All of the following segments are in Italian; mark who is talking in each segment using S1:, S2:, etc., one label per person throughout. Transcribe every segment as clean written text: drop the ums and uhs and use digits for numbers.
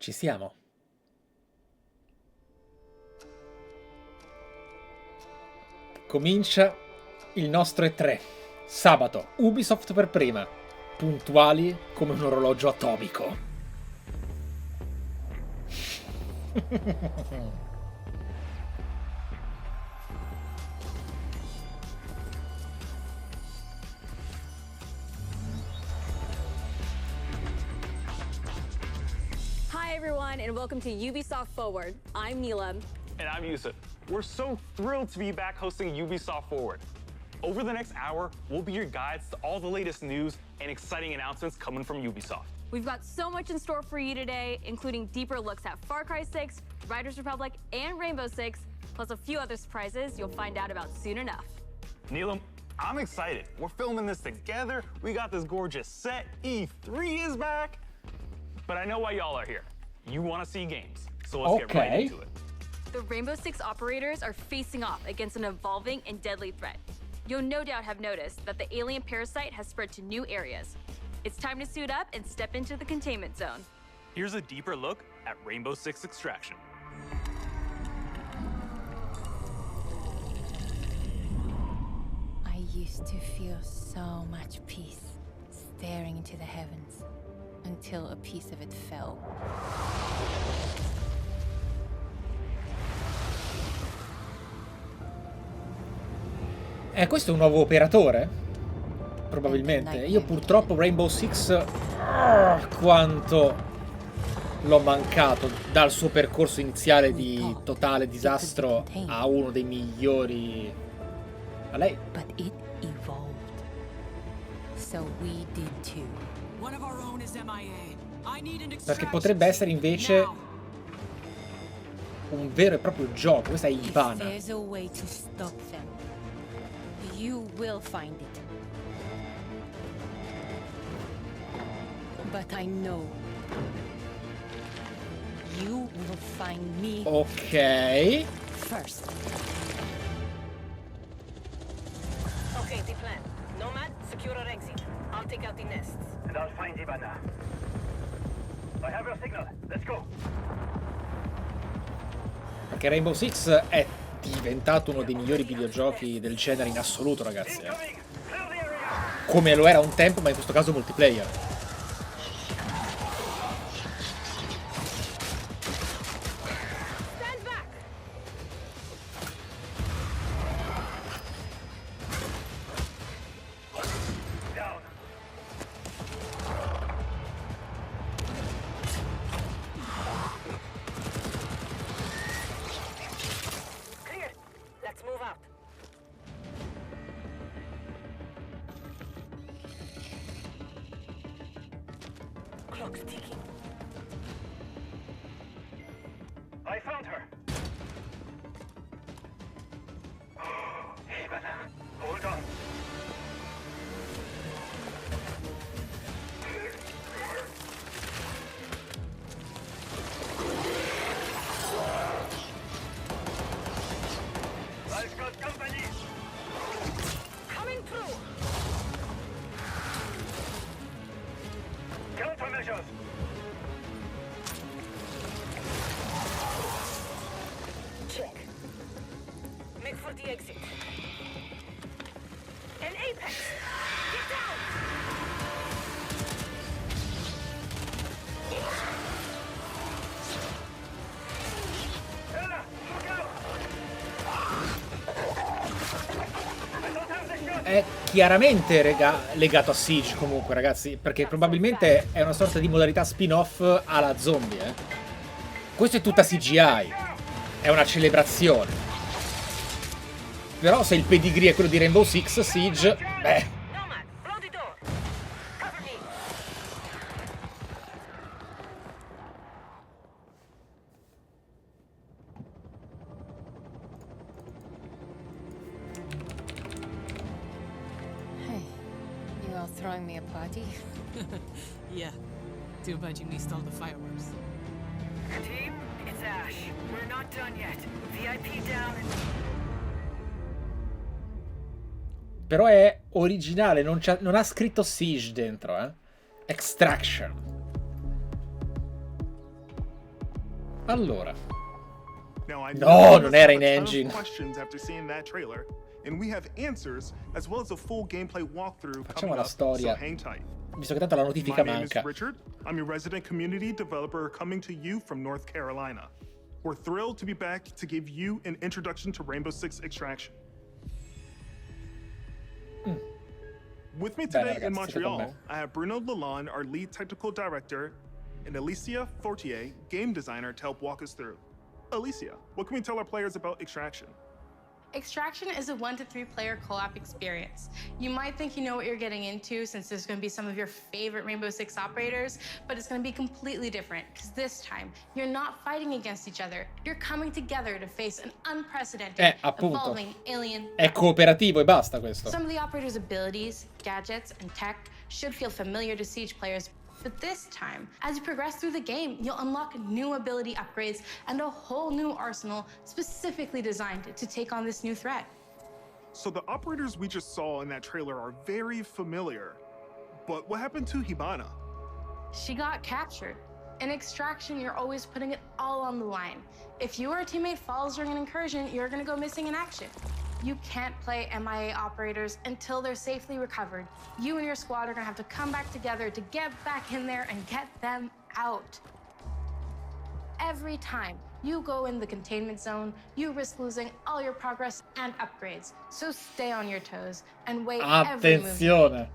S1: Ci siamo. Comincia il nostro E3. Sabato, Ubisoft per prima. Puntuali come un orologio atomico.
S2: Hi everyone and welcome to Ubisoft Forward. I'm Neela.
S3: And I'm Yusuf. We're so thrilled to be back hosting Ubisoft Forward. Over the next hour, we'll be your guides to all the latest news and exciting announcements coming from Ubisoft.
S2: We've got so much in store for you today, including deeper looks at Far Cry 6, Riders Republic, and Rainbow Six, plus a few other surprises you'll find out about soon enough.
S3: Neelam, I'm excited. We're filming this together. We got this gorgeous set. E3 is back. But I know why y'all are here. You want to see games, so let's get right into it.
S2: The Rainbow Six operators are facing off against an evolving and deadly threat. You'll no doubt have noticed that the alien parasite has spread to new areas. It's time to suit up and step into the containment zone.
S3: Here's a deeper look at Rainbow Six Extraction.
S4: I used to feel so much peace staring into the heavens until a piece of it fell.
S1: Questo è un nuovo operatore? Probabilmente. Io purtroppo Rainbow Six quanto l'ho mancato dal suo percorso iniziale di totale disastro a uno dei migliori. A lei?
S4: But it evolved. So we did too.
S1: Perché potrebbe essere invece un vero e proprio gioco. Questa è Ivana.
S4: There's a way to stop them. You will find it. But I know you will find me
S1: Ok.
S4: first.
S5: Okay, the plan. Nomad, secure our exit. I'll take out the nests.
S6: And I'll find Ivana. I have your signal. Let's go.
S1: Perché Rainbow Six è diventato uno dei migliori videogiochi del genere in assoluto, ragazzi. Come lo era un tempo, ma in questo caso multiplayer.
S2: Stand back!
S6: Down.
S5: Clear. Let's move out. Clock's ticking.
S6: I found her. Ivana, hold on. I've got company.
S5: Coming through.
S6: Countermeasures.
S5: Check. Make for the exit. An apex. Get down.
S6: Ella, look out. I don't have the shot.
S1: È chiaramente legato a Siege comunque, ragazzi, perché probabilmente è una sorta di modalità spin-off alla zombie, eh. Questo è tutta CGI, è una celebrazione. Però se il pedigree è quello di Rainbow Six Siege, beh,
S5: Nomad, blow the door. Cover me.
S4: Hey, you all throwing me a party?
S7: Yeah. Too bad you missed all the fireworks.
S5: Team, it's Ash. We're not done yet. VIP down and...
S1: però è originale, non ha scritto Siege dentro, eh. Extraction. Allora.
S8: Now, I
S1: No,
S8: know you
S1: non
S8: must
S1: era
S8: have
S1: in
S8: a ton of
S1: engine.
S8: questions after seeing that trailer, and we have answers as well as a full gameplay walkthrough
S1: Facciamo
S8: coming
S1: la
S8: up,
S1: storia.
S8: so hang tight.
S1: Visto che tanto la notifica
S8: My name is
S1: manca.
S8: Richard. I'm your resident community developer coming to you from North Carolina. We're thrilled to be back to give you an introduction to Rainbow Six Extraction. With me today in Montreal, I have Bruno Lalonde, our lead technical director, and Alicia Fortier, game designer, to help walk us through. Alicia, what can we tell our players about Extraction?
S9: Extraction is a 1 to 3 player co-op experience. You might think you know what you're getting into since there's going to be some of your favorite Rainbow Six operators, but it's going to be completely different because this time you're not fighting against each other. You're coming together to face an unprecedented, evolving alien
S1: È cooperativo e basta questo.
S9: Some of the operators' abilities, gadgets, and tech should feel familiar to Siege players. But this time, as you progress through the game, you'll unlock new ability upgrades and a whole new arsenal specifically designed to take on this new threat.
S8: So the operators we just saw in that trailer are very familiar. But what happened to Hibana?
S9: She got captured. In Extraction, you're always putting it all on the line. If you or a teammate falls during an incursion, you're gonna go missing in action. You can't play MIA operators until they're safely recovered. You and your squad are gonna have to come back together to get back in there and get them out. Every time you go in the containment zone, you risk losing all your progress and upgrades. So stay on your toes and wait every move.
S1: Attenzione.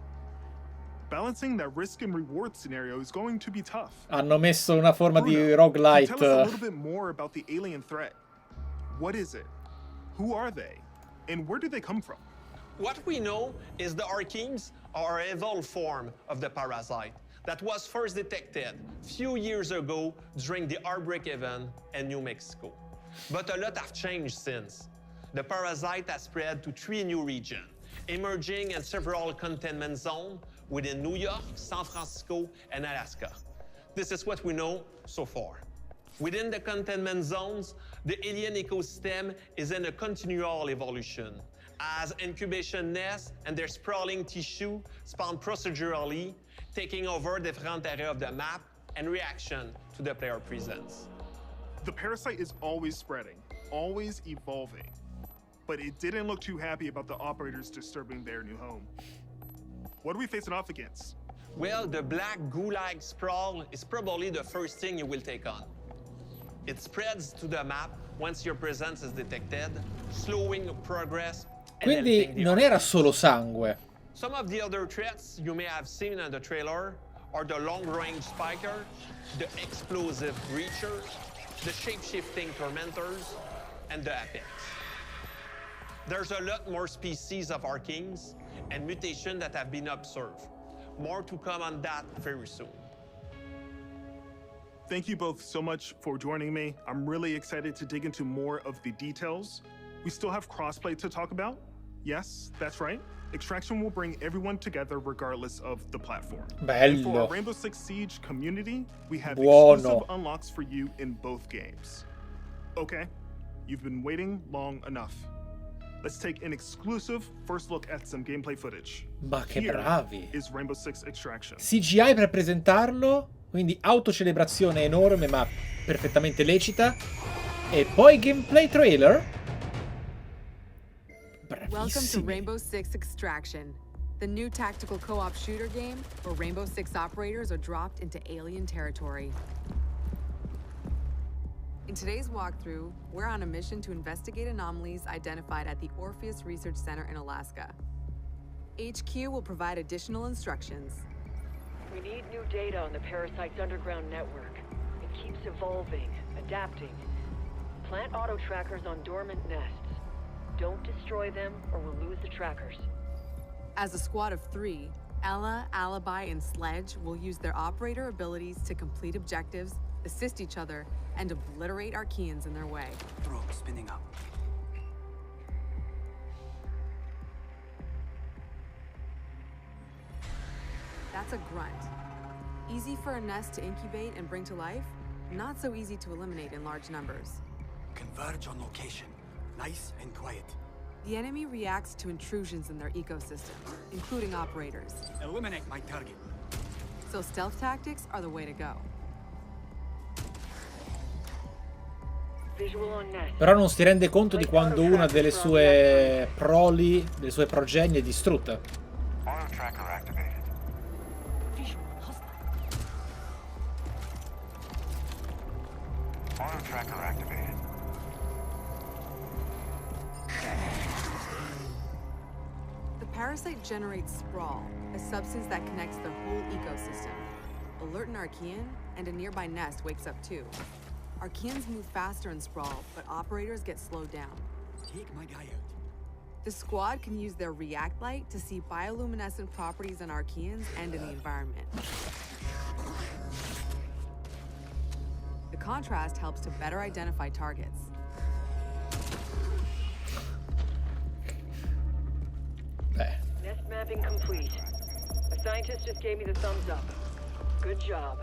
S8: Balancing that risk and reward scenario is going to be tough.
S1: Hanno messo una forma di
S8: Bruno,
S1: roguelite.
S8: can you tell us a little bit more about the alien threat? What is it? Who are they? And where do they come from?
S10: What we know is the Archeans are an evolved form of the parasite that was first detected few years ago during the Outbreak event in New Mexico. But a lot have changed since. The parasite has spread to 3 new regions, emerging in several containment zones within New York, San Francisco, and Alaska. This is what we know so far. Within the containment zones, the alien ecosystem is in a continual evolution, as incubation nests and their sprawling tissue spawn procedurally, taking over different areas of the map and reaction to the player presence.
S8: The parasite is always spreading, always evolving. But it didn't look too happy about the operators disturbing their new home. What are we facing off against?
S10: Well, the black goo-like sprawl is probably the first thing you will take on. It spreads to the map once your presence is detected, slowing progress.
S1: Quindi non era solo sangue.
S10: Some of the other threats you may have seen in the trailer are the long-range spiker, the explosive breachers, the shape-shifting tormentors, and the apex. There's a lot more species of Archeans and mutations that have been observed. More to come on that very soon.
S8: Thank you both so much for joining me. I'm really excited to dig into more of the details. We still have crossplay to talk about. Yes, that's right. Extraction will bring everyone together regardless of the platform. And for our
S1: Bello.
S8: Rainbow Six Siege community, we have
S1: Buono.
S8: exclusive unlocks for you in both games. Okay, you've been waiting long enough. Let's take an exclusive first look at some gameplay footage.
S1: Ma che
S8: Here
S1: bravi.
S8: is Rainbow Six Extraction.
S1: CGI per presentarlo, quindi autocelebrazione enorme ma perfettamente lecita. E poi gameplay trailer.
S11: Welcome to
S1: Bravissimi.
S11: Rainbow Six Extraction, the new tactical co-op shooter game where Rainbow Six operators are dropped into alien territory. In today's walkthrough, we're on a mission to investigate anomalies identified at the Orpheus Research Center in Alaska. HQ will provide additional instructions.
S12: We need new data on the parasite's underground network. It keeps evolving, adapting. Plant auto trackers on dormant nests. Don't destroy them or we'll lose the trackers.
S11: As a squad of 3, Ella, Alibi, and Sledge will use their operator abilities to complete objectives, assist each other, and obliterate Archeans in their way.
S13: Throat spinning up.
S11: That's a grunt. Easy for a nest to incubate and bring to life, not so easy to eliminate in large numbers.
S13: Converge on location. Nice and quiet.
S11: The enemy reacts to intrusions in their ecosystem, including operators.
S13: Eliminate my target.
S11: So stealth tactics are the way to go.
S12: Visual on Nest.
S1: Però non si rende conto di quando una delle sue proli, delle sue progenie è distrutta.
S6: Auto tracker activated. Auto tracker activated.
S11: The parasite generates sprawl, a substance that connects their whole ecosystem. Alert an Archean, and a nearby nest wakes up too. Archeans move faster in sprawl, but operators get slowed down.
S13: Take my guy out.
S11: The squad can use their React Light to see bioluminescent properties in Archeans and in the environment. The contrast helps to better identify targets.
S12: Nest mapping complete. A scientist just gave me the thumbs up. Good job.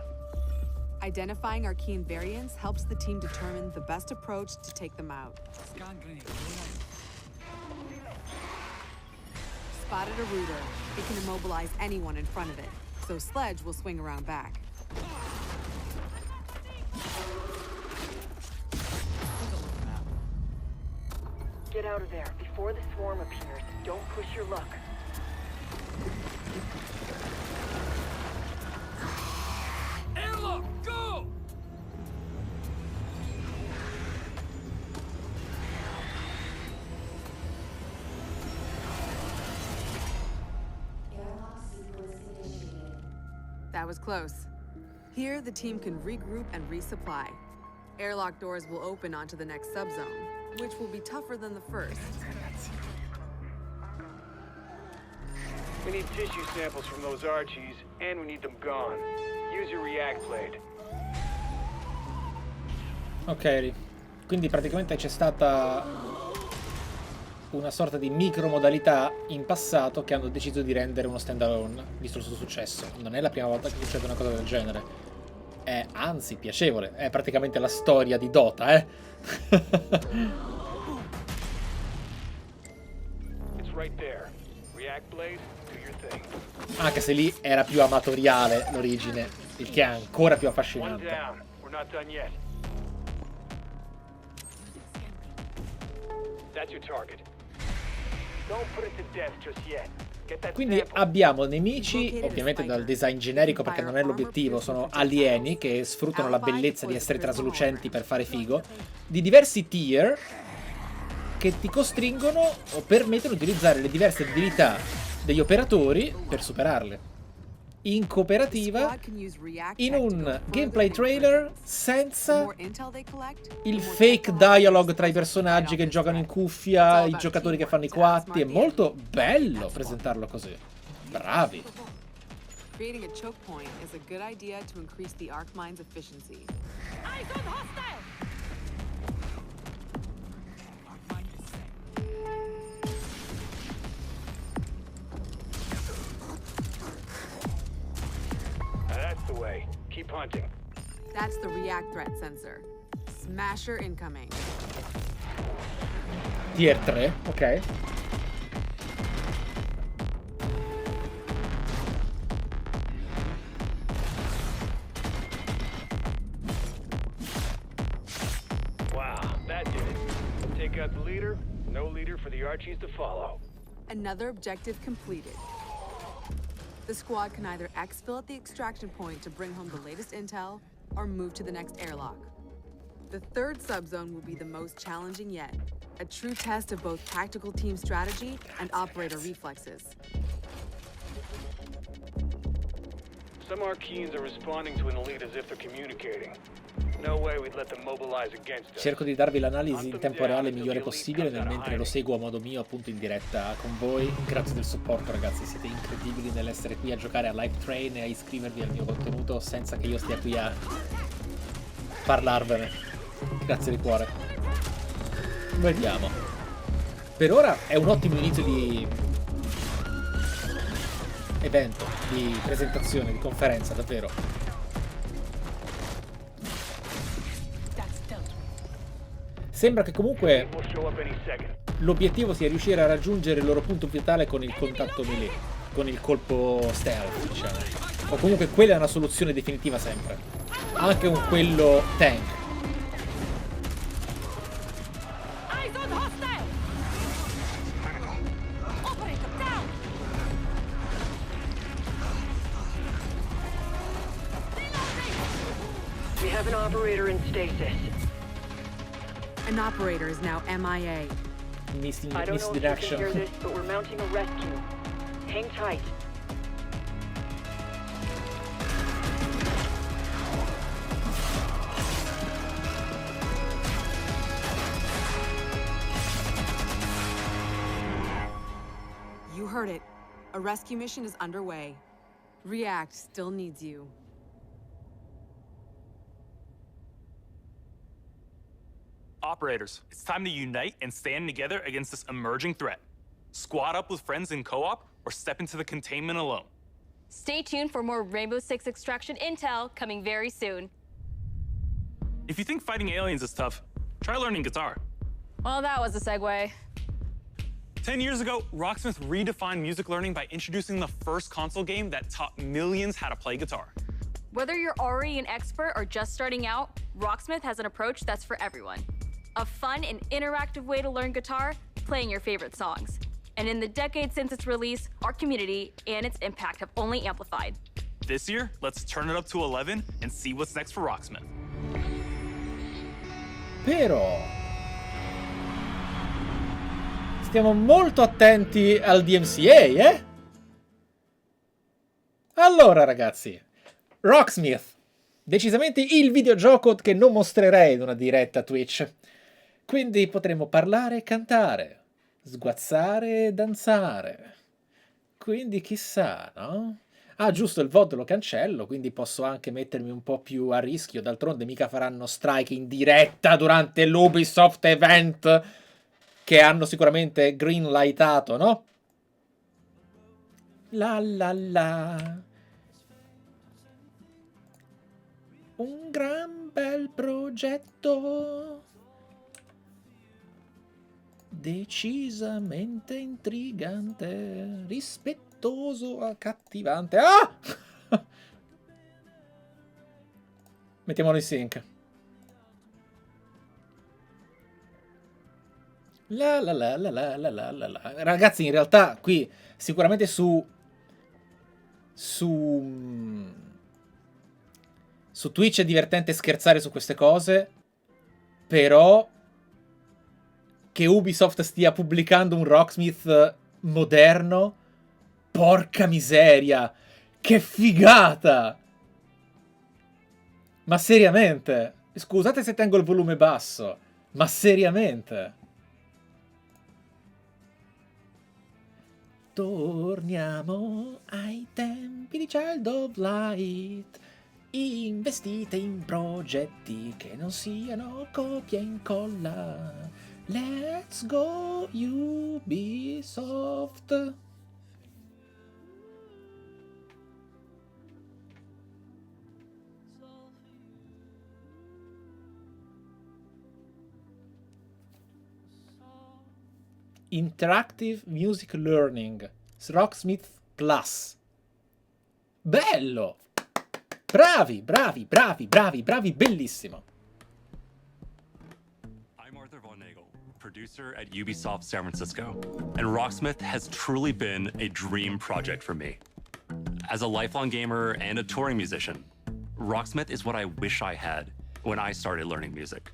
S11: Identifying Archean variants helps the team determine the best approach to take them out.
S13: Scan grenade.
S11: Spotted a rooter. It can immobilize anyone in front of it, so Sledge will swing around back.
S12: Get out of there before the swarm appears. Don't push your luck.
S13: Airlock, go!
S11: That was close. Here, the team can regroup and resupply. Airlock doors will open onto the next subzone, which will be tougher than the first.
S6: We need tissue samples from those Archies, and we need them gone. Use your React blade.
S1: Ok, quindi praticamente c'è stata una sorta di micro modalità in passato che hanno deciso di rendere uno standalone, visto il suo successo. Non è la prima volta che succede una cosa del genere. È anzi piacevole, è praticamente la storia di Dota,
S6: It's right there. React blade, do your thing.
S1: Anche se lì era più amatoriale l'origine, il che è ancora più
S6: One
S1: affascinante.
S6: down. We're not done yet. That's your target. Don't put it to death just yet. Get that
S1: Quindi
S6: sample.
S1: abbiamo nemici, ovviamente dal design generico perché non è l'obiettivo, sono alieni che sfruttano la bellezza di essere traslucenti per fare figo, di diversi tier che ti costringono o permettono di utilizzare le diverse abilità degli operatori per superarle. In cooperativa, in un gameplay trailer senza il fake dialogue tra i personaggi che giocano in cuffia, i giocatori che fanno i quatti. È molto bello presentarlo così. Bravi.
S11: Creating a choke point is a good idea to increase the arc mine's efficiency.
S5: Eyes on hostile!
S6: That's the way. Keep hunting.
S11: That's the React threat sensor. Smasher incoming.
S1: Tier 3, ok.
S6: Wow, that did it. Take out the leader. No leader for the Archies to follow.
S11: Another objective completed. The squad can either exfil at the extraction point to bring home the latest intel, or move to the next airlock. The third subzone will be the most challenging yet, a true test of both tactical team strategy and operator reflexes.
S6: Some Archeans are responding to an elite as if they're communicating. No way we'd let them mobilize against us.
S1: Cerco di darvi l'analisi in tempo reale migliore possibile nel mentre lo seguo a modo mio appunto in diretta con voi. Grazie del supporto ragazzi, siete incredibili nell'essere qui a giocare a Live Train e a iscrivervi al mio contenuto senza che io stia qui a parlarvene. Grazie di cuore. Vediamo. Per ora è un ottimo inizio di evento, di presentazione, di conferenza, davvero. Sembra che comunque l'obiettivo sia riuscire a raggiungere il loro punto vitale con il contatto melee, con il colpo stealth, diciamo. O comunque quella è una soluzione definitiva sempre. Anche con quello tank.
S12: have an operator in stasis.
S11: An operator is now MIA.
S1: Missing
S12: I don't know if you can
S1: direction.
S12: hear this, but we're mounting a rescue. Hang tight.
S11: You heard it. A rescue mission is underway. React still needs you.
S3: Operators, it's time to unite and stand together against this emerging threat. Squad up with friends in co-op or step into the containment alone.
S2: Stay tuned for more Rainbow Six Extraction intel coming very soon.
S3: If you think fighting aliens is tough, try learning guitar.
S2: Well, that was a segue.
S3: 10 years ago, Rocksmith redefined music learning by introducing the first console game that taught millions how to play guitar.
S2: Whether you're already an expert or just starting out, Rocksmith has an approach that's for everyone. A fun and interactive way to learn guitar, playing your favorite songs. And in the decade since its release, our community and its impact have only amplified.
S3: This year, let's turn it up to 11 and see what's next for Rocksmith.
S1: Però stiamo molto attenti al DMCA, eh? Allora, ragazzi, Rocksmith, decisamente il videogioco che non mostrerei in una diretta Twitch. Quindi potremo parlare e cantare, sguazzare e danzare. Quindi chissà, no? Ah, giusto, il VOD lo cancello, quindi posso anche mettermi un po' più a rischio. D'altronde mica faranno strike in diretta durante l'Ubisoft event, che hanno sicuramente greenlightato, no? La la la. Un gran bel progetto. Decisamente intrigante, rispettoso, accattivante. Ah! Mettiamolo in sync. La la la la la la la la la. Ragazzi, in realtà qui sicuramente su Twitch è divertente scherzare su queste cose, però che Ubisoft stia pubblicando un Rocksmith moderno, porca miseria, che figata! Ma seriamente, scusate se tengo il volume basso, ma seriamente. Torniamo ai tempi di Child of Light. Investite in progetti che non siano copia e incolla. Let's go Ubisoft. Interactive Music Learning, Rocksmith Plus. Bello! Bravi, bravi, bravi, bravi, bravi, bellissimo.
S14: Producer at Ubisoft San Francisco, and Rocksmith has truly been a dream project for me. As a lifelong gamer and a touring musician, Rocksmith is what I wish I had when I started learning music.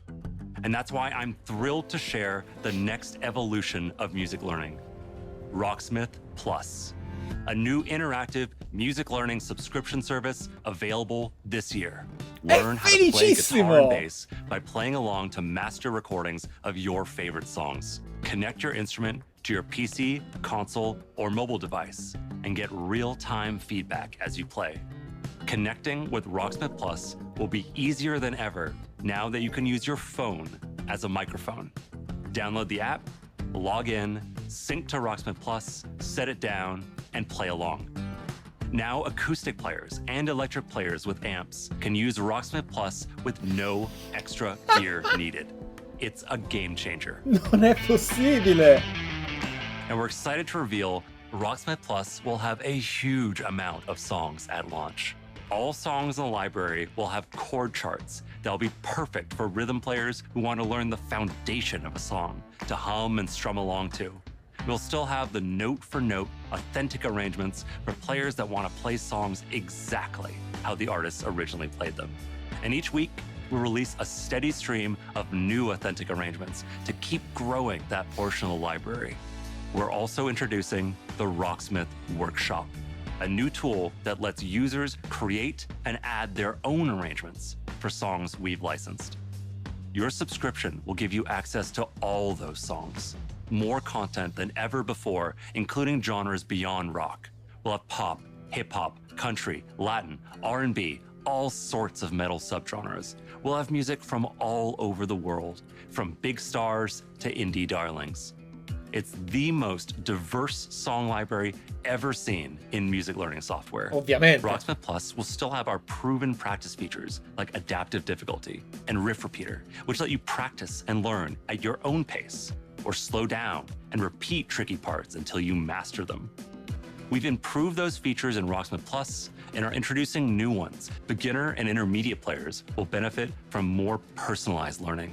S14: And that's why I'm thrilled to share the next evolution of music learning, Rocksmith Plus, a new interactive music learning subscription service available this year. Learn how to play guitar and bass by playing along to master recordings of your favorite songs. Connect your instrument to your PC, console, or mobile device and get real-time feedback as you play. Connecting with Rocksmith Plus will be easier than ever now that you can use your phone as a microphone. Download the app, log in, sync to Rocksmith Plus, set it down, and play along. Now, acoustic players and electric players with amps can use Rocksmith Plus with no extra gear needed. It's a game changer.
S1: Non è possibile!
S14: And we're excited to reveal Rocksmith Plus will have a huge amount of songs at launch. All songs in the library will have chord charts that'll be perfect for rhythm players who want to learn the foundation of a song to hum and strum along to. We'll still have the note-for-note, authentic arrangements for players that want to play songs exactly how the artists originally played them. And each week, we'll release a steady stream of new authentic arrangements to keep growing that portion of the library. We're also introducing the Rocksmith Workshop, a new tool that lets users create and add their own arrangements for songs we've licensed. Your subscription will give you access to all those songs, more content than ever before, including genres beyond rock. We'll have pop, hip-hop, country, Latin, R&B, all sorts of metal subgenres. We'll have music from all over the world, from big stars to indie darlings. It's the most diverse song library ever seen in music learning software.
S1: Ovviamente.
S14: Rocksmith Plus will still have our proven practice features like adaptive difficulty and riff repeater, which let you practice and learn at your own pace, or slow down and repeat tricky parts until you master them. We've improved those features in Rocksmith Plus and are introducing new ones. Beginner and intermediate players will benefit from more personalized learning,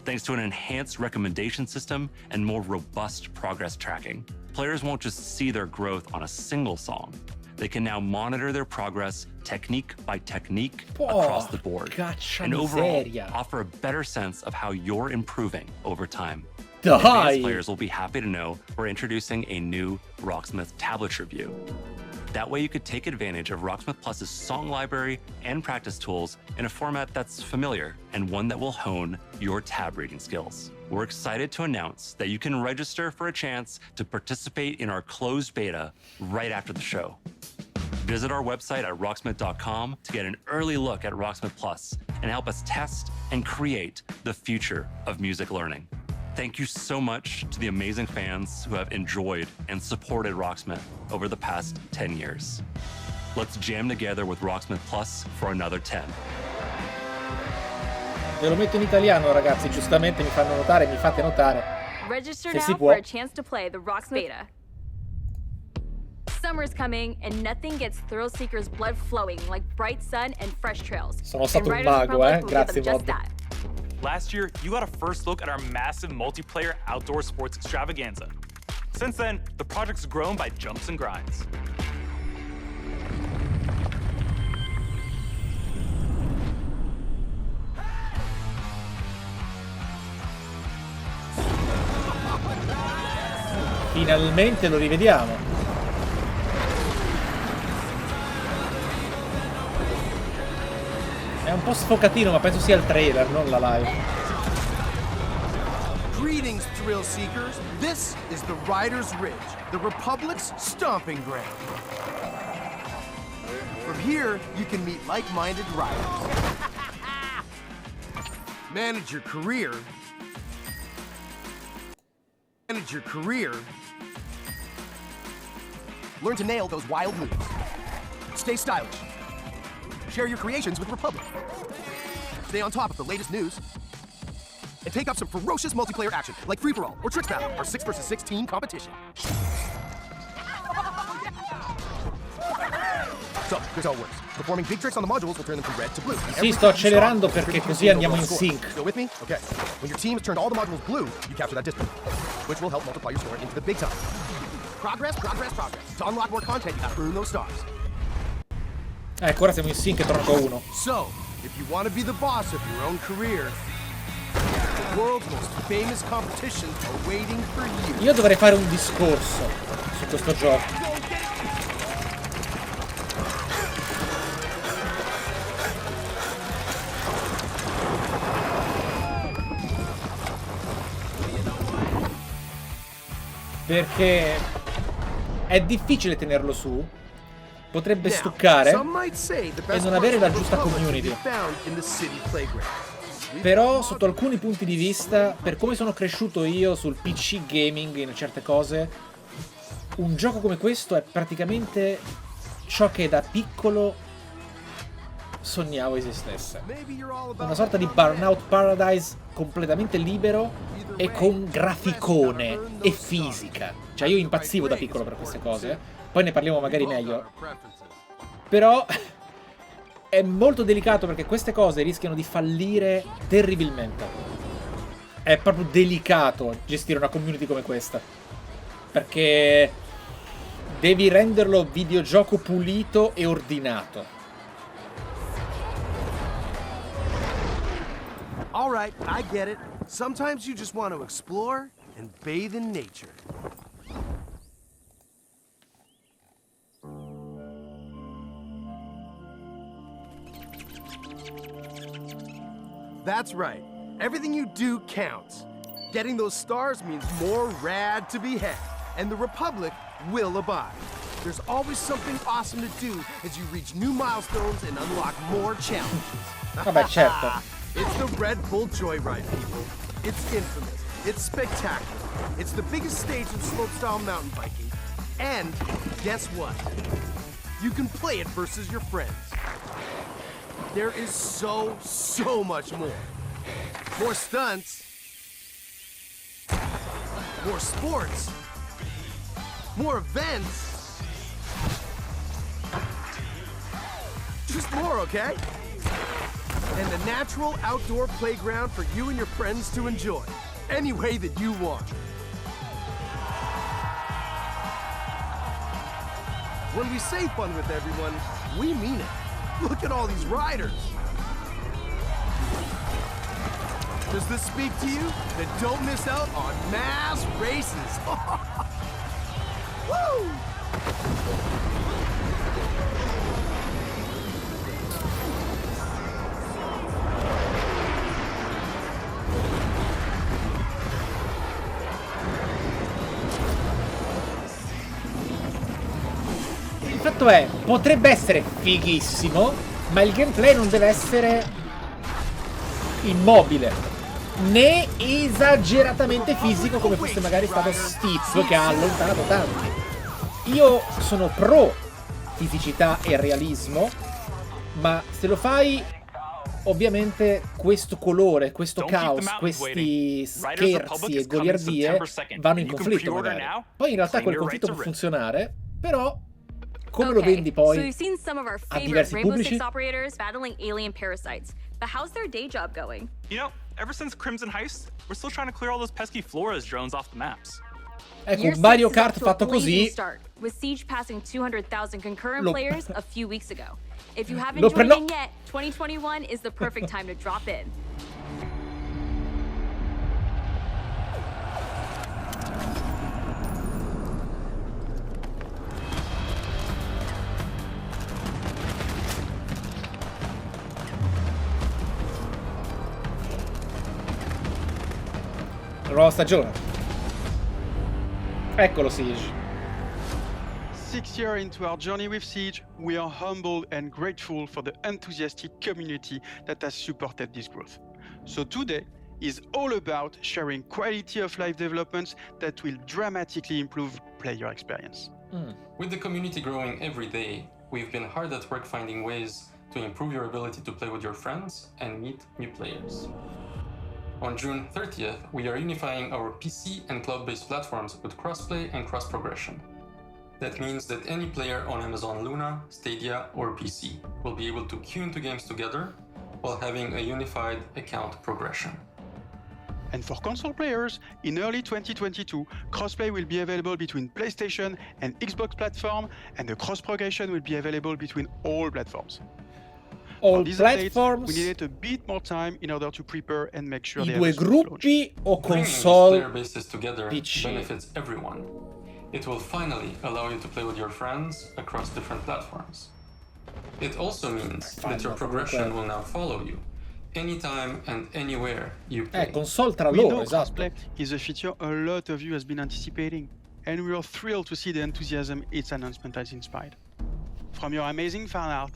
S14: thanks to an enhanced recommendation system and more robust progress tracking. Players won't just see their growth on a single song. They can now monitor their progress technique by technique across the board, and overall offer a better sense of how you're improving over time. Advanced players will be happy to know we're introducing a new Rocksmith tablature view. That way you could take advantage of Rocksmith Plus's song library and practice tools in a format that's familiar and one that will hone your tab reading skills. We're excited to announce that you can register for a chance to participate in our closed beta right after the show. Visit our website at rocksmith.com to get an early look at Rocksmith Plus and help us test and create the future of music learning. Thank you so much to the amazing fans who have enjoyed and supported Rocksmith over the past 10 years. Let's jam together with Rocksmith Plus for another 10.
S1: Ve lo metto in italiano, ragazzi, giustamente mi fanno notare, mi fate notare.
S2: Register
S1: Se
S2: now
S1: si può.
S2: for a chance to play the Rocksmith beta. Summer's coming, and nothing gets thrill seekers' blood flowing like bright sun and fresh trails.
S1: Sono stato un
S2: And Riders
S1: mago,
S2: Republic will give
S1: grazie
S2: them just
S1: mod.
S2: that.
S3: Last year, you got a first look at our massive multiplayer outdoor sports extravaganza. Since then, the project's grown by jumps and grinds.
S1: Finalmente lo rivediamo. È un po' sfocatino, ma penso sia il trailer, non la live.
S15: Greetings, thrill seekers. This is the Riders Ridge, the Republic's stomping ground. From here, you can meet like-minded riders. Manage your career. Manage your career. Learn to nail those wild moves. Stay stylish. Share your creations with Republic. Stay on top of the latest news. And take up some ferocious multiplayer action, like Free-For-All or Tricks Battle, our 6 vs 6 team competition. So, here's how it works. Performing big tricks on the modules will turn them from red to blue.
S1: Sì, sto accelerando perché così andiamo in sync.
S15: Still with me? Okay. When your team has turned all the modules blue, you capture that district, which will help multiply your score into the big time. Progress, progress, progress. To unlock more content, you gotta earn those stars.
S1: Ecco, ora siamo in sync e torno con uno.
S15: So, if you want to be the boss of your own career, the world's most famous competitions are waiting for you.
S1: Io dovrei fare un discorso su questo gioco. Perché è difficile tenerlo su, potrebbe stuccare e non avere la giusta community. Però sotto alcuni punti di vista, per come sono cresciuto io sul PC gaming in certe cose, un gioco come questo è praticamente ciò che da piccolo sognavo esistesse. Una sorta di Burnout Paradise completamente libero e con graficone e fisica. Cioè io impazzivo da piccolo per queste cose, poi ne parliamo magari meglio. Però è molto delicato perché queste cose rischiano di fallire terribilmente. È proprio delicato gestire una community come questa, perché devi renderlo videogioco pulito e ordinato.
S15: All right, I get it. Sometimes you just want to explore and bathe in nature. That's right. Everything you do counts. Getting those stars means more rad to be had, and the Republic will abide. There's always something awesome to do as you reach new milestones and unlock more challenges.
S1: Vabbè, certo.
S15: It's the Red Bull Joyride, people. It's infamous. It's spectacular. It's the biggest stage of slopestyle mountain biking. And guess what? You can play it versus your friends. There is so much more. More stunts. More sports. More events. Just more, okay? And a natural outdoor playground for you and your friends to enjoy, any way that you want. When we say fun with everyone, we mean it. Look at all these riders. Does this speak to you? Then don't miss out on mass races. Woo!
S1: Il fatto è, potrebbe essere fighissimo, ma il gameplay non deve essere immobile, né esageratamente fisico come fosse magari stato Steep, che ha allontanato tanti. Io sono pro fisicità e realismo, ma se lo fai, ovviamente questo colore, questo caos, questi scherzi e goliardie vanno in conflitto magari. Poi in realtà quel conflitto può funzionare, però come lo vendi poi
S2: so we've seen some of our
S1: a
S2: favorite
S1: diversi
S2: Rainbow
S1: pubblici?
S2: Six operators battling alien parasites. But how's their day job going?
S3: You know, ever since Crimson Heist, we're still trying to clear all those pesky Flores drones off the maps.
S1: Ecco,
S2: Year
S1: Mario
S2: 6 is
S1: Kart
S2: off to a
S1: fatto
S2: blazing
S1: così
S2: start, with Siege passing 200,000 concurrent
S1: Lo-
S2: players a few weeks ago. If you haven't
S1: Lo
S2: joined
S1: prendo-
S2: in yet, 2021 is the perfect time to drop in.
S1: nuova stagione. Eccolo Siege.
S16: 6 years into our journey with Siege, we are humbled and grateful for the enthusiastic community that has supported this growth. So today is all about sharing quality of life developments that will dramatically improve player experience.
S17: With the community growing every day, we've been hard at work finding ways to improve your ability to play with your friends and meet new players. On June 30th, we are unifying our PC and cloud-based platforms with crossplay and cross-progression. That means that any player on Amazon Luna, Stadia, or PC will be able to queue into games together while having a unified account progression.
S16: And for console players, in early 2022, crossplay will be available between PlayStation and Xbox platform, and the cross-progression will be available between all platforms.
S1: All
S16: For these updates,
S1: platforms?
S16: we needed a bit more time in order to prepare and make sure
S1: I
S16: they
S1: due
S16: have a smooth launch.
S1: gruppi o
S17: Bringing these
S1: console
S17: player bases together
S1: PC?
S17: benefits everyone. It will finally allow you to play with your friends across different platforms. It also means that your progression will now follow you anytime and anywhere you play.
S1: console tra
S16: We
S1: loro,
S16: know
S1: esatto.
S16: crossplay is a feature a lot of you has been anticipating, and we are thrilled to see the enthusiasm its announcement has inspired. From your amazing fan art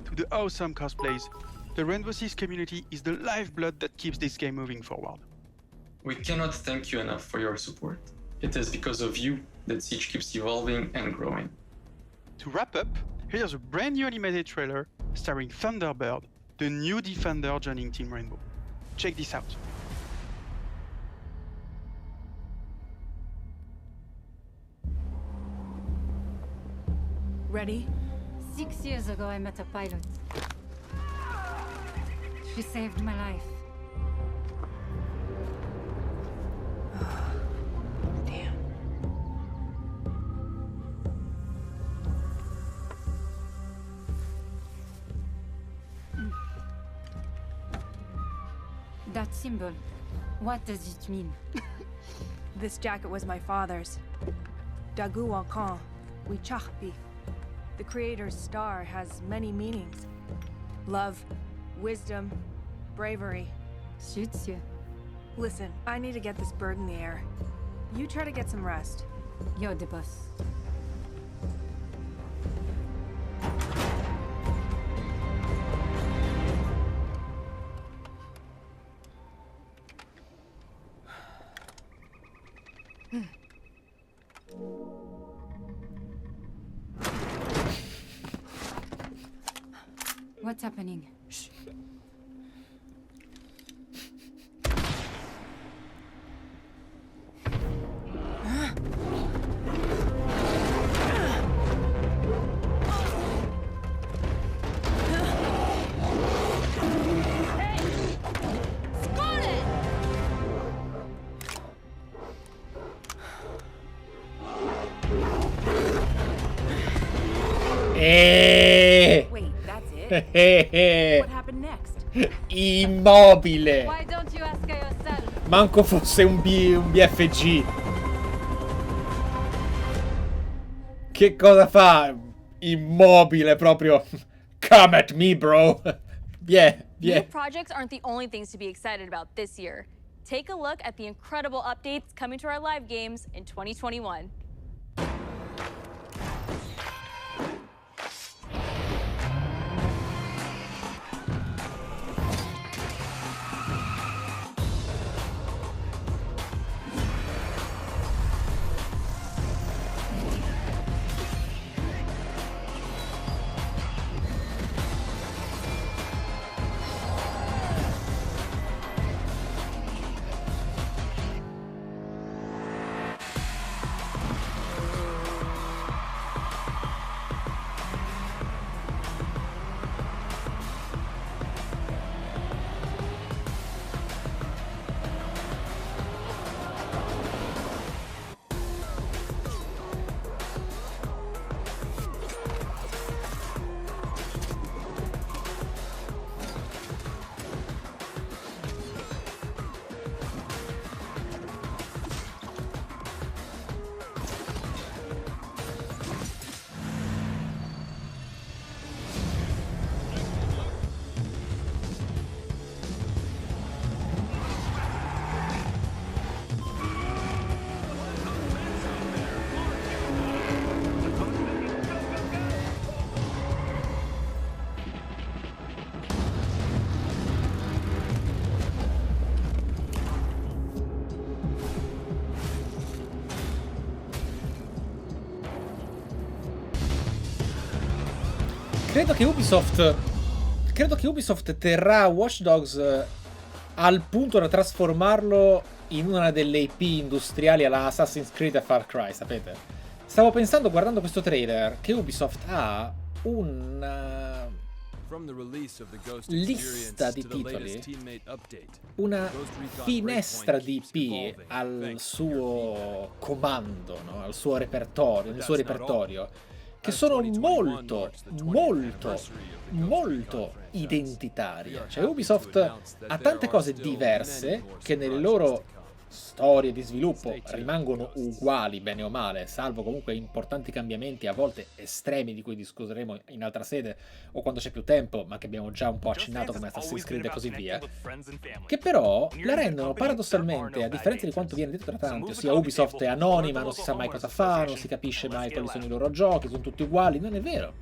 S16: to the awesome cosplays, the Rainbow Six community is the lifeblood that keeps this game moving forward.
S17: We cannot thank you enough for your support. It is because of you that Siege keeps evolving and growing.
S16: To wrap up, here's a brand new animated trailer starring Thunderbird, the new Defender joining Team Rainbow. Check this out.
S11: Ready?
S18: 6 years ago, I met a pilot. She saved my life.
S11: Damn.
S18: That symbol, what does it mean?
S19: This jacket was my father's. Dagu Wankan, Wichachpi. The creator's star has many meanings. Love, wisdom, bravery.
S18: Suits you.
S19: Listen, I need to get this bird in the air. You try to get some rest.
S18: You're the boss. What's happening?
S19: Shh.
S11: Wait, that's it? What happened next?
S1: Immobile.
S18: Why don't you ask yourself?
S1: Manco fosse un BFG. Che cosa fa? Immobile proprio. Come at me, bro. Yeah.
S2: New projects aren't the only things to be excited about this year. Take a look at the incredible updates coming to our live games in 2021.
S1: Credo che Ubisoft terrà Watch Dogs al punto da trasformarlo in una delle IP industriali alla Assassin's Creed e Far Cry, sapete? Stavo pensando, guardando questo trailer, che Ubisoft ha una lista di titoli, una finestra di IP al suo comando, no? Al suo repertorio, nel suo repertorio, che sono molto identitarie. Cioè Ubisoft ha tante cose diverse che nelle loro storie di sviluppo rimangono uguali, bene o male, salvo comunque importanti cambiamenti, a volte estremi, di cui discuteremo in altra sede o quando c'è più tempo, ma che abbiamo già un po' accennato come Assassin's Creed e così via, che però la rendono paradossalmente, a differenza di quanto viene detto da tanti, ossia Ubisoft è anonima, non si sa mai cosa fa, non si capisce mai quali sono i loro giochi, sono tutti uguali. Non è vero,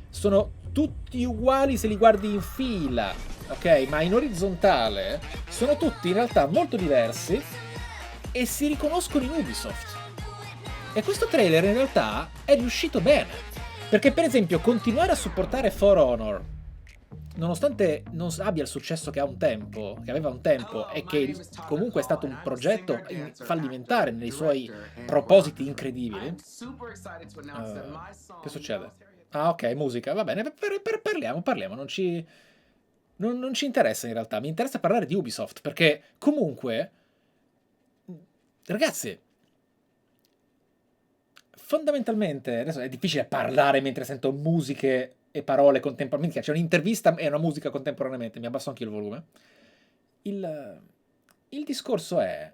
S1: sono tutti uguali se li guardi in fila, ok? Ma in orizzontale sono tutti in realtà molto diversi e si riconoscono in Ubisoft. E questo trailer in realtà è riuscito bene, perché per esempio continuare a supportare For Honor, nonostante non abbia il successo che aveva un tempo, e che comunque è stato un progetto fallimentare nei suoi propositi incredibili. Che succede? Ah, ok, musica, va bene, parliamo, non ci interessa in realtà, mi interessa parlare di Ubisoft, perché comunque, ragazzi, fondamentalmente, adesso è difficile parlare mentre sento musiche e parole contemporaneamente, c'è un'intervista e una musica contemporaneamente, mi abbasso anche il volume. Il discorso è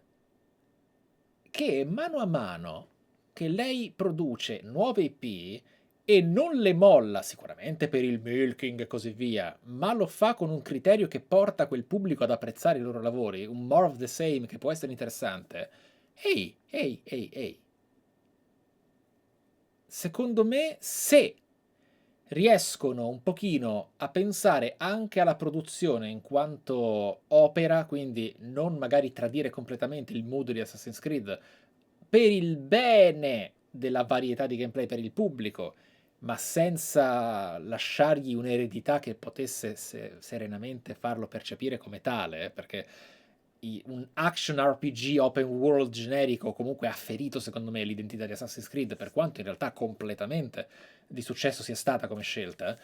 S1: che mano a mano che lei produce nuove IP e non le molla sicuramente per il milking e così via, ma lo fa con un criterio che porta quel pubblico ad apprezzare i loro lavori, un more of the same che può essere interessante. Ehi. Secondo me, se riescono un pochino a pensare anche alla produzione in quanto opera, quindi non magari tradire completamente il mood di Assassin's Creed, per il bene della varietà di gameplay per il pubblico, ma senza lasciargli un'eredità che potesse serenamente farlo percepire come tale, perché un action RPG open world generico comunque ha ferito secondo me l'identità di Assassin's Creed, per quanto in realtà completamente di successo sia stata come scelta.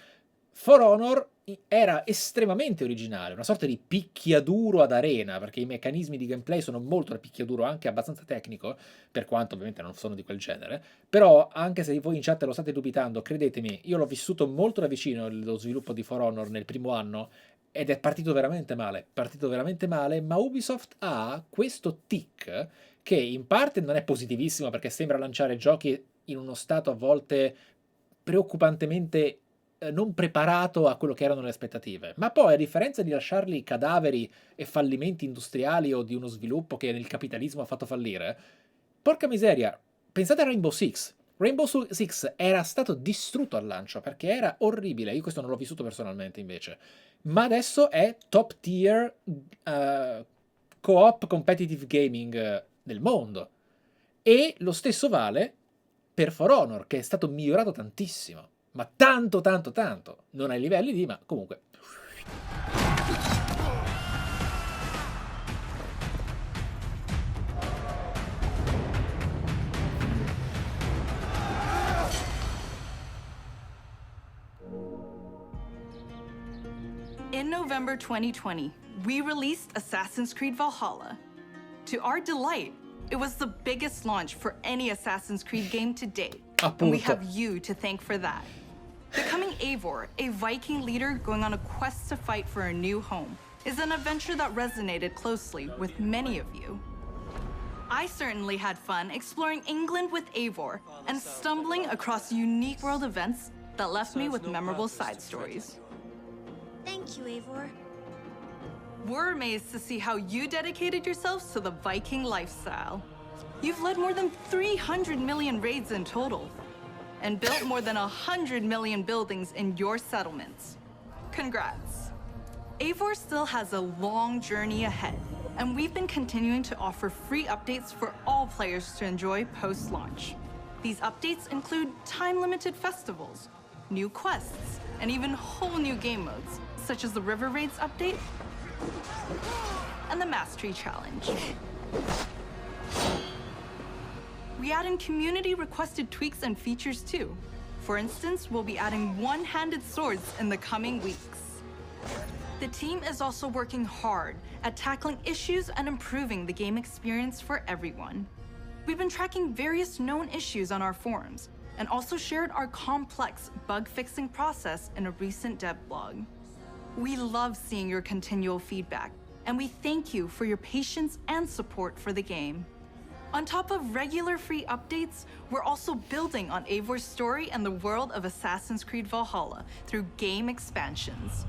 S1: For Honor era estremamente originale, una sorta di picchiaduro ad arena, perché i meccanismi di gameplay sono molto da picchiaduro, anche abbastanza tecnico, per quanto ovviamente non sono di quel genere, però anche se voi in chat lo state dubitando, credetemi, io l'ho vissuto molto da vicino lo sviluppo di For Honor nel primo anno, ed è partito veramente male, ma Ubisoft ha questo tic che in parte non è positivissimo perché sembra lanciare giochi in uno stato a volte preoccupantemente non preparato a quello che erano le aspettative, ma poi a differenza di lasciarli cadaveri e fallimenti industriali o di uno sviluppo che nel capitalismo ha fatto fallire, porca miseria, pensate a Rainbow Six. Rainbow Six era stato distrutto al lancio perché era orribile, io questo non l'ho vissuto personalmente invece, ma adesso è top tier co-op competitive gaming del mondo, e lo stesso vale per For Honor, che è stato migliorato tantissimo, ma tanto, non ai livelli di, ma comunque.
S19: In November 2020, we released Assassin's Creed Valhalla. To our delight, it was the biggest launch for any Assassin's Creed game to date, and we have you to thank for that. Becoming Eivor, a Viking leader going on a quest to fight for a new home, is an adventure that resonated closely with many of you. I certainly had fun exploring England with Eivor and stumbling across unique world events that left me with memorable side stories.
S20: Thank you, Eivor.
S19: We're amazed to see how you dedicated yourselves to the Viking lifestyle. You've led more than 300 million raids in total, and built more than 100 million buildings in your settlements. Congrats. Eivor still has a long journey ahead, and we've been continuing to offer free updates for all players to enjoy post-launch. These updates include time-limited festivals, new quests, and even whole new game modes, such as the River Raids update and the Mastery Challenge. We add in community-requested tweaks and features too. For instance, we'll be adding one-handed swords in the coming weeks. The team is also working hard at tackling issues and improving the game experience for everyone. We've been tracking various known issues on our forums, and also shared our complex bug-fixing process in a recent dev blog. We love seeing your continual feedback, and we thank you for your patience and support for the game. On top of regular free updates, we're also building on Eivor's story and the world of Assassin's Creed Valhalla through game expansions.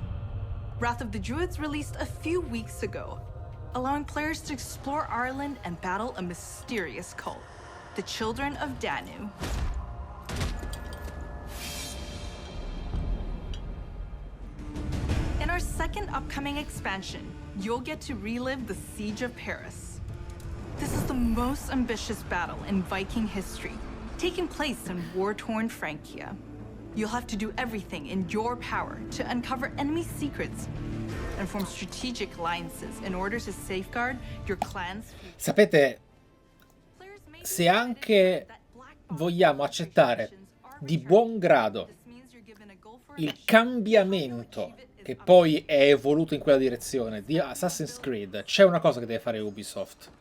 S19: Wrath of the Druids released a few weeks ago, allowing players to explore Ireland and battle a mysterious cult, the Children of Danu. In our second upcoming expansion, you'll get to relive the Siege of Paris. This is the most ambitious battle in Viking history, taking place in war-torn Francia. You'll have to do everything in your power to uncover enemy secrets and form strategic alliances in order to safeguard your clan's future.
S1: Sapete, se anche vogliamo accettare di buon grado il cambiamento che poi è evoluto in quella direzione di Assassin's Creed, c'è una cosa che deve fare Ubisoft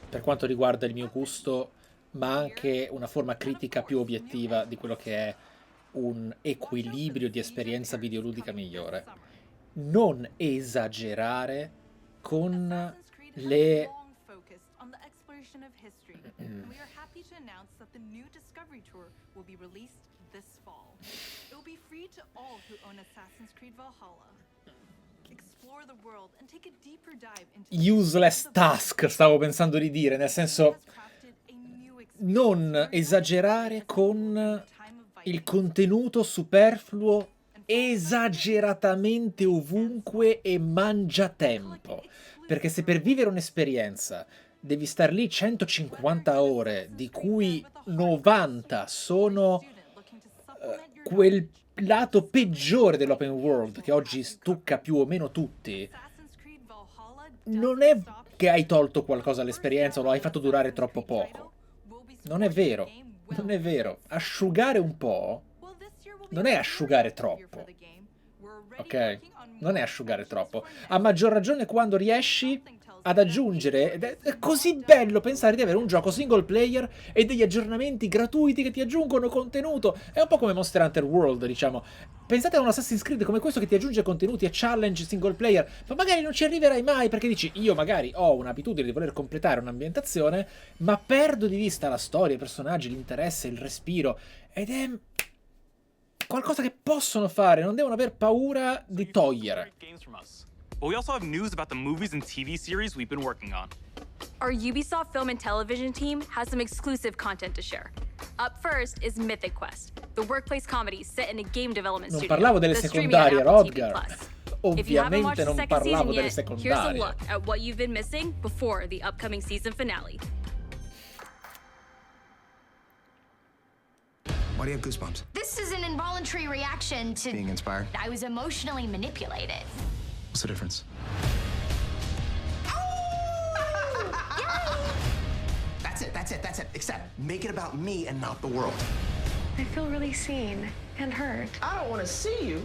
S1: per quanto riguarda il mio gusto, ma anche una forma critica più obiettiva di quello che è un equilibrio di esperienza videoludica migliore. Non esagerare con le...
S19: focused on the exploration of history, and we are happy to announce that the new Discovery Tour will be released this fall. It will be free to all who own Assassin's Creed Valhalla. Explore the world and take a deeper dive into
S1: Useless task, stavo pensando di dire, nel senso, non esagerare con il contenuto superfluo esageratamente ovunque e mangia tempo. Perché se per vivere un'esperienza devi star lì 150 ore, di cui 90 sono quel lato peggiore dell'open world che oggi stucca più o meno tutti, non è che hai tolto qualcosa all'esperienza o lo hai fatto durare troppo poco. Non è vero, non è vero. Asciugare un po' non è asciugare troppo, ok? Non è asciugare troppo. A maggior ragione quando riesci ad aggiungere, ed è così bello pensare di avere un gioco single player e degli aggiornamenti gratuiti che ti aggiungono contenuto. È un po' come Monster Hunter World, diciamo. Pensate a un Assassin's Creed come questo che ti aggiunge contenuti e challenge single player, ma magari non ci arriverai mai perché dici, io magari ho un'abitudine di voler completare un'ambientazione, ma perdo di vista la storia, i personaggi, l'interesse, il respiro, ed è qualcosa che possono fare, non devono aver paura di togliere.
S3: But we also have news about the movies and TV series we've been working on.
S2: Our Ubisoft film and television team has some exclusive content to share. Up first is Mythic Quest, the workplace comedy set in a game development
S1: Non
S2: studio.
S1: parlavo delle
S2: that's streaming on
S1: secondarie,
S2: Apple TV+.
S1: Rodgar.
S2: If you haven't watched
S1: Ovviamente
S2: the
S1: non
S2: second
S1: parlavo
S2: season
S1: delle
S2: yet, here's a
S1: secondarie.
S2: look at what you've been missing before the upcoming season finale.
S15: Why do you have goosebumps?
S19: This is an involuntary reaction to
S15: Being inspired?
S19: I was emotionally manipulated.
S15: What's the difference? That's it. Except, make it about me and not the world.
S21: I feel really seen and heard.
S22: I don't want to see you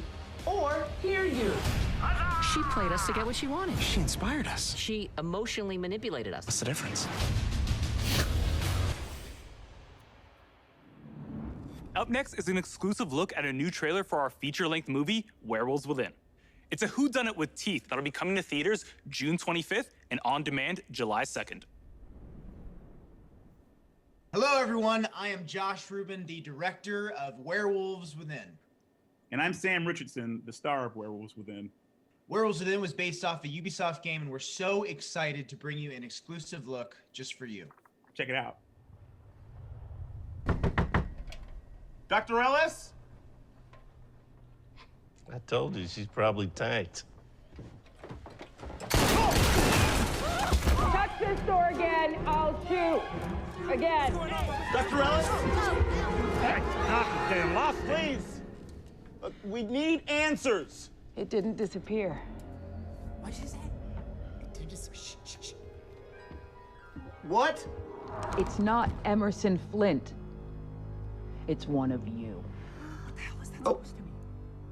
S22: or hear you.
S23: She played us to get what she wanted.
S15: She inspired us.
S23: She emotionally manipulated us.
S15: What's the difference?
S3: Up next is an exclusive look at a new trailer for our feature-length movie, Werewolves Within. It's a whodunit with teeth that'll be coming to theaters June 25th and on demand July 2nd.
S24: Hello, everyone. I am Josh Rubin, the director of Werewolves Within.
S25: And I'm Sam Richardson, the star of Werewolves Within.
S24: Werewolves Within was based off a Ubisoft game, and we're so excited to bring you an exclusive look just for you.
S25: Check it out. Dr. Ellis?
S26: I told you, she's probably tanked.
S27: Touch this door again, I'll shoot. Again.
S25: Dr. Ellis?
S3: Hey, not getting lost, please.
S25: Look, we need answers.
S27: It didn't disappear.
S24: What'd you say? It didn't just... Shh.
S25: What?
S27: It's not Emerson Flint. It's one of you.
S24: What the hell is that supposed to mean?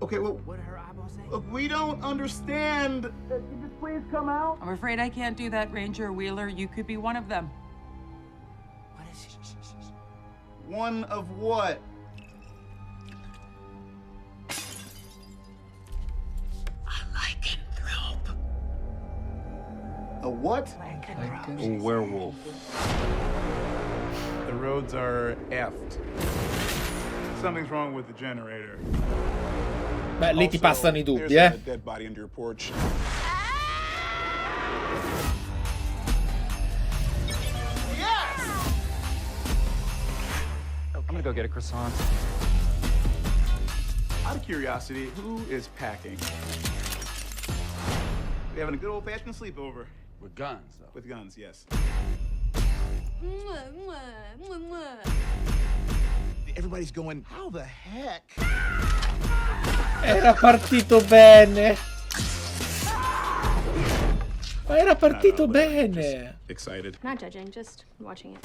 S25: Okay, well,
S24: What did her eyeball say?
S25: look, we don't understand.
S24: Could you just please come out?
S27: I'm afraid I can't do that, Ranger Wheeler. You could be one of them.
S24: What is she?
S25: One of what? A what?
S26: A werewolf.
S25: The roads are effed. Something's wrong with the generator.
S1: Beh, lì ti passano i dubbi,
S25: There's a dead body under your porch.
S28: I'm gonna go get a croissant.
S25: Out of curiosity, who is packing? We having a good old-fashioned sleepover.
S28: With guns, though.
S25: With guns, yes.
S15: Everybody's going, how the heck?
S1: Era partito bene. Ma era partito bene.
S25: Excited.
S21: Not judging, just watching it.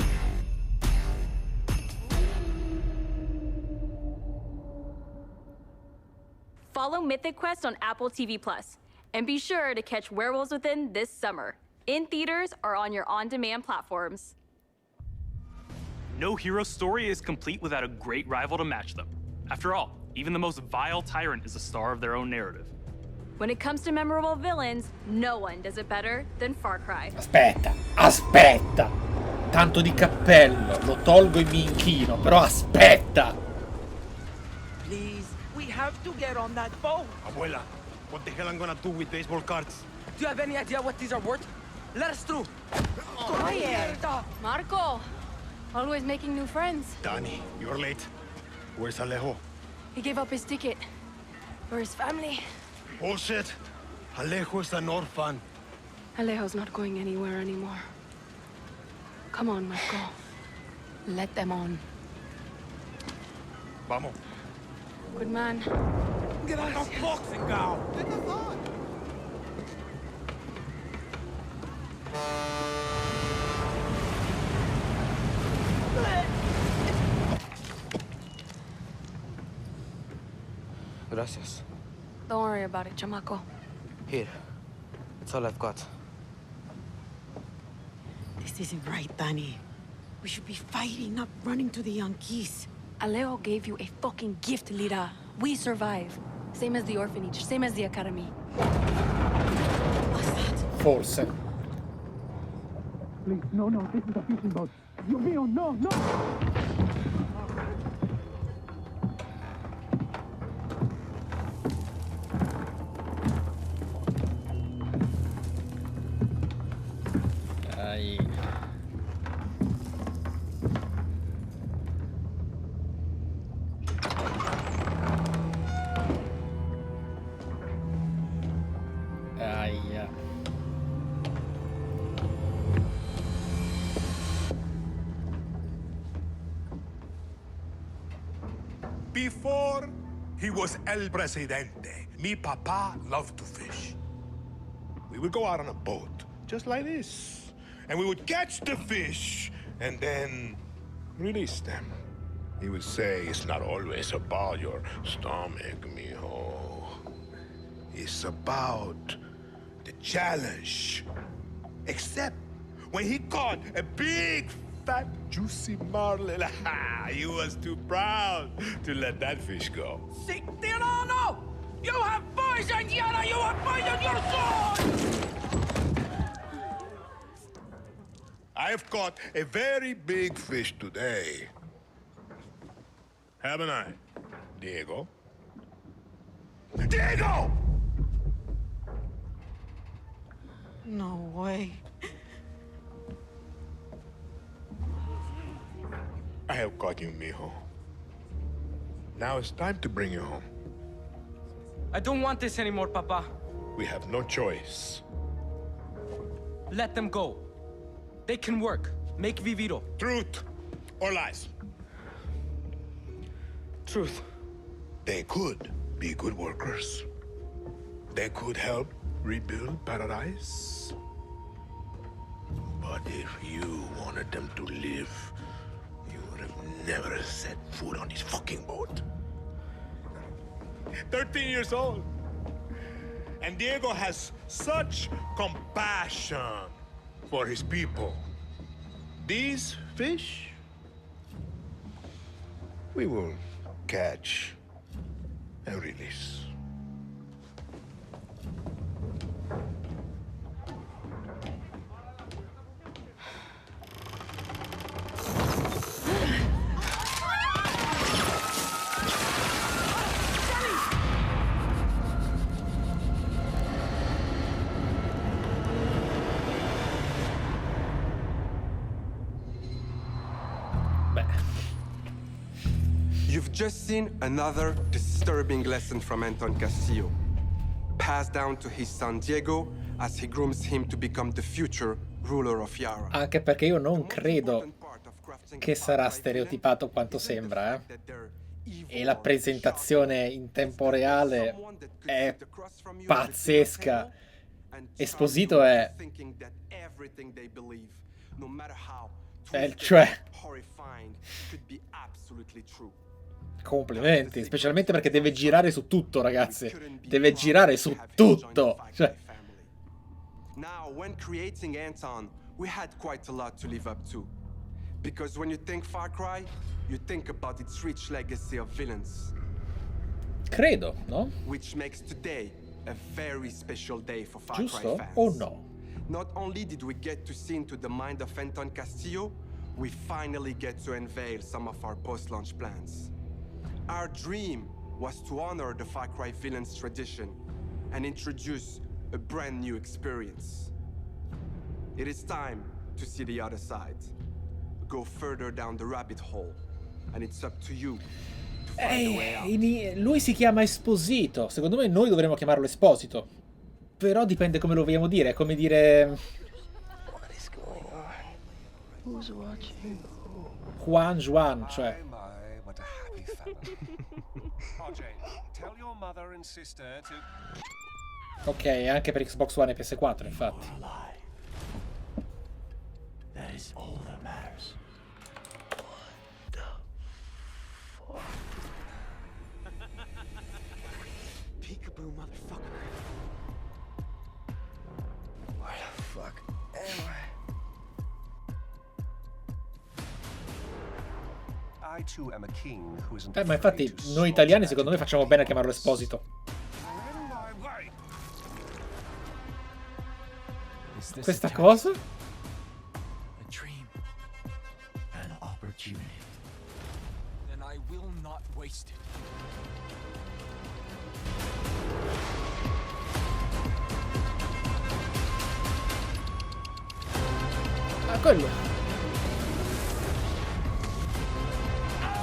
S2: Follow Mythic Quest on Apple TV+, and be sure to catch Werewolves Within this summer, in theaters or on your on-demand platforms.
S3: No hero story is complete without a great rival to match them. After all, even the most vile tyrant is the star of their own narrative.
S2: When it comes to memorable villains, no one does it better than Far Cry.
S1: Aspetta! Tanto di cappello, lo tolgo e mi inchino, però aspetta!
S4: Please, we have to get on that boat.
S5: Abuela, what the hell I'm gonna do with baseball cards?
S4: Do you have any idea what these are worth? Let us through.
S2: Quiet. Marco, always making new friends.
S5: Danny, you're late. Where's Alejo?
S2: He gave up his ticket for his family.
S5: Bullshit. Alejo is an orphan.
S21: Alejo's not going anywhere anymore. Come on, Marco. Let them on.
S5: Vamos.
S21: Good man.
S5: Gracias. Boxing cow.
S4: Gracias.
S21: Don't worry about it, chamaco.
S4: Here. It's all I've got.
S6: This isn't right, Danny. We should be fighting, not running to the Yankees.
S21: Alejo gave you a fucking gift, Lira. We survive. Same as the orphanage, same as the academy.
S6: What's that?
S1: Forse.
S15: Please, no, this is a fishing boat. Dios mío, no!
S1: Dai. Aia.
S5: Before he was El Presidente, mi papa loved to fish. We would go out on a boat, just like this, and we would catch the fish and then release them. He would say, it's not always about your stomach, mijo. It's about the challenge. Except when he caught a big, fat, juicy marlin, he was too proud to let that fish go.
S4: See, Tirano! You have poisoned Yara! You have poisoned your sword!
S5: I've caught a very big fish today. Haven't I, Diego? Diego!
S6: No way.
S5: I have caught you, mijo. Now it's time to bring you home.
S4: I don't want this anymore, Papa.
S5: We have no choice.
S4: Let them go. They can work. Make Viviro.
S5: Truth or lies?
S4: Truth.
S5: They could be good workers. They could help rebuild paradise. But if you wanted them to live, you would have never set foot on this fucking boat. 13 years old. And Diego has such compassion for his people. These fish, we will catch and release.
S7: You've just seen another disturbing lesson from Anton Castillo, passed down to his son Diego as he grooms him to become the future ruler of Yara.
S1: Anche perché io non credo che sarà stereotipato quanto sembra, E la presentazione in tempo reale è pazzesca. Esposito è... cioè... Complimenti, specialmente perché deve girare su tutto, ragazzi. Deve girare su tutto. Cioè...
S7: Now, when creating Anton, we had quite a lot to live up to. Because when you think Far Cry, you think about its rich legacy of villains.
S1: Credo, no?
S7: Which makes today a very special day for Far
S1: Giusto
S7: Cry fans.
S1: o no?
S7: Not only did we get to see into the mind of Anton Castillo, we finally get to unveil some of our post-launch plans. Our dream was to honor the Far Cry villain's tradition and introduce a brand new experience. It is time to see the other side. Go further down the rabbit hole, and it's up to you to find a way out.
S1: Lui si chiama Esposito. Secondo me noi dovremmo chiamarlo Esposito. Però dipende come lo vogliamo dire. È come dire... Juan, cioè... Ok, anche per Xbox One e PS4, infatti.
S15: Peekaboo, motherfucker. Where the fuck am I?
S8: I too am a king who isn't
S1: Ma infatti noi italiani secondo me facciamo bene a chiamarlo Esposito. Questa cosa?
S9: A dream, an opportunity. Then I will not waste it.
S1: Ah, quello.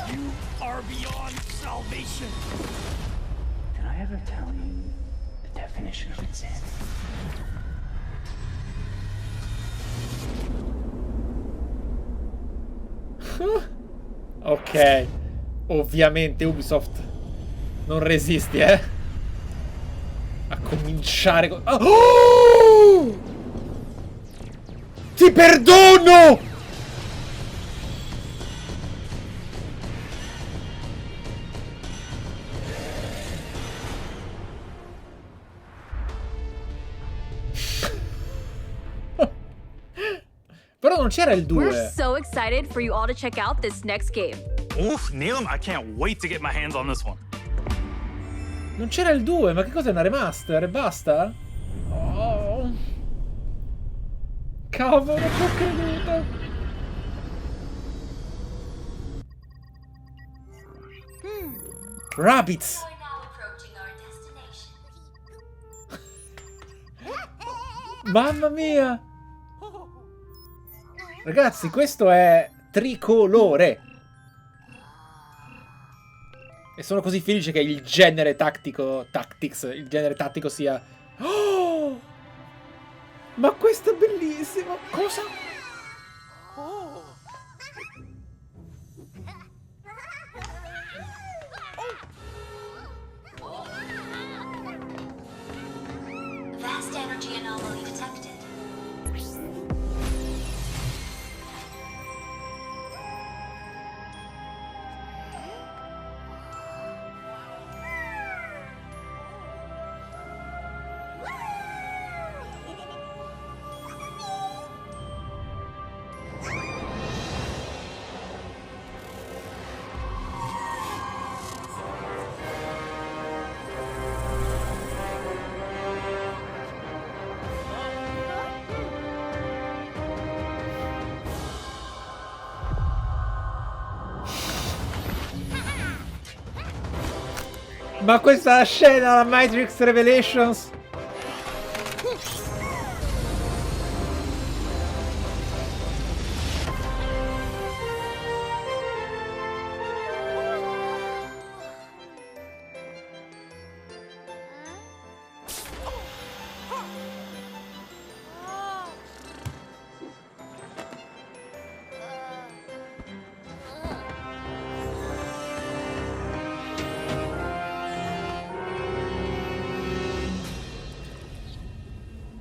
S4: You are beyond salvation.
S9: Did I ever tell you the definition of insanity?
S1: Ok. Ovviamente Ubisoft non resisti, a cominciare con... Oh! Ti perdono! Però non c'era il 2.
S2: We're so excited for you all to check out this next game.
S3: Oof, Neelam, I can't wait to get my hands on this one.
S1: Non c'era il 2, ma che cos'è, una remaster e basta? Oh. Cavolo, non ci ho creduto. Rabbits. Mamma mia. Ragazzi, questo è tricolore. E sono così felice che il genere tattico, il genere tattico sia... Oh! Ma questo è bellissimo! Cosa?
S4: Oh.
S20: Vast energy anomaly detected.
S1: Ma questa scena, la Matrix Revelations...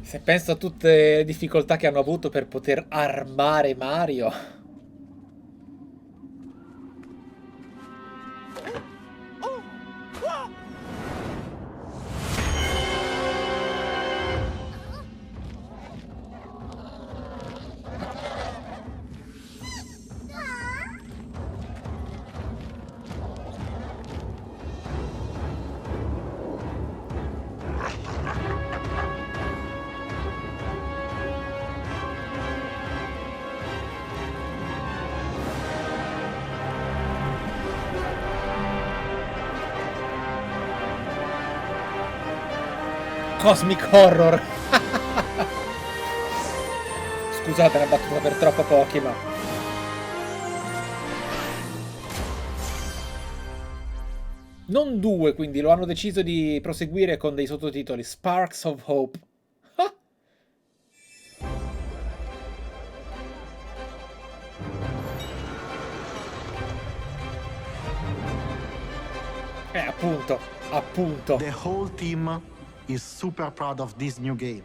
S1: Se penso a tutte le difficoltà che hanno avuto per poter armare Mario... Cosmic Horror. Scusate, una battuta per troppo pochi, ma... Non 2, quindi lo hanno deciso di proseguire con dei sottotitoli. Sparks of Hope. Ah! Appunto.
S8: The whole team is super proud of this new game,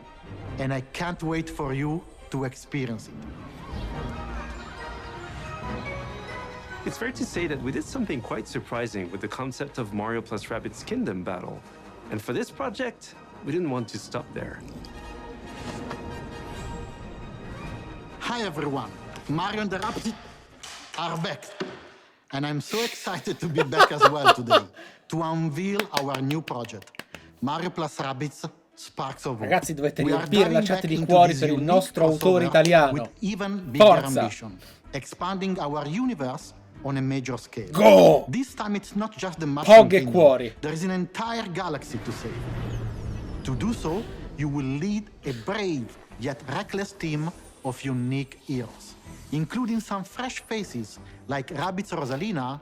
S8: and I can't wait for you to experience it.
S10: It's fair to say that we did something quite surprising with the concept of Mario plus Rabbids Kingdom Battle. And for this project, we didn't want to stop there.
S8: Hi everyone, Mario and the Rabbids are back. And I'm so excited to be back as well today, to unveil our new project, Mario plus Rabbids Sparks of Hope.
S1: Ragazzi, dovete riempire la chat di cuori per il nostro autore italiano.
S8: With even bigger
S1: Forza!
S8: ambition, expanding our universe on a major scale.
S1: Go!
S8: This time it's not just the Mushroom
S1: Pog e
S8: Kingdom.
S1: cuori.
S8: There is an entire galaxy to save. To do so, you will lead a brave yet reckless team of unique heroes, including some fresh faces like Rabbids Rosalina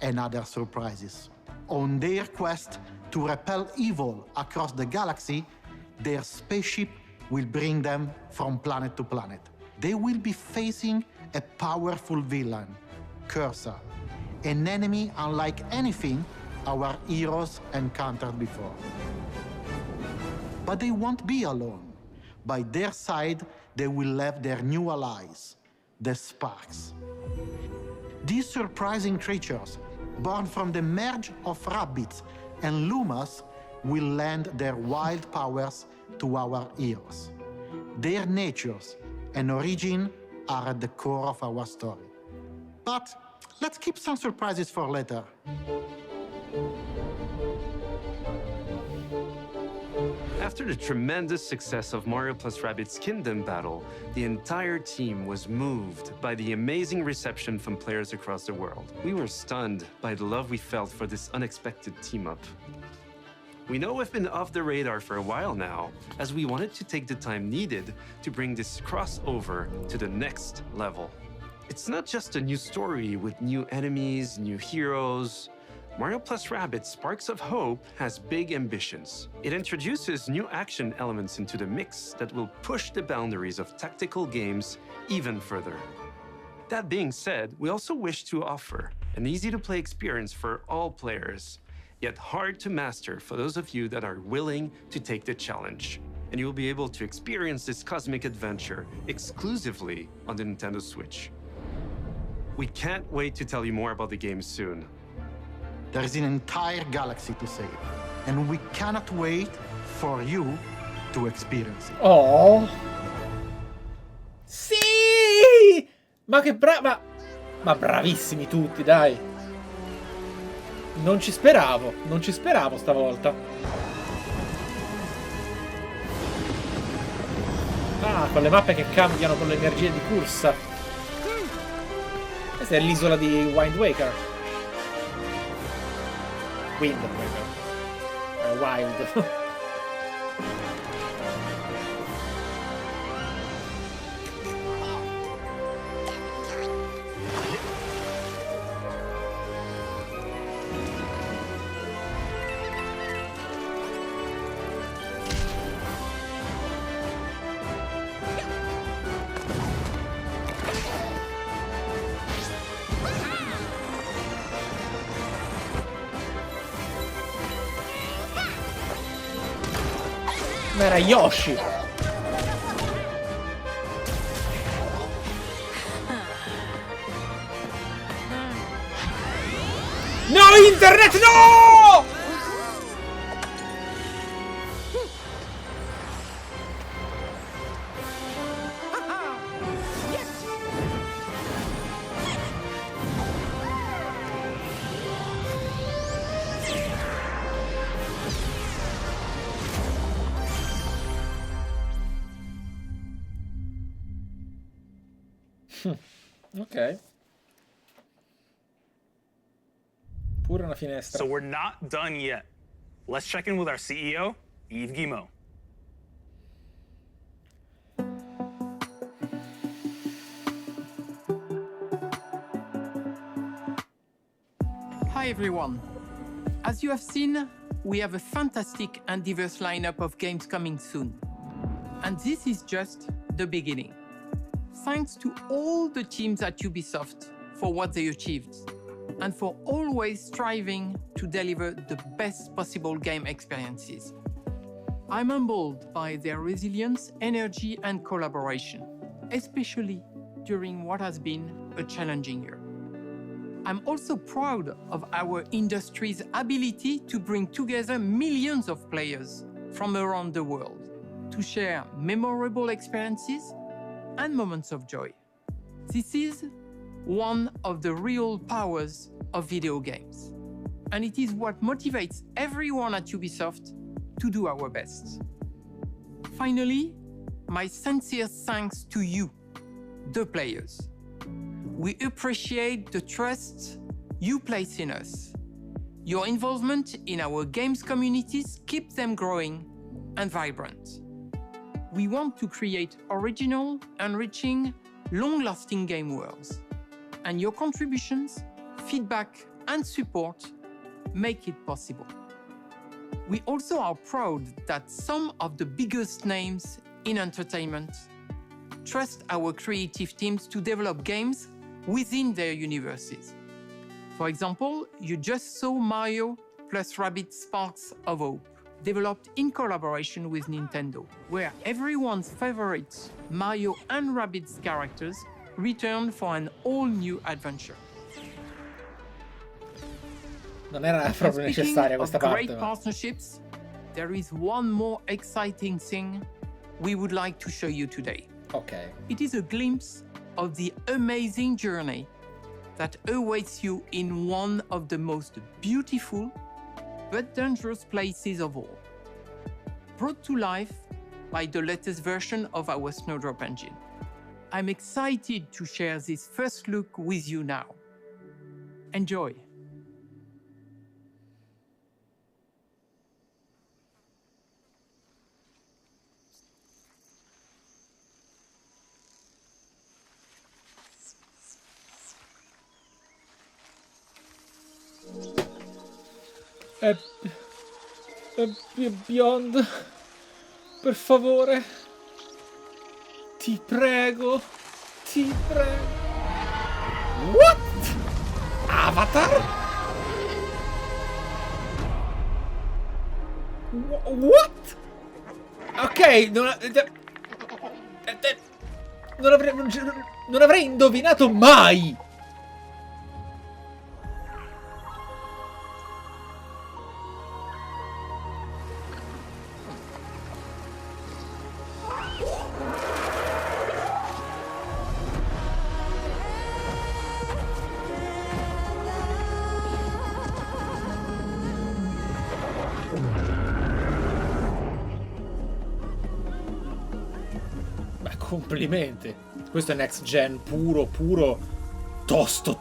S8: and other surprises. On their quest to repel evil across the galaxy, their spaceship will bring them from planet to planet. They will be facing a powerful villain, Cursor, an enemy unlike anything our heroes encountered before. But they won't be alone. By their side, they will have their new allies, the Sparks. These surprising creatures, born from the merge of Rabbids and Lumas, will lend their wild powers to our heroes. Their natures and origin are at the core of our story. But let's keep some surprises for later.
S10: After the tremendous success of Mario plus Rabbids Kingdom Battle, the entire team was moved by the amazing reception from players across the world. We were stunned by the love we felt for this unexpected team-up. We know we've been off the radar for a while now, as we wanted to take the time needed to bring this crossover to the next level. It's not just a new story with new enemies, new heroes. Mario plus Rabbids Sparks of Hope has big ambitions. It introduces new action elements into the mix that will push the boundaries of tactical games even further. That being said, we also wish to offer an easy-to-play experience for all players, yet hard to master for those of you that are willing to take the challenge. And you will be able to experience this cosmic adventure exclusively on the Nintendo Switch. We can't wait to tell you more about the game soon.
S8: There is an entire galaxy to save, and we cannot wait for you to experience it.
S1: Oh! Sì! Ma che brava! Ma bravissimi tutti, dai! Non ci speravo stavolta. Ah, con le mappe che cambiano con le energie di corsa. Questa è l'isola di Wind Waker. Wind Waker. Wild. Ma era Yoshi! No, internet, no! Ok. Pure una finestra.
S3: So we're not done yet. Let's check in with our CEO, Yves Guillemot.
S11: Hi everyone. As you have seen, we have a fantastic and diverse lineup of games coming soon. And this is just the beginning. Thanks to all the teams at Ubisoft for what they achieved and for always striving to deliver the best possible game experiences. I'm humbled by their resilience, energy, and collaboration, especially during what has been a challenging year. I'm also proud of our industry's ability to bring together millions of players from around the world to share memorable experiences and moments of joy. This is one of the real powers of video games, and it is what motivates everyone at Ubisoft to do our best. Finally, my sincere thanks to you, the players. We appreciate the trust you place in us. Your involvement in our games communities keeps them growing and vibrant. We want to create original, enriching, long-lasting game worlds. And your contributions, feedback, and support make it possible. We also are proud that some of the biggest names in entertainment trust our creative teams to develop games within their universes. For example, you just saw Mario plus Rabbids Sparks of Hope, developed in collaboration with Nintendo, where everyone's favorite Mario and Rabbids characters return for an all-new adventure.
S1: Non era proprio necessaria questa parte.
S11: Great partnerships, there is one more exciting thing we would like to show you today.
S1: Okay.
S11: It is a glimpse of the amazing journey that awaits you in one of the most beautiful but dangerous places of all. Brought to life by the latest version of our Snowdrop engine. I'm excited to share this first look with you now. Enjoy.
S1: Beyond, per favore, ti prego, ti prego. What? Avatar? What? Ok, non avrei indovinato mai. Complimenti. Questo è next gen puro, tosto.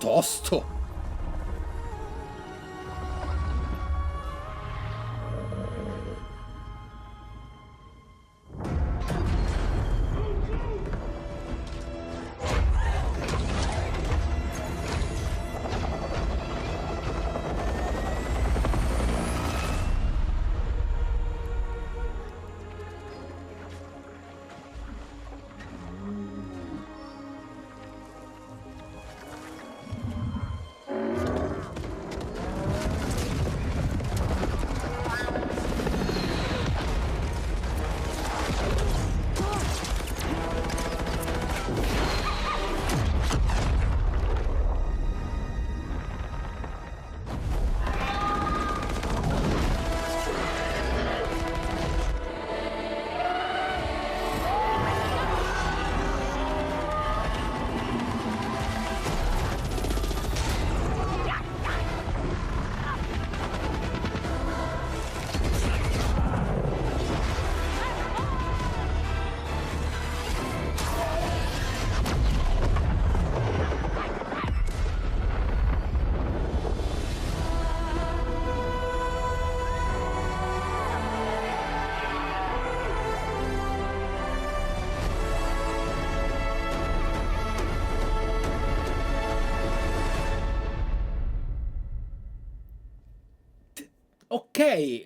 S1: Ok,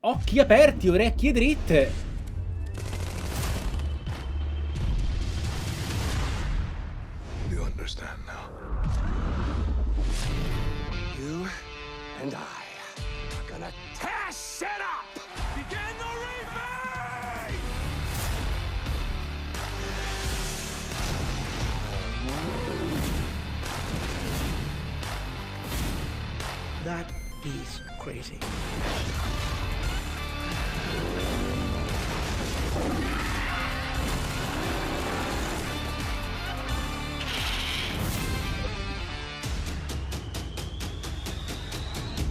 S1: occhi aperti, orecchie dritte.
S5: You understand now.
S15: You and I are gonna tear shit up!
S4: Begin the remake!
S12: That is crazy.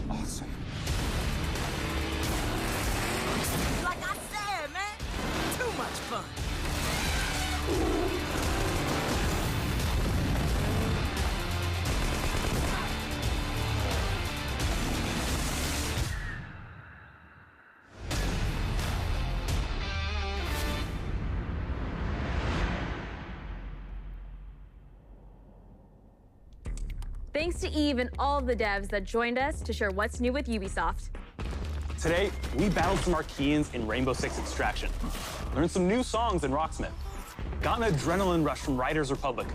S15: Awesome.
S6: Like I said, man, too much fun.
S2: Thanks to Eve and all the devs that joined us to share what's new with Ubisoft.
S3: Today, we battled some Archeans in Rainbow Six Extraction, learned some new songs in Rocksmith, got an adrenaline rush from Riders Republic,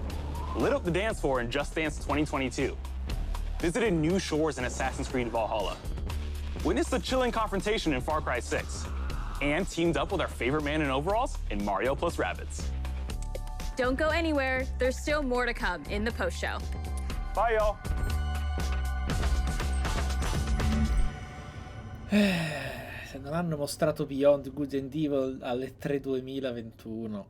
S3: lit up the dance floor in Just Dance 2022, visited new shores in Assassin's Creed Valhalla, witnessed a chilling confrontation in Far Cry 6, and teamed up with our favorite man in overalls in Mario plus Rabbids.
S2: Don't go anywhere, there's still more to come in the post-show.
S3: Bye, y'all.
S1: Se non hanno mostrato Beyond Good and Evil alle 3 2021,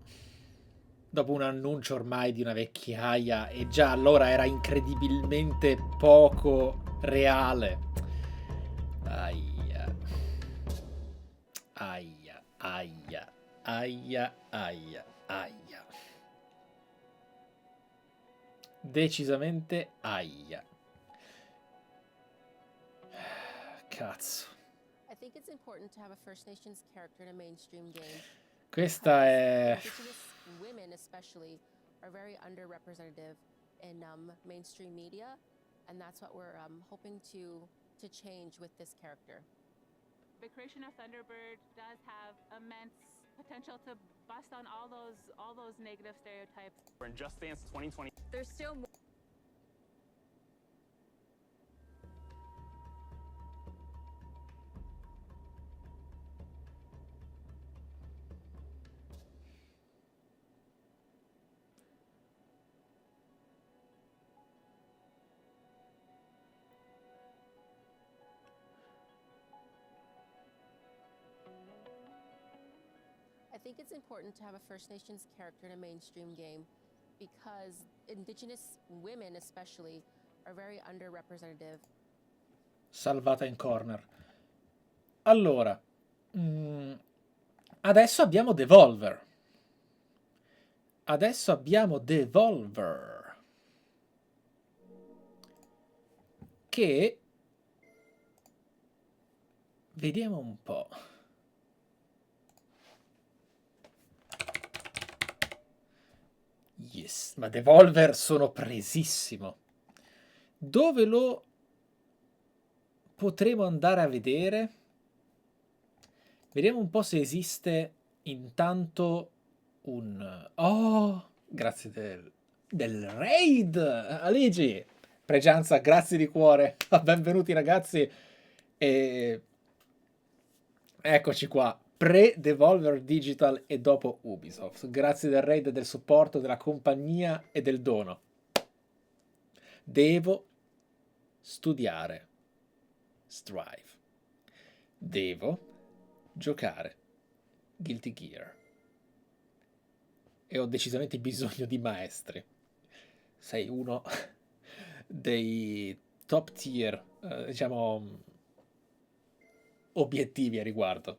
S1: dopo un annuncio ormai di una vecchiaia, e già allora era incredibilmente poco reale. Aia. Aia, aia, aia, aia, aia. Decisamente aia. Cazzo.
S13: I think it's important to have a First Nations character in a mainstream game.
S1: Questa è...
S13: Indigenous women especially are very underrepresented in mainstream media, and that's what we're hoping to change with this character.
S14: The creation of Thunderbird does have immense potential to bust on all those negative stereotypes.
S3: We're in Just Dance 2020.
S2: There's still more.
S13: I think it's important to have a First Nations character in a mainstream game because Indigenous women especially are very underrepresented.
S1: Salvata in corner. Allora, adesso abbiamo Devolver. Adesso abbiamo Devolver. Che... Vediamo un po'. Yes, ma Devolver sono presissimo. Dove lo potremo andare a vedere? Vediamo un po' se esiste intanto un... Oh, grazie del raid, Aligi. Pregianza, grazie di cuore. Benvenuti ragazzi. E... Eccoci qua. Pre-Devolver Digital e dopo Ubisoft. Grazie del raid, del supporto, della compagnia e del dono. Devo studiare Strive. Devo giocare Guilty Gear. E ho decisamente bisogno di maestri. Sei uno dei top tier, diciamo, obiettivi a riguardo.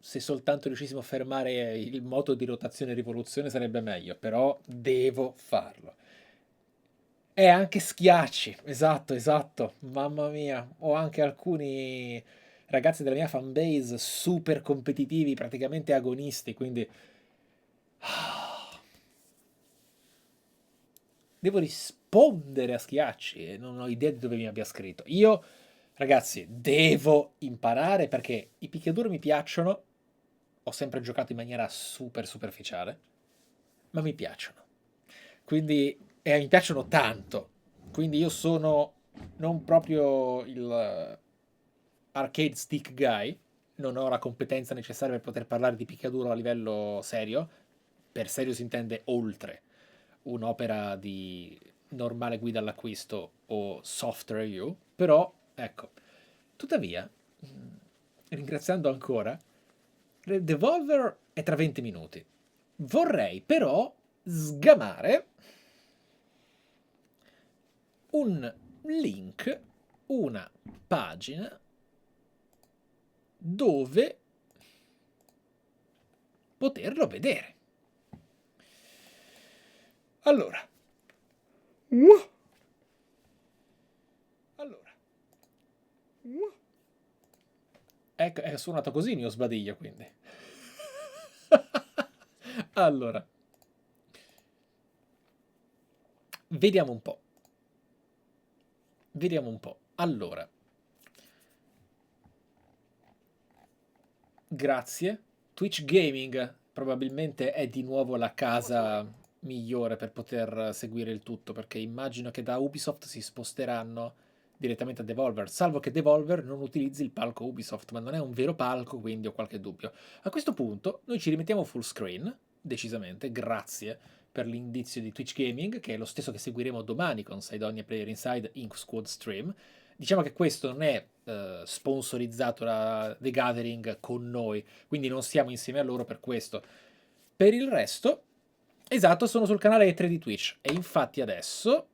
S1: Se soltanto riuscissimo a fermare il moto di rotazione e rivoluzione sarebbe meglio, però devo farlo. E anche schiacci, esatto, mamma mia. Ho anche alcuni ragazzi della mia fanbase super competitivi, praticamente agonisti, quindi... Devo rispondere a schiacci e non ho idea di dove mi abbia scritto. Io Ragazzi, devo imparare perché i picchiaduro mi piacciono. Ho sempre giocato in maniera super superficiale, ma mi piacciono. Quindi, mi piacciono tanto. Quindi io sono non proprio il arcade stick guy. Non ho la competenza necessaria per poter parlare di picchiaduro a livello serio. Per serio si intende oltre un'opera di normale guida all'acquisto o soft review. Però, ecco, tuttavia, ringraziando ancora, Devolver è tra 20 minuti. Vorrei però sgamare un link, una pagina dove poterlo vedere. Allora, ecco, è suonato così il mio sbadiglio, quindi. Allora, vediamo un po'. Allora, grazie. Twitch Gaming probabilmente è di nuovo la casa migliore per poter seguire il tutto, perché immagino che da Ubisoft si sposteranno direttamente a Devolver, salvo che Devolver non utilizzi il palco Ubisoft, ma non è un vero palco, quindi ho qualche dubbio. A questo punto noi ci rimettiamo full screen, decisamente, grazie per l'indizio di Twitch Gaming, che è lo stesso che seguiremo domani con Sidonia Player Inside in Squad Stream. Diciamo che questo non è sponsorizzato da The Gathering con noi, quindi non siamo insieme a loro per questo. Per il resto, esatto, sono sul canale E3 di Twitch, e infatti adesso...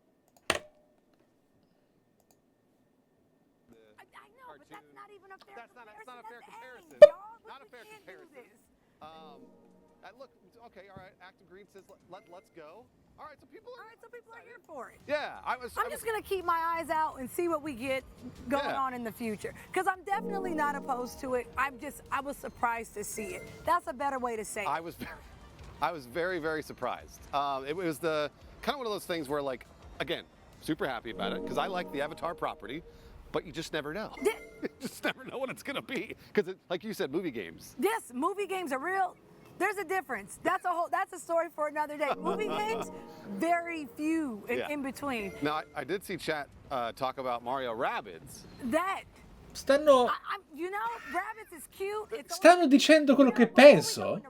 S16: Okay, all right. Active Green says let's go. All right, so people are
S17: here for it.
S16: Yeah, I'm
S17: just gonna keep my eyes out and see what we get going on in the future, because I'm definitely not opposed to it. I was surprised to see it. That's a better way to say it.
S16: I was very, very surprised. It was the kind of one of those things where, like, again, super happy about it because I like the Avatar property, but you just never know. You just never know what it's gonna be because, like you said, movie games.
S17: Yes, movie games are real. There's a difference. That's a story for another day. Movie games, very few in between.
S16: Now, I did see chat talk about Mario Rabbids.
S1: Stanno...
S17: You know, Rabbids is cute.
S1: Stanno dicendo quello che penso.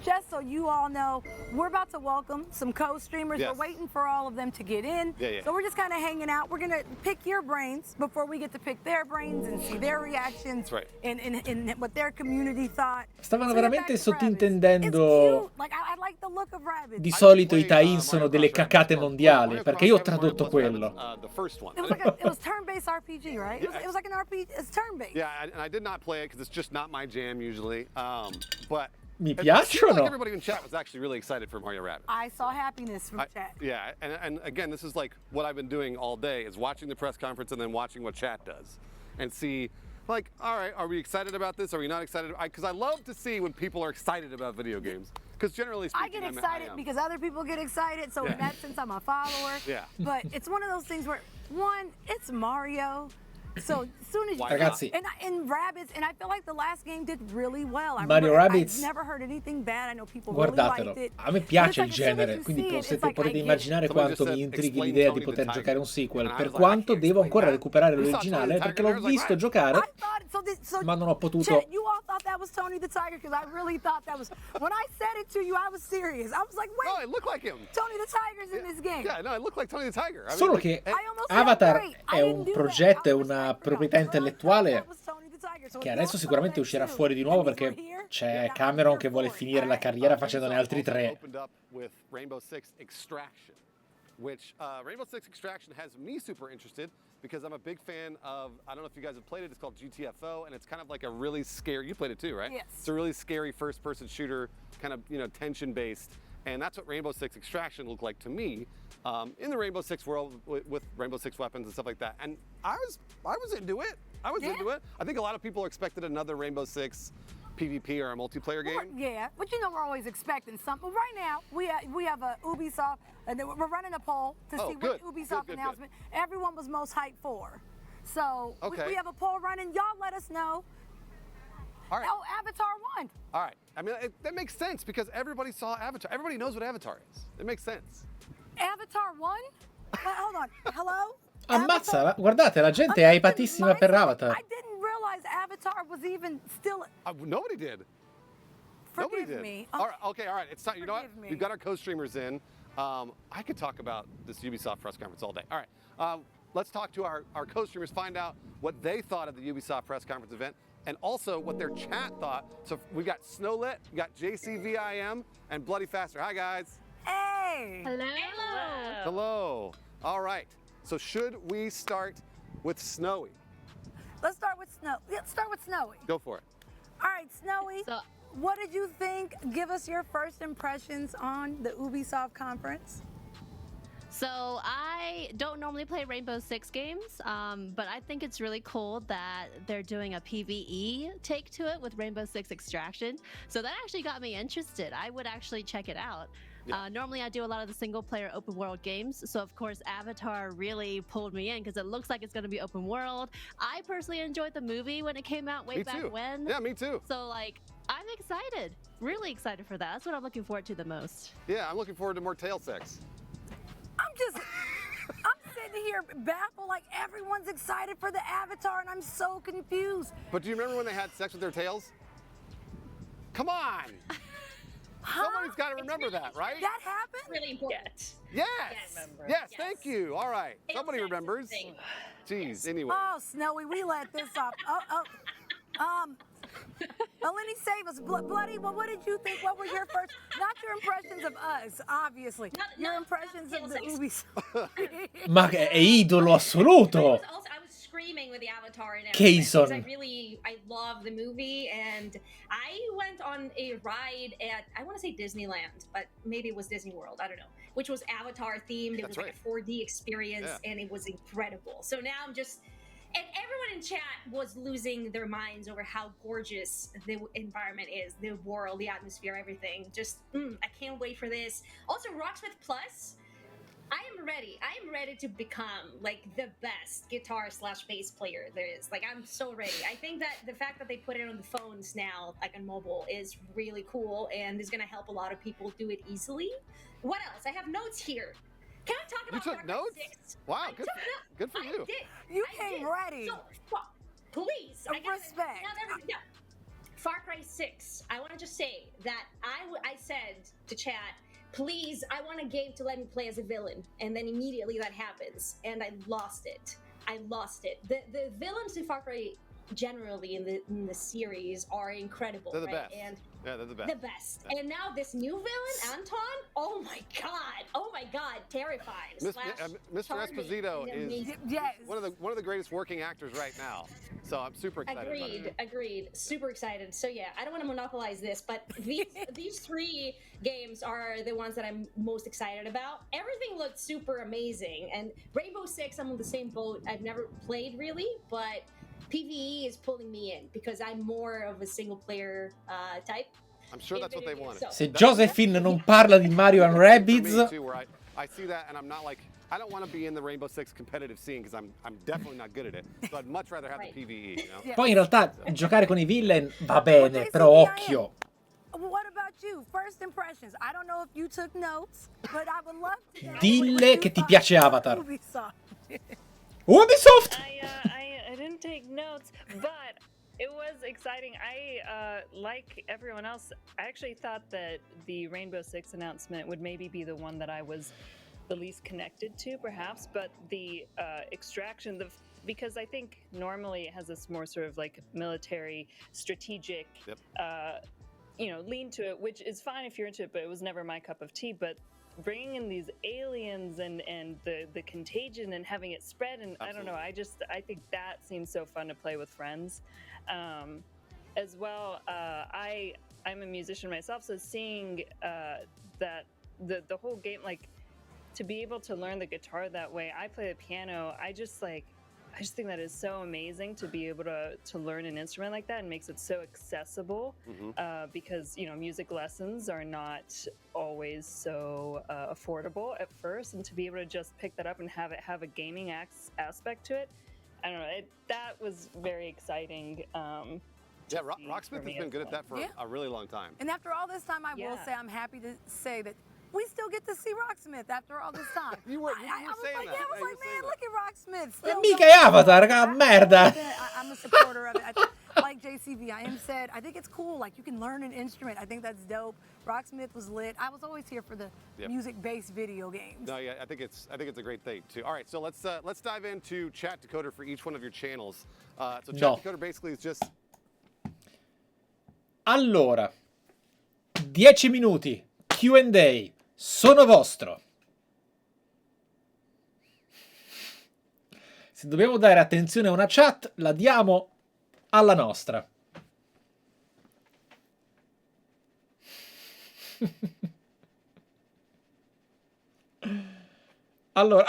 S17: Just so you all know, we're about to welcome some co-streamers.
S16: Yes.
S17: We're waiting for all of them to get in.
S16: Yeah.
S17: So we're just kind of hanging out. We're going to pick your brains before we get to pick their brains and see their reactions.
S16: That's right.
S17: And what their community thought.
S1: Stavano veramente sottintendendo...
S17: Like, I like the look of Rabbids.
S1: Di solito i tie-in sono delle cacate mondiali, perché io ho tradotto quello.
S16: The first one.
S17: It was turn-based RPG, right? It was like an RPG. It's turn-based.
S16: Yeah, and I did not play it because it's just not my jam usually. But
S1: mi
S16: it
S1: piacciono.
S16: seemed like everybody in chat was actually really excited for Mario Rabbids.
S17: I saw happiness from chat.
S16: Yeah, and again, this is like what I've been doing all day is watching the press conference and then watching what chat does, and see, like, all right, are we excited about this? Are we not excited? Because I love to see when people are excited about video games. Because generally speaking,
S17: I get excited because other people get excited. So in that sense, I'm a follower.
S16: Yeah.
S17: But it's one of those things where, one, it's Mario. So as soon as you
S1: Ragazzi,
S17: and Rabbids, and I feel like the last game did really well.
S1: Mario Rabbids,
S17: I've never heard anything bad. I know people
S1: guardatelo.
S17: really liked it.
S1: A me piace il genere, quindi potete immaginare quanto mi intrighi l'idea di poter giocare un sequel, per quanto devo ancora recuperare l'originale perché l'ho visto giocare, ma non ho potuto.
S17: You all thought that was Tony the Tiger because I really thought that was. When I said it to you, I was serious. I was like, wait,
S16: no, it looked like him.
S17: Tony the Tiger's in this game.
S16: Yeah, no, it looked like Tony the Tiger.
S1: Solo che Avatar è un progetto, è una proprietà intellettuale che adesso sicuramente uscirà fuori di nuovo perché c'è Cameron che vuole finire la carriera facendone altri 3.
S16: Rainbow Six Extraction, which Rainbow Six Extraction has me super interested because I'm a big fan of, I don't know if you guys have played it, it's called GTFO, and it's kind of like a really scary, you played it too, right?
S17: Yes.
S16: It's a really scary first-person shooter, kind of, you know, tension-based, and that's what Rainbow Six Extraction looked like to me in the Rainbow Six world with Rainbow Six weapons and stuff like that. And I was into it. I was into it. I think a lot of people expected another Rainbow Six PvP or a multiplayer game.
S17: Yeah, but you know we're always expecting something. Right now, we have a Ubisoft, and we're running a poll to see what Ubisoft announcement everyone was most hyped for. So we have a poll running. Y'all let us know.
S16: All right.
S17: Oh, Avatar won.
S16: All right. I mean, that makes sense because everybody saw Avatar. Everybody knows what Avatar is. It makes sense.
S17: Avatar won? Hold on. Hello?
S1: Ammazza, guardate, la gente è hypatissima per Avatar.
S17: I didn't realize Avatar was even still...
S16: Nobody did.
S17: Forgive me.
S16: All right, okay, all right. It's time. You know what? We've got our co-streamers in. I could talk about this Ubisoft press conference all day. All right. Let's talk to our co-streamers, find out what they thought of the Ubisoft press conference event, and also what their chat thought. So we've got Snowlit, we've got JCVIM, and Bloody Faster. Hi, guys.
S17: Hey.
S18: Hello.
S16: Hello. All right. So should we start with Snowy?
S17: Let's start with Snowy.
S16: Go for it.
S17: All right, Snowy. What did you think? Give us your first impressions on the Ubisoft conference.
S18: So I don't normally play Rainbow Six games, but I think it's really cool that they're doing a PvE take to it with Rainbow Six Extraction. So that actually got me interested. I would actually check it out. Yeah. Normally I do a lot of the single player open world games. So of course Avatar really pulled me in because it looks like it's going to be open world. I personally enjoyed the movie when it came out way back when.
S16: Yeah, me too.
S18: So like, I'm excited, really excited for that. That's what I'm looking forward to the most.
S16: Yeah, I'm looking forward to more tail sex.
S17: I'm sitting here baffled, like everyone's excited for the Avatar, and I'm so confused.
S16: But do you remember when they had sex with their tails? Come on! Somebody's got to remember that, right?
S17: That happened?
S19: Really important.
S16: Yes! Yes, thank you. All right. Somebody remembers. Jeez, anyway.
S17: Oh, Snowy, we let this off. Lenny, save us. Bloody, well, what did you think? What were your first, not your impressions of us, obviously. Your impressions of the Ubisoft.
S1: Ma è idolo assoluto.
S19: I was screaming with the Avatar and
S1: Kayson.
S19: I love the movie, and I went on a ride at, I want to say Disneyland, but maybe it was Disney World, I don't know, which was Avatar themed. It was like a 4D experience, and it was incredible. So now I'm just... And everyone in chat was losing their minds over how gorgeous the environment is, the world, the atmosphere, everything. Just, I can't wait for this. Also, Rocksmith Plus, I am ready. I am ready to become, like, the best guitar/bass player there is. Like, I'm so ready. I think that the fact that they put it on the phones now, like on mobile, is really cool and is going to help a lot of people do it easily. What else? I have notes here. Can I talk about
S16: You took notes?
S19: 6?
S16: Wow, good for you.
S17: You came ready.
S19: So, please.
S17: Respect.
S19: Far Cry 6. I want to just say that I said to chat, please, I want a game to let me play as a villain. And then immediately that happens. And I lost it. The villains in Far Cry generally in the series are incredible.
S16: They're the
S19: right?
S16: best.
S19: And
S16: yeah, they're the best.
S19: The best. Yeah. And now this new villain, Anton, oh my god, terrifying.
S16: Mr. Esposito is one of the greatest working actors right now. So I'm super excited about it.
S19: Agreed. Super excited. So yeah, I don't want to monopolize this, but these 3 games are the ones that I'm most excited about. Everything looked super amazing. And Rainbow Six, I'm on the same boat. I've never played really, but PvE is pulling me in because I'm more of a single player type.
S16: I'm sure that's what they wanted.
S1: Se Josephine non parla di Mario and Rabbids.
S16: I see that and I'm not like, I don't want to be in the Rainbow Six competitive scene because I'm definitely not good at it. So I'd much rather have the PvE, you know?
S1: Poi in realtà giocare con i villain va bene, però occhio.
S17: What about you? First impressions. I don't know if you took notes, but I would love to know.
S1: Dille che ti piace Avatar.
S17: Ubisoft.
S1: Ubisoft!
S22: I didn't take notes, but it was exciting. I, like everyone else, I actually thought that the Rainbow Six announcement would maybe be the one that I was the least connected to, perhaps, but the extraction, because I think normally it has this more sort of like military, strategic, lean to it, which is fine if you're into it, but it was never my cup of tea. But bringing in these aliens and the contagion and having it spread, and I don't know, I think that seems so fun to play with friends. As well, I'm a musician myself, so seeing that the whole game, like, to be able to learn the guitar that way, I play the piano, I just think that is so amazing to be able to learn an instrument like that, and makes it so accessible, because, music lessons are not always so affordable at first, and to be able to just pick that up and have it have a gaming aspect to it I don't know. That was very exciting.
S16: Yeah, Rocksmith has been good at that for a really long time.
S17: And after all this time, I will say I'm happy to say that we still get to see Rocksmith after all this time.
S16: you were saying that.
S17: I was like, man, look at Rocksmith.
S1: E mica è Avatar, che merda!
S17: I'm a supporter of it. Like JCV, I think it's cool. Like, you can learn an instrument. I think that's dope. Rocksmith was lit. I was always here for the music-based video games.
S16: No, yeah, I think it's a great thing too. All right, so let's dive into Chat Decoder for each one of your channels. So Chat Decoder basically is just.
S1: Allora, 10 minuti, Q&A, sono vostro. Se dobbiamo dare attenzione a una chat, la diamo alla nostra. Allora,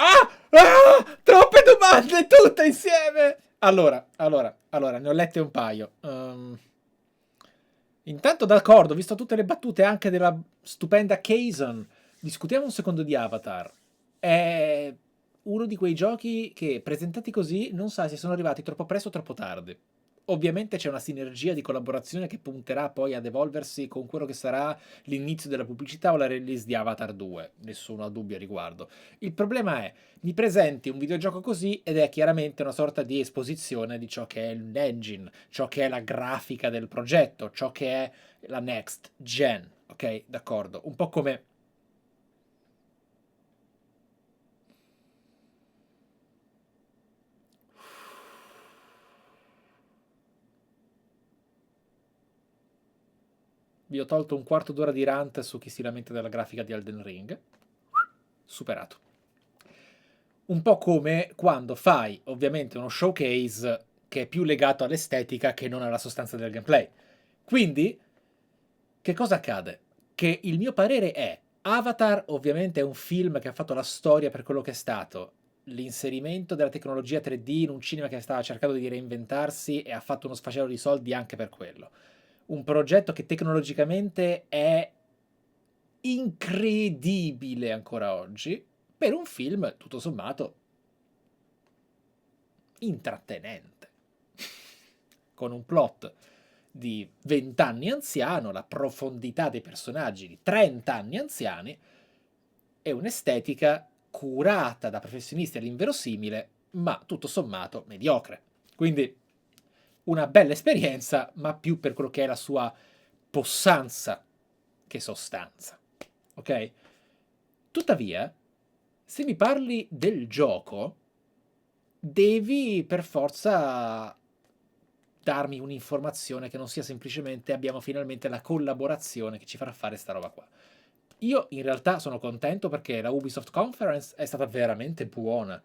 S1: troppe domande tutte insieme. Allora, ne ho lette un paio. Intanto d'accordo, visto tutte le battute anche della stupenda Kazon, discutiamo un secondo di Avatar. È uno di quei giochi che, presentati così, non sai se sono arrivati troppo presto o troppo tardi. Ovviamente c'è una sinergia di collaborazione che punterà poi ad evolversi con quello che sarà l'inizio della pubblicità o la release di Avatar 2. Nessuno ha dubbi a riguardo. Il problema è, mi presenti un videogioco così ed è chiaramente una sorta di esposizione di ciò che è l'engine, ciò che è la grafica del progetto, ciò che è la next gen. Ok? D'accordo. Un po' come... Vi ho tolto un quarto d'ora di rant su chi si lamenta della grafica di Elden Ring. Superato. Un po' come quando fai, ovviamente, uno showcase che è più legato all'estetica che non alla sostanza del gameplay. Quindi, che cosa accade? Che il mio parere è, Avatar ovviamente è un film che ha fatto la storia per quello che è stato. L'inserimento della tecnologia 3D in un cinema che stava cercando di reinventarsi e ha fatto uno sfacelo di soldi anche per quello. Un progetto che tecnologicamente è incredibile ancora oggi, per un film, tutto sommato, intrattenente. Con un plot di 20 anni anziano, la profondità dei personaggi di 30 anni anziani, e un'estetica curata da professionisti all'inverosimile, ma tutto sommato mediocre. Quindi una bella esperienza, ma più per quello che è la sua possanza che sostanza. Ok? Tuttavia, se mi parli del gioco, devi per forza darmi un'informazione che non sia semplicemente abbiamo finalmente la collaborazione che ci farà fare sta roba qua. Io in realtà sono contento perché la Ubisoft Conference è stata veramente buona,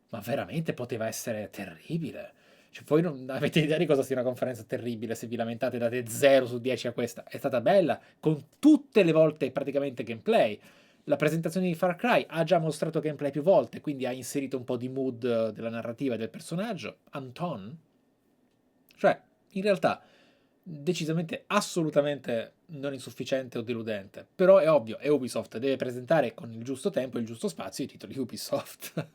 S1: ma veramente poteva essere terribile. Cioè, voi non avete idea di cosa sia una conferenza terribile se vi lamentate, date 0 su 10 a questa. È stata bella, con tutte le volte praticamente gameplay. La presentazione di Far Cry ha già mostrato gameplay più volte, quindi ha inserito un po' di mood della narrativa e del personaggio. Anton? Cioè, in realtà, decisamente, assolutamente non insufficiente o deludente. Però è ovvio, è Ubisoft, deve presentare con il giusto tempo e il giusto spazio i titoli Ubisoft.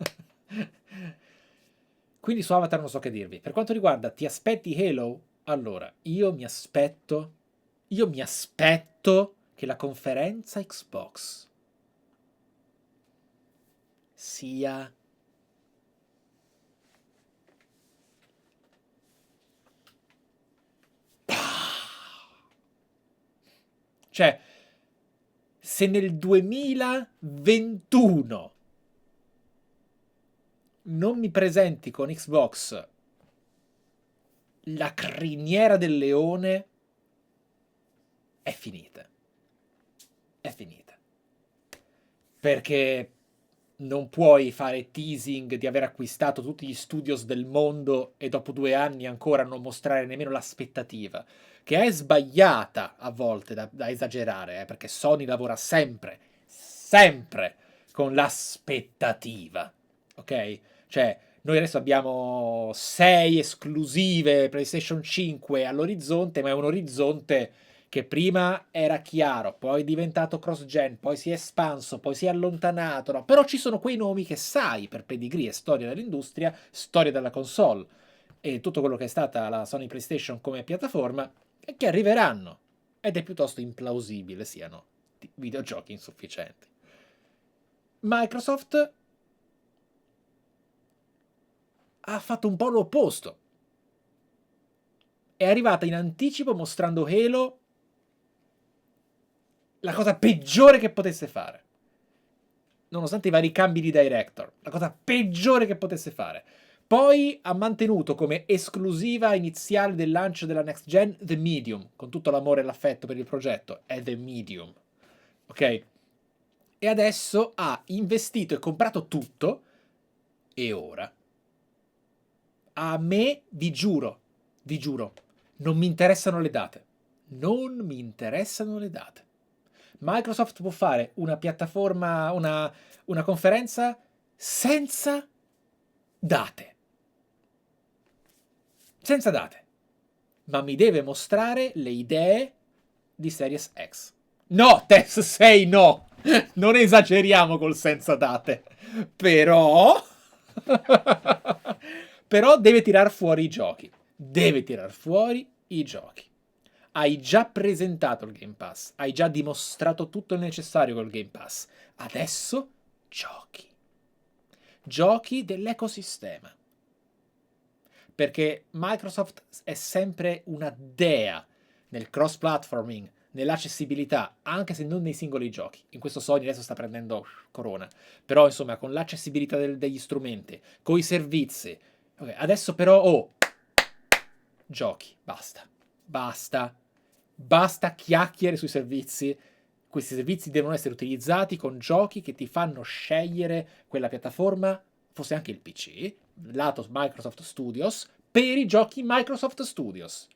S1: Quindi su Avatar non so che dirvi. Per quanto riguarda ti aspetti Halo? Allora, io mi aspetto che la conferenza Xbox sia cioè, se nel 2021 non mi presenti con Xbox la criniera del leone, è finita. È finita. Perché non puoi fare teasing di aver acquistato tutti gli studios del mondo e dopo 2 anni ancora non mostrare nemmeno l'aspettativa, che è sbagliata a volte da esagerare, perché Sony lavora sempre con l'aspettativa, ok? Cioè, noi adesso abbiamo 6 esclusive PlayStation 5 all'orizzonte, ma è un orizzonte che prima era chiaro, poi è diventato cross-gen, poi si è espanso, poi si è allontanato, no? Però ci sono quei nomi che sai per pedigree e storia dell'industria, storia della console e tutto quello che è stata la Sony PlayStation come piattaforma, e che arriveranno. Ed è piuttosto implausibile siano videogiochi insufficienti. Microsoft ha fatto un po' l'opposto. È arrivata in anticipo mostrando Halo la cosa peggiore che potesse fare. Nonostante i vari cambi di director. La cosa peggiore che potesse fare. Poi ha mantenuto come esclusiva iniziale del lancio della next gen The Medium, con tutto l'amore e l'affetto per il progetto. È The Medium. Ok? E adesso ha investito e comprato tutto. E ora? A me, vi giuro, non mi interessano le date. Non mi interessano le date. Microsoft può fare una piattaforma, una conferenza senza date. Senza date. Ma mi deve mostrare le idee di Series X. No, Tess 6 no! Non esageriamo col senza date. Però deve tirar fuori i giochi. Deve tirar fuori i giochi. Hai già presentato il Game Pass. Hai già dimostrato tutto il necessario col Game Pass. Adesso giochi. Giochi dell'ecosistema. Perché Microsoft è sempre una dea nel cross-platforming, nell'accessibilità, anche se non nei singoli giochi. In questo Sony adesso sta prendendo corona. Però, insomma, con l'accessibilità degli strumenti, con i servizi. Okay, adesso però, giochi. Basta chiacchiere sui servizi. Questi servizi devono essere utilizzati con giochi che ti fanno scegliere quella piattaforma, fosse anche il PC, lato Microsoft Studios, per i giochi Microsoft Studios.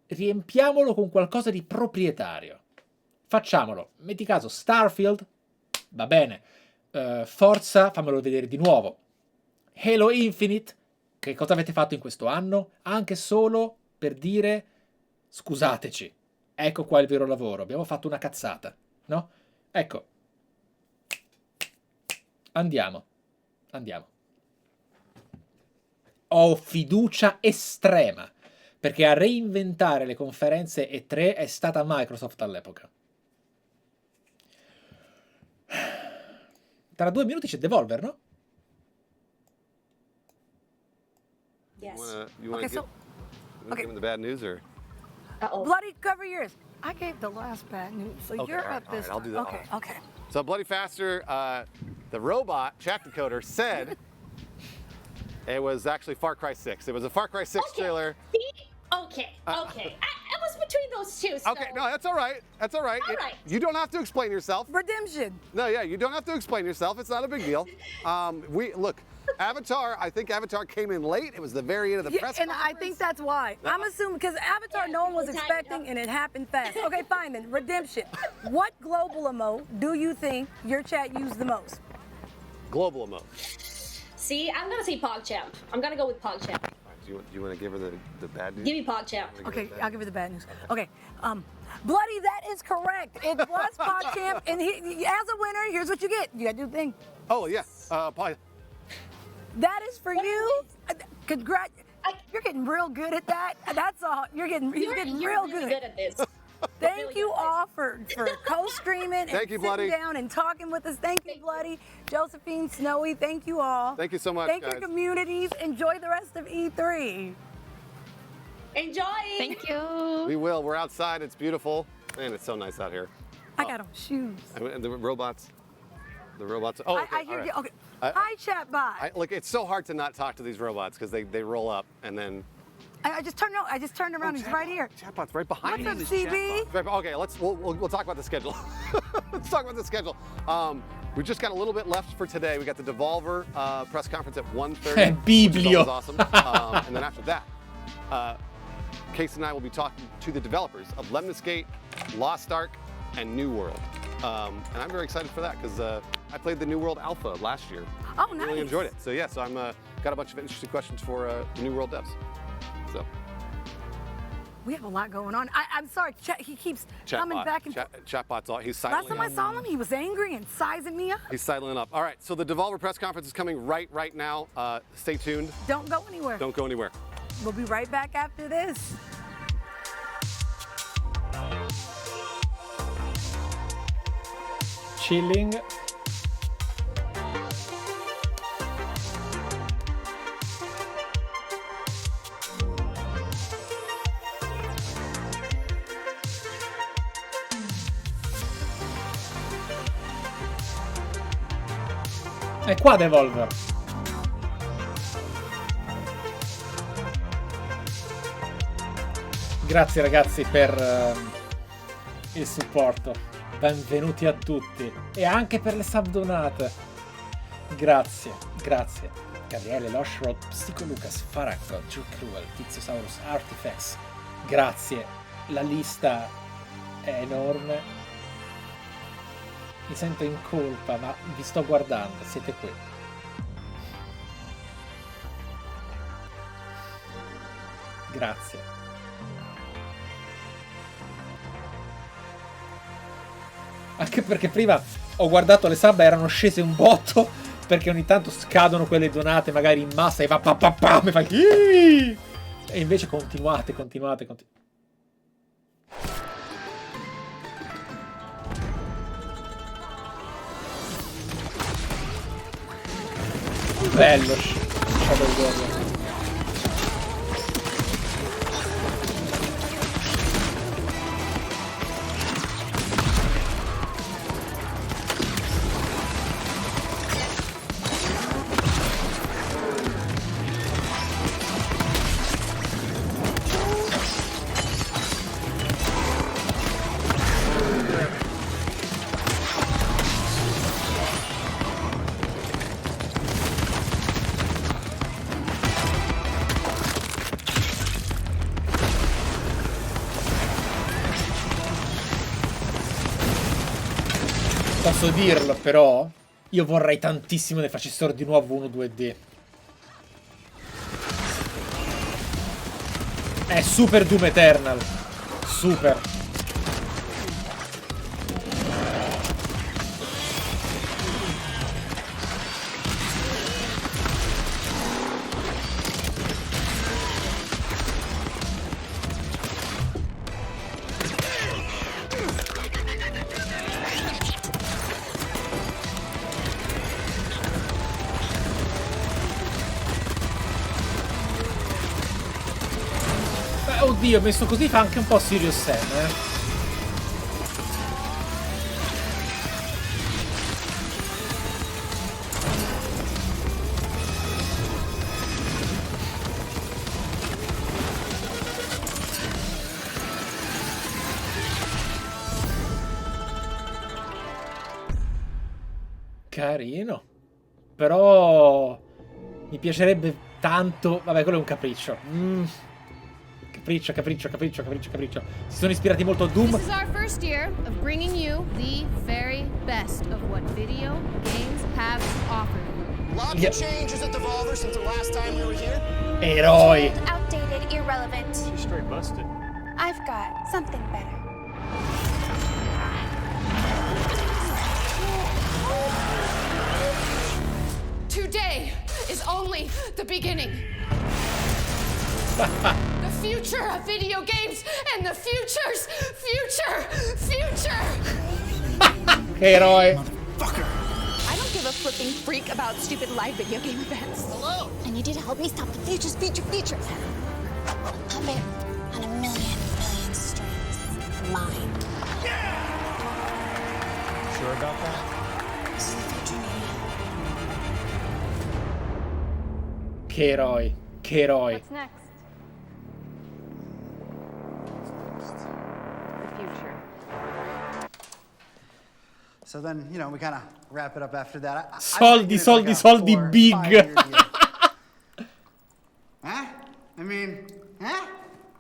S1: Riempiamolo con qualcosa di proprietario. Facciamolo. Metti caso Starfield, va bene. Forza, fammelo vedere di nuovo. Halo Infinite, che cosa avete fatto in questo anno? Anche solo per dire, scusateci, ecco qua il vero lavoro, abbiamo fatto una cazzata, no? Ecco. Andiamo. Ho fiducia estrema, perché a reinventare le conferenze E3 è stata Microsoft all'epoca. Tra 2 minuti c'è Devolver, no?
S19: Yes.
S16: You wanna give him the bad news, or?
S17: Bloody, cover yours. I gave the last bad news, so you're up this
S16: I'll do that.
S17: Okay.
S16: So Bloody Faster, the robot chat decoder said it was actually Far Cry 6. It was a Far Cry 6 trailer.
S19: Okay. I was between those two. So.
S16: Okay, no, that's all right. All right. You don't have to explain yourself.
S17: Redemption.
S16: No, yeah, you don't have to explain yourself. It's not a big deal. Look, Avatar, I think Avatar came in late. It was the very end of the press
S17: and
S16: conference.
S17: I think that's why. I'm assuming, because Avatar no one was expecting, and it happened fast. Okay, fine then. Redemption. What global emote do you think your chat used the most?
S16: Global emote.
S19: See, I'm going to say PogChamp. I'm going to go with PogChamp.
S16: Do you want to give her the bad news?
S19: Give me PogChamp.
S17: Okay, I'll give you the bad news. Okay, Bloody, that is correct. It was PogChamp, and as a winner, here's what you get. You got to do the thing.
S16: Oh, yeah.
S17: That is for you. Congrats. You're getting real good at that. That's all. You're getting real
S19: really
S17: good.
S19: good at this.
S17: Thank you all for co-streaming and
S16: Thank you, Bloody.
S17: sitting down and talking with us. Thank you, Bloody. Josephine, Snowy, thank you all.
S16: Thank you so much,
S17: Thank
S16: guys.
S17: your communities. Enjoy the rest of E3.
S19: Enjoy.
S18: Thank you.
S16: We will. We're outside. It's beautiful. Man, it's so nice out here.
S17: I got on shoes.
S16: And the robots. Oh, okay.
S17: I hear
S16: all
S17: you.
S16: right.
S17: Okay. Hi, chatbot.
S16: Look, it's so hard to not talk to these robots because they roll up and then.
S17: I just turned around. He's right here.
S16: Chatbot's right behind
S17: What's
S16: me.
S17: up, CB?
S16: Okay, we'll talk about the schedule. Let's talk about the schedule. We just got a little bit left for today. We got the Devolver press conference at 1:30.
S1: Biblio.
S16: Which is awesome. And then after that, Case and I will be talking to the developers of Lemnis Gate, Lost Ark, and New World. And I'm very excited for that because I played the New World Alpha last year.
S17: Oh, nice.
S16: Really enjoyed it. So yeah, I'm got a bunch of interesting questions for the New World devs. So
S17: We have a lot going on. I'm sorry, he keeps coming back and
S16: Chatbot's all. He's silent.
S17: last time I saw him, he was angry and sizing me up.
S16: He's sidling up. All right, so the Devolver press conference is coming right now. Stay tuned.
S17: Don't go anywhere.
S16: Don't go anywhere.
S17: We'll be right back after this.
S1: Chilling. È qua Devolver. Grazie ragazzi per il supporto. Benvenuti a tutti. E anche per le sub donate. Grazie. Gabriele, Loshrod, Psico Lucas, Faracco, Joe Cruel, Tiziosaurus, Artifacts. Grazie. La lista è enorme. Mi sento in colpa, ma vi sto guardando, siete qui. Grazie. Anche perché prima ho guardato le sub e erano scese un botto, perché ogni tanto scadono quelle donate magari in massa e va mi fa e invece continuate. Bello Shadow Warrior. Posso dirlo però? Io vorrei tantissimo ne facessero di nuovo uno 2D. È Super Doom Eternal. Super. Oddio, messo così fa anche un po' Serious Sam, Carino. Però mi piacerebbe tanto. Vabbè, quello è un capriccio. Capriccio. Si sono ispirati molto a Doom.
S7: This is our first year of bringing you the very best of what video games have to offer.
S15: Lots of changes at Devolver since the last time we were here.
S1: Eroi.
S21: Outdated, irrelevant.
S3: She's straight busted.
S21: I've got something better.
S7: Today is only the beginning. The future of video games and the future's future.
S1: Che eroe.
S21: I don't give a flipping freak about stupid live video game events.
S15: Hello.
S21: I need you to help me stop the future's future. I'll bet on a million strings. Mine.
S3: Sure about that?
S21: This is the future,
S1: Che eroi.
S22: What's next? The future.
S23: So then, you know, we kind of wrap it up after that.
S1: Soldi, big.
S23: Huh? I mean, huh?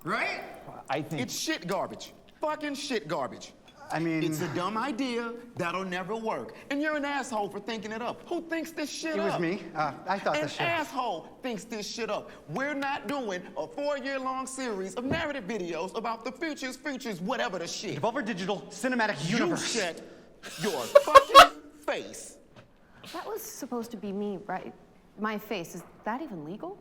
S23: Right?
S3: I think
S15: It's shit garbage. Fucking shit garbage.
S23: I mean...
S9: It's a dumb idea that'll never work. And you're an asshole for thinking it up. Who thinks this shit up?
S23: It was me. I thought this shit.
S9: An asshole thinks this shit up. We're not doing a 4-year-long series of narrative videos about the futures, whatever the shit.
S23: Devolver Digital Cinematic Universe.
S9: You shut your fucking face.
S10: That was supposed to be me, right? My face. Is that even legal?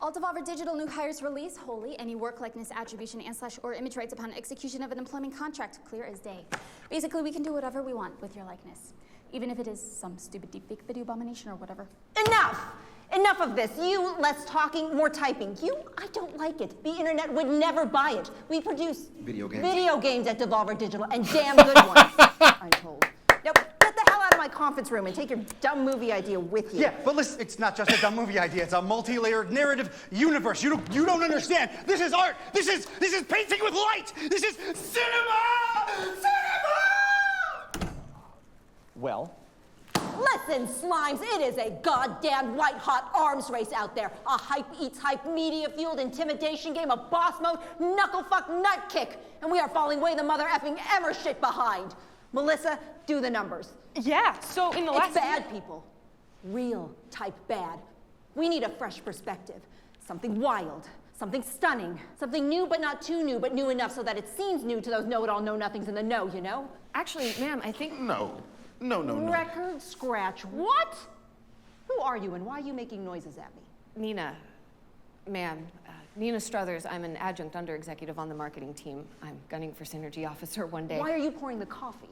S20: All Devolver Digital new hires release wholly any work likeness attribution and/or image rights upon execution of an employment contract, clear as day. Basically, we can do whatever we want with your likeness, even if it is some stupid deepfake video abomination or whatever.
S24: Enough! Enough of this. You, less talking, more typing. I don't like it. The internet would never buy it. We produce
S9: video
S24: games at Devolver Digital, and damn good ones, I'm told. Now, get the hell out of my conference room and take your dumb movie idea with you.
S23: Yeah, but listen, it's not just a dumb movie idea. It's a multi-layered narrative universe. You don't understand. This is art. This is painting with light. This is cinema! Cinema!
S24: Well? Listen, Slimes, it is a goddamn white-hot arms race out there. A hype-eats-hype, media-fueled intimidation game, a boss mode, knuckle-fuck nut-kick. And we are falling way the mother-effing ever shit behind. Melissa, do the numbers.
S25: Yeah, so in the last...
S24: It's bad, people. Real type bad. We need a fresh perspective. Something wild, something stunning, something new but not too new, but new enough so that it seems new to those know-it-all know-nothings in the know, you know?
S10: Actually, ma'am, I think...
S9: No.
S24: Record scratch. What? Who are you and why are you making noises at me?
S10: Nina, ma'am. Nina Struthers, I'm an adjunct under-executive on the marketing team. I'm gunning for synergy officer one day.
S24: Why are you pouring the coffee?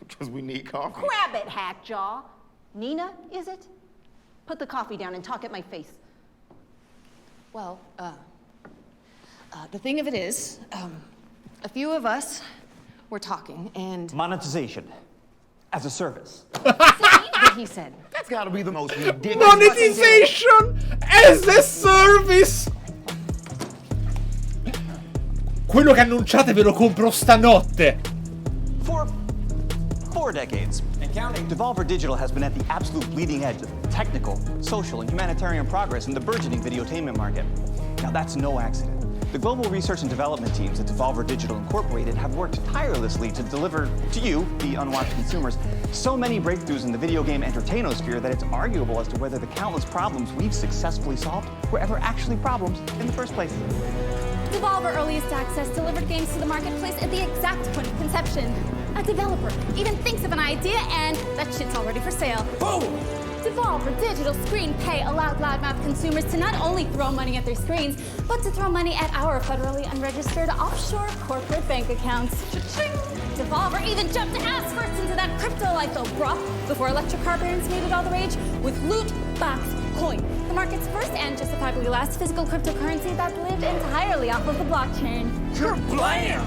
S9: Because we need coffee.
S24: Grab it, Hackjaw. Nina, is it? Put the coffee down and talk at my face.
S10: Well, the thing of it is, a few of us were talking and...
S26: Monetization. As a service.
S10: What he said.
S9: That's gotta be the most ridiculous...
S1: Monetization as a service! Quello che annunciate ve lo compro stanotte.
S26: For 4 decades, and counting, Devolver Digital has been at the absolute bleeding edge of technical, social, and humanitarian progress in the burgeoning videotainment market. Now that's no accident. The global research and development teams at Devolver Digital Incorporated have worked tirelessly to deliver to you, the unwatched consumers, so many breakthroughs in the video game entertainosphere that it's arguable as to whether the countless problems we've successfully solved were ever actually problems in the first place.
S20: Devolver Earliest Access delivered games to the marketplace at the exact point of conception. A developer even thinks of an idea and that shit's already for sale. Boom! Devolver Digital Screen Pay allowed loudmouth consumers to not only throw money at their screens, but to throw money at our federally unregistered offshore corporate bank accounts. Cha-ching! Devolver even jumped ass first into that crypto litho broth before electric car barons made it all the rage with Loot Box Coin, the market's first and justifiably last physical cryptocurrency that lived entirely off of the blockchain.
S26: Blam!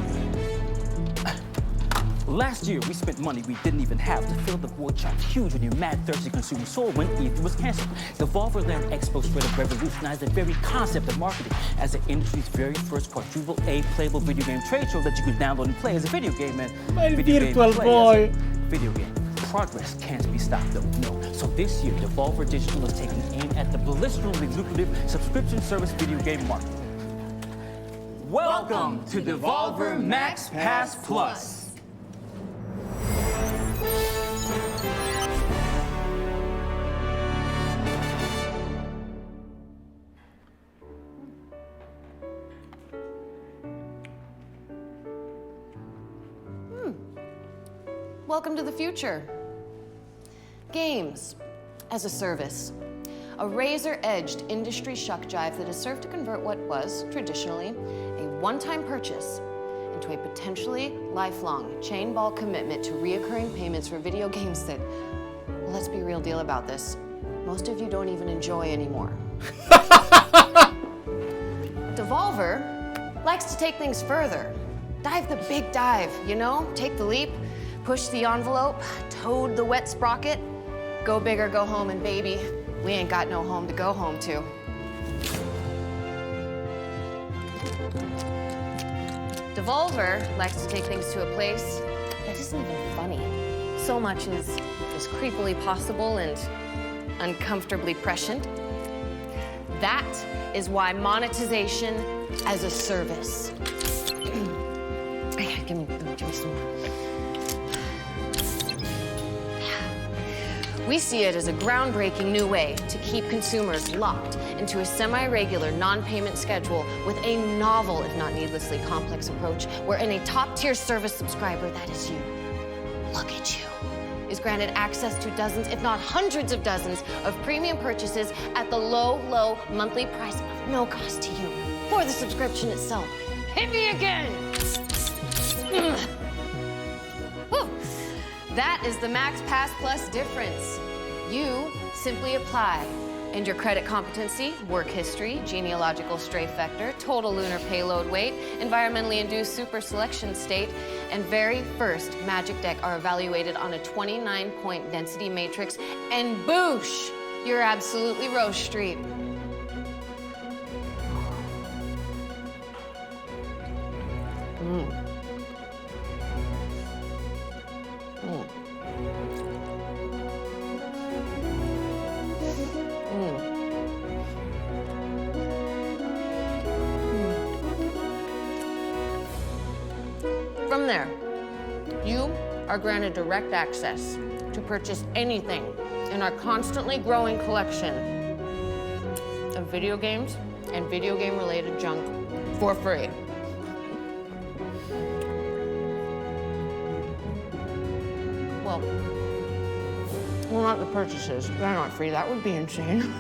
S26: Last year, we spent money we didn't even have to fill the void charts huge when your mad, thirsty consumer sold when E3 was canceled. Devolver Land Expo straight up revolutionized the very concept of marketing as the industry's very first quadruple A playable video game trade show that you could download and play as a video game and
S1: Virtual Boy.
S26: Video game. Progress can't be stopped though, no. So this year, Devolver Digital is taking aim at the blisteringly lucrative subscription service video game market. Welcome to Devolver Max Pass Plus.
S10: Welcome to the future. Games as a service. A razor-edged industry shuck jive that has served to convert what was, traditionally, a one-time purchase into a potentially lifelong chain ball commitment to reoccurring payments for video games that, well, let's be real deal about this, most of you don't even enjoy anymore. Devolver likes to take things further. Dive the big dive, you know? Take the leap, push the envelope, toad the wet sprocket, go big or go home, and baby, we ain't got no home to go home to. Devolver likes to take things to a place that isn't even funny. So much is creepily possible and uncomfortably prescient. That is why monetization as a service. Give me some more. We see it as a groundbreaking new way to keep consumers locked into a semi-regular non-payment schedule with a novel, if not needlessly complex approach, wherein a top-tier service subscriber, that is you, look at you, is granted access to dozens, if not hundreds of dozens, of premium purchases at the low, low monthly price of no cost to you for the subscription itself. Hit me again! Whew. That is the Max Pass Plus difference. You simply apply, and your credit competency, work history, genealogical strafe vector, total lunar payload weight, environmentally induced super selection state, and very first magic deck are evaluated on a 29-point density matrix, and boosh, you're absolutely Rose Street. From there, you are granted direct access to purchase anything in our constantly growing collection of video games and video game-related junk for free. Well, not the purchases. They're not free. That would be insane.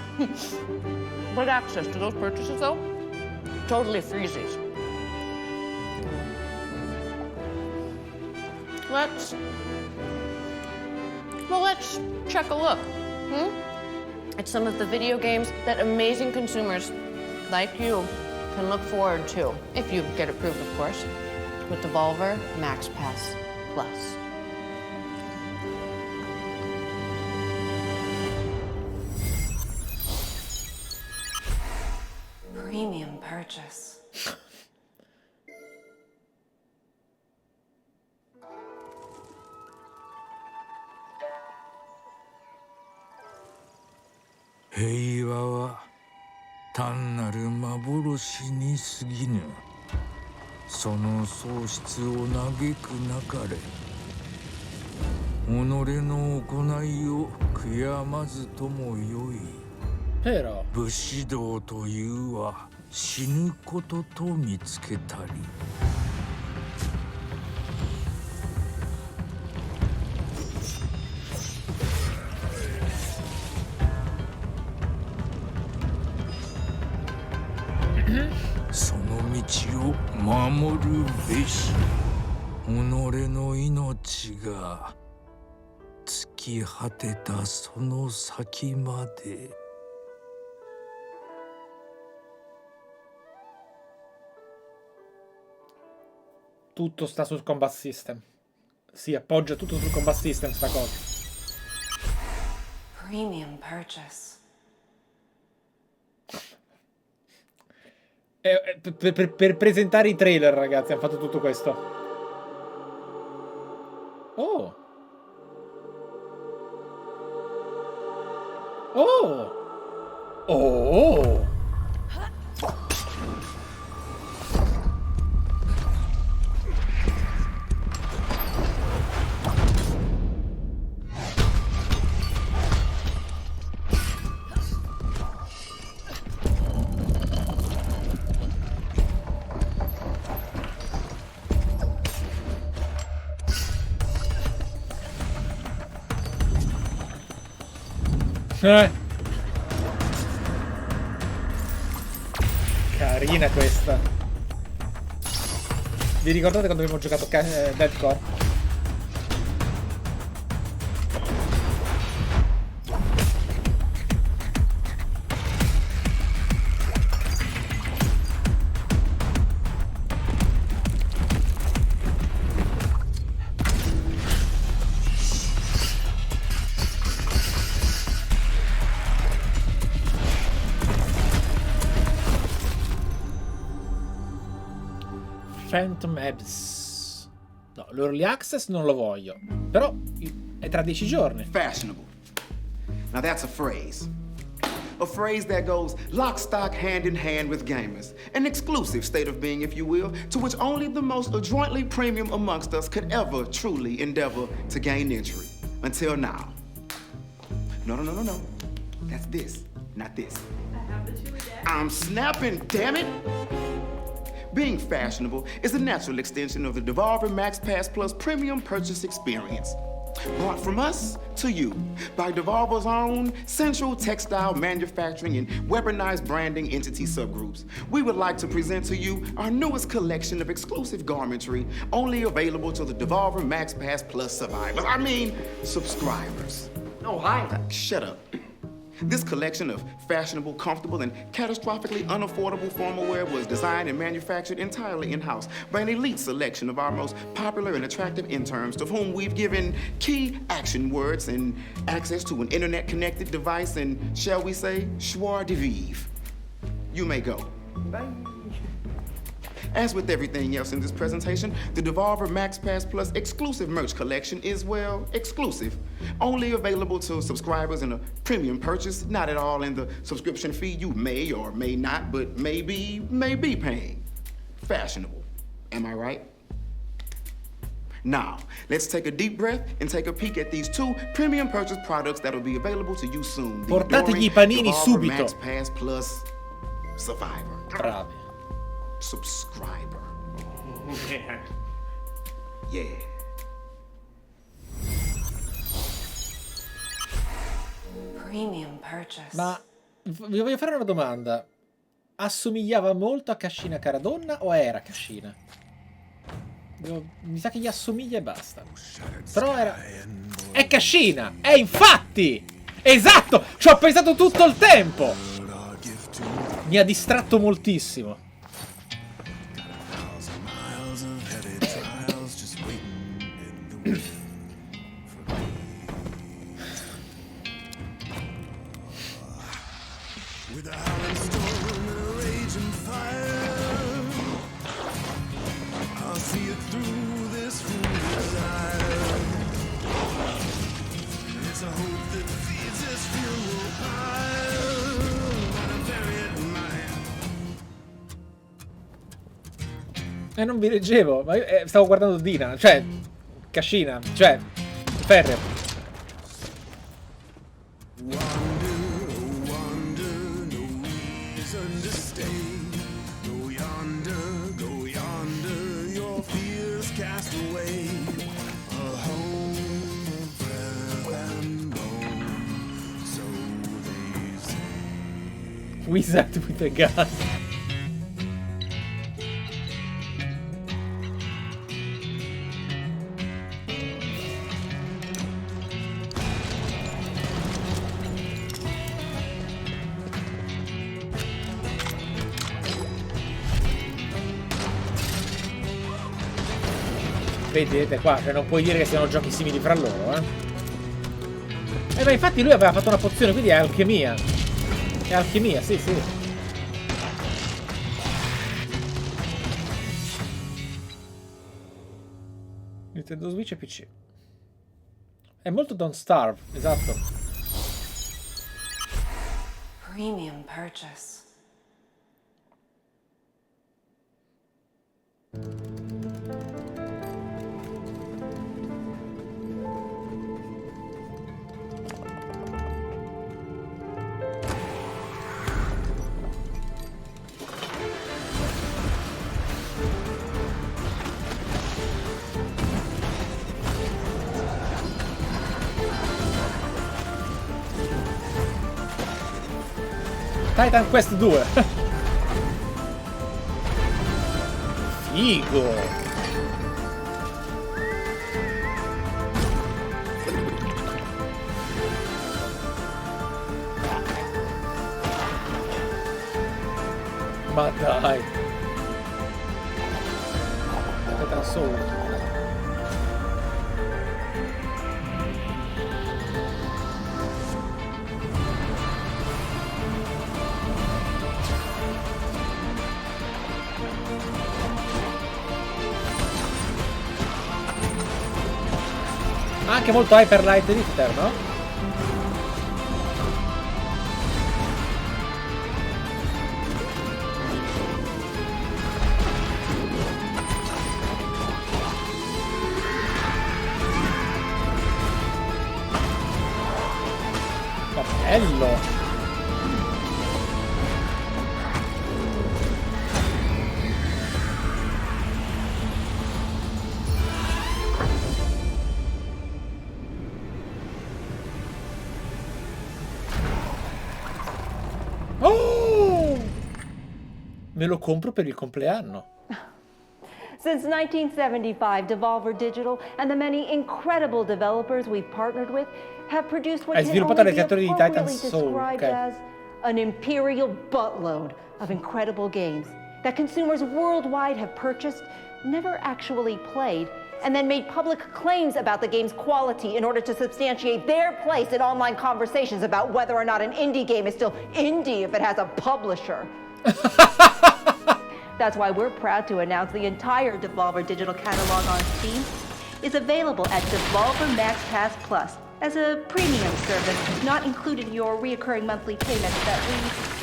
S10: But access to those purchases, though, totally freezies. Let's check a look at some of the video games that amazing consumers like you can look forward to, if you get approved, of course, with Devolver Max Pass Plus.
S4: Premium purchase.
S5: 平和は単なる幻に過ぎぬ。その喪失を嘆くなかれ。己の行いを悔やまずともよい。武士道というは死ぬことと見つけたり。その道を守るべし。己の命が尽き果てたその先まで。
S1: Tutto sta sul combat system. Si appoggia tutto sul combat system sta cosa.
S4: Premium purchase.
S1: Per presentare i trailer, ragazzi, hanno fatto tutto questo. Oh. Oh. Oh. Carina questa. Vi ricordate quando abbiamo giocato Deadcore? Phantom Abyss. No, l'early access non lo voglio. Però è tra 10 giorni.
S9: Fashionable. Now that's a phrase. A phrase that goes lock, stock, hand in hand with gamers. An exclusive state of being, if you will, to which only the most adroitly premium amongst us could ever truly endeavor to gain entry. Until now. No. That's this, not this. I'm snapping, damn it! Being fashionable is a natural extension of the Devolver Max Pass Plus premium purchase experience. Brought from us to you by Devolver's own Central Textile Manufacturing and Weaponized Branding Entity subgroups, we would like to present to you our newest collection of exclusive garmentry only available to the Devolver Max Pass Plus survivors. I mean, subscribers.
S6: Oh, hi.
S9: Shut up. This collection of fashionable, comfortable, and catastrophically unaffordable formal wear was designed and manufactured entirely in-house by an elite selection of our most popular and attractive interns, to whom we've given key action words and access to an internet-connected device and, shall we say, joie de vivre. You may go.
S6: Bye.
S9: As with everything else in this presentation, the Devolver Max Pass Plus exclusive merch collection is, well, exclusive. Only available to subscribers in a premium purchase, not at all in the subscription fee you may or may not, but may be paying. Fashionable. Am I right? Now, let's take a deep breath and take a peek at these two premium purchase products that will be available to you soon.
S1: Portategli i panini subito.
S9: Max Pass Plus Survivor.
S1: Bravi.
S9: Subscriber. Yeah.
S4: Premium purchase.
S1: Ma vi voglio fare una domanda. Assomigliava molto a Cascina Caradonna o era Cascina? Mi sa che gli assomiglia e basta. Però era... È Cascina! Infatti! Esatto! Ci ho pensato tutto il tempo! Mi ha distratto moltissimo. Non vi leggevo, ma io stavo guardando Dina, cioè Cascina, cioè Ferrer. Wizard with a gun. Vedete qua, cioè non puoi dire che siano giochi simili fra loro, ma infatti lui aveva fatto una pozione, quindi è alchimia. È alchimia, sì. Nintendo Switch e PC. È molto Don't Starve, esatto.
S4: Premium purchase.
S1: Titan Quest 2. Figo. Ma dai. Tetra Soul. Anche molto Hyper Light Drifter, no? Bello. Oh! Me lo compro per il compleanno.
S6: Since 1975, Devolver Digital and the many incredible developers we've partnered with have produced what
S1: Hai
S6: can
S1: sviluppato
S6: only
S1: dai
S6: be
S1: creatori di Titan
S6: appropriately
S1: Soul,
S6: described
S1: ok.
S6: as an imperial buttload of incredible games that consumers worldwide have purchased, never actually played, and then made public claims about the game's quality in order to substantiate their place in online conversations about whether or not an indie game is still indie if it has a publisher. That's why we're proud to announce the entire Devolver Digital catalog on Steam is available at Devolver Max Pass Plus as a premium service, not included in your reoccurring monthly payments that we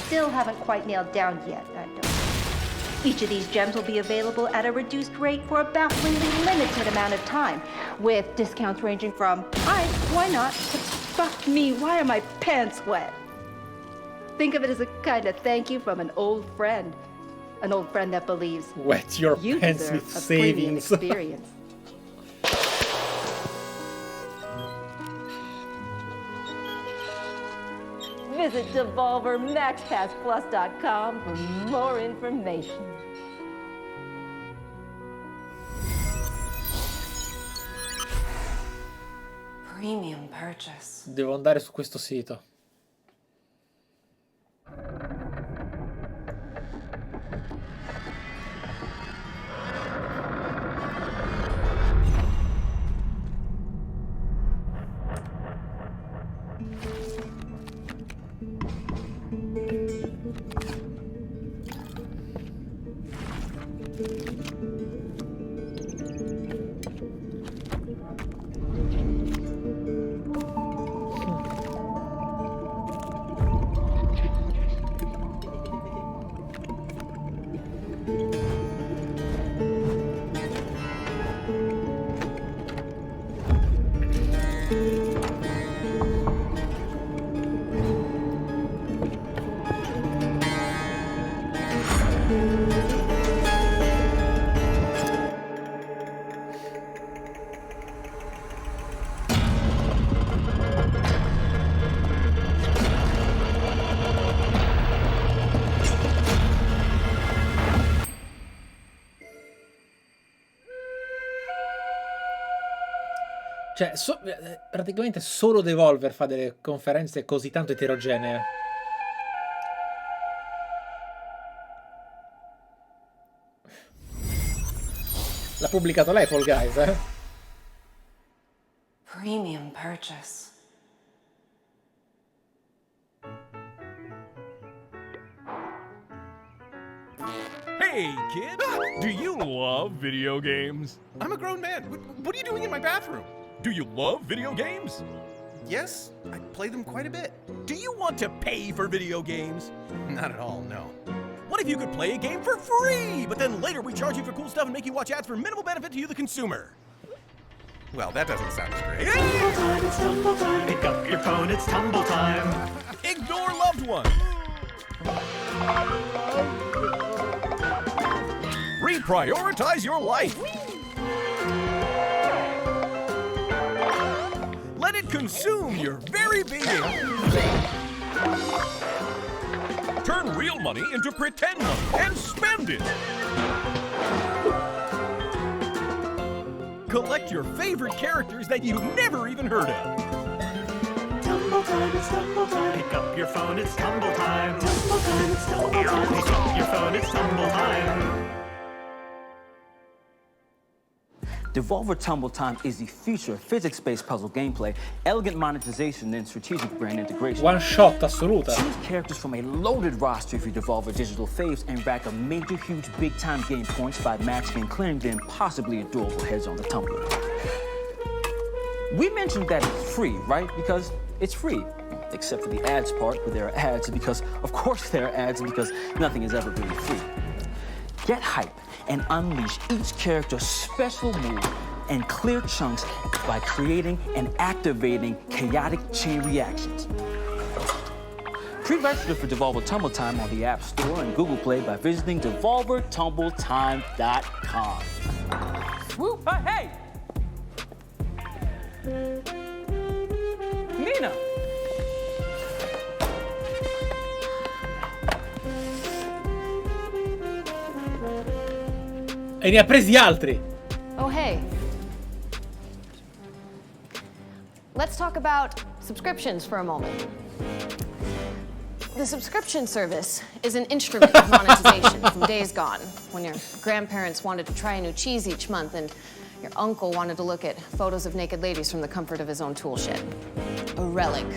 S6: still haven't quite nailed down yet. Each of these gems will be available at a reduced rate for a bafflingly limited amount of time, with discounts ranging from, why not, to fuck me, why are my pants wet? Think of it as a kind of thank you from an old friend that believes
S1: Wet your
S6: you
S1: pants
S6: deserve
S1: with
S6: a premium
S1: savings.
S6: experience. Visit DevolverMaxPassPlus.com for more information.
S4: Premium purchase.
S1: Devo andare su questo sito. Cioè, praticamente solo Devolver fa delle conferenze così tanto eterogenee. L'ha pubblicato lei, Fall Guys, eh?
S4: Premium purchase.
S8: Hey, kid! Do you love video games?
S15: I'm a grown man. What are you doing in my bathroom?
S8: Do you love video games?
S15: Yes, I play them quite a bit.
S8: Do you want to pay for video games?
S15: Not at all, no.
S8: What if you could play a game for free, but then later we charge you for cool stuff and make you watch ads for minimal benefit to you, the consumer?
S15: Well, that doesn't sound as great.
S8: It's tumble time. Pick up your phone, it's tumble time. Ignore loved ones. Reprioritize your life. Let it consume your very being. Turn real money into pretend money and spend it. Collect your favorite characters that you've never even heard of.
S11: Tumble time, it's tumble time. Pick up your phone, it's tumble time. Tumble time, it's tumble time. Pick up your phone, it's tumble time.
S26: Devolver Tumble Time is the future of physics-based puzzle gameplay, elegant monetization, and strategic brand integration.
S1: One shot assoluta.
S26: Choose characters from a loaded roster of your Devolver Digital faves and rack up major, huge, big-time game points by matching and clearing the impossibly adorable heads on the tumbler. We mentioned that it's free, right? Because it's free. Except for the ads part, where there are ads, because of course there are ads, because nothing is ever really free. Get hype and unleash each character's special move and clear chunks by creating and activating chaotic chain reactions.
S2: Pre-register for Devolver Tumble Time on the App Store and Google Play by visiting devolvertumbletime.com.
S12: Swoop! Hey! Nina!
S1: E ne ha presi altri.
S10: Oh, hey. Let's talk about subscriptions for a moment. The subscription service is an instrument of monetization from days gone, when your grandparents wanted to try a new cheese each month and your uncle wanted to look at photos of naked ladies from the comfort of his own tool shed. A relic.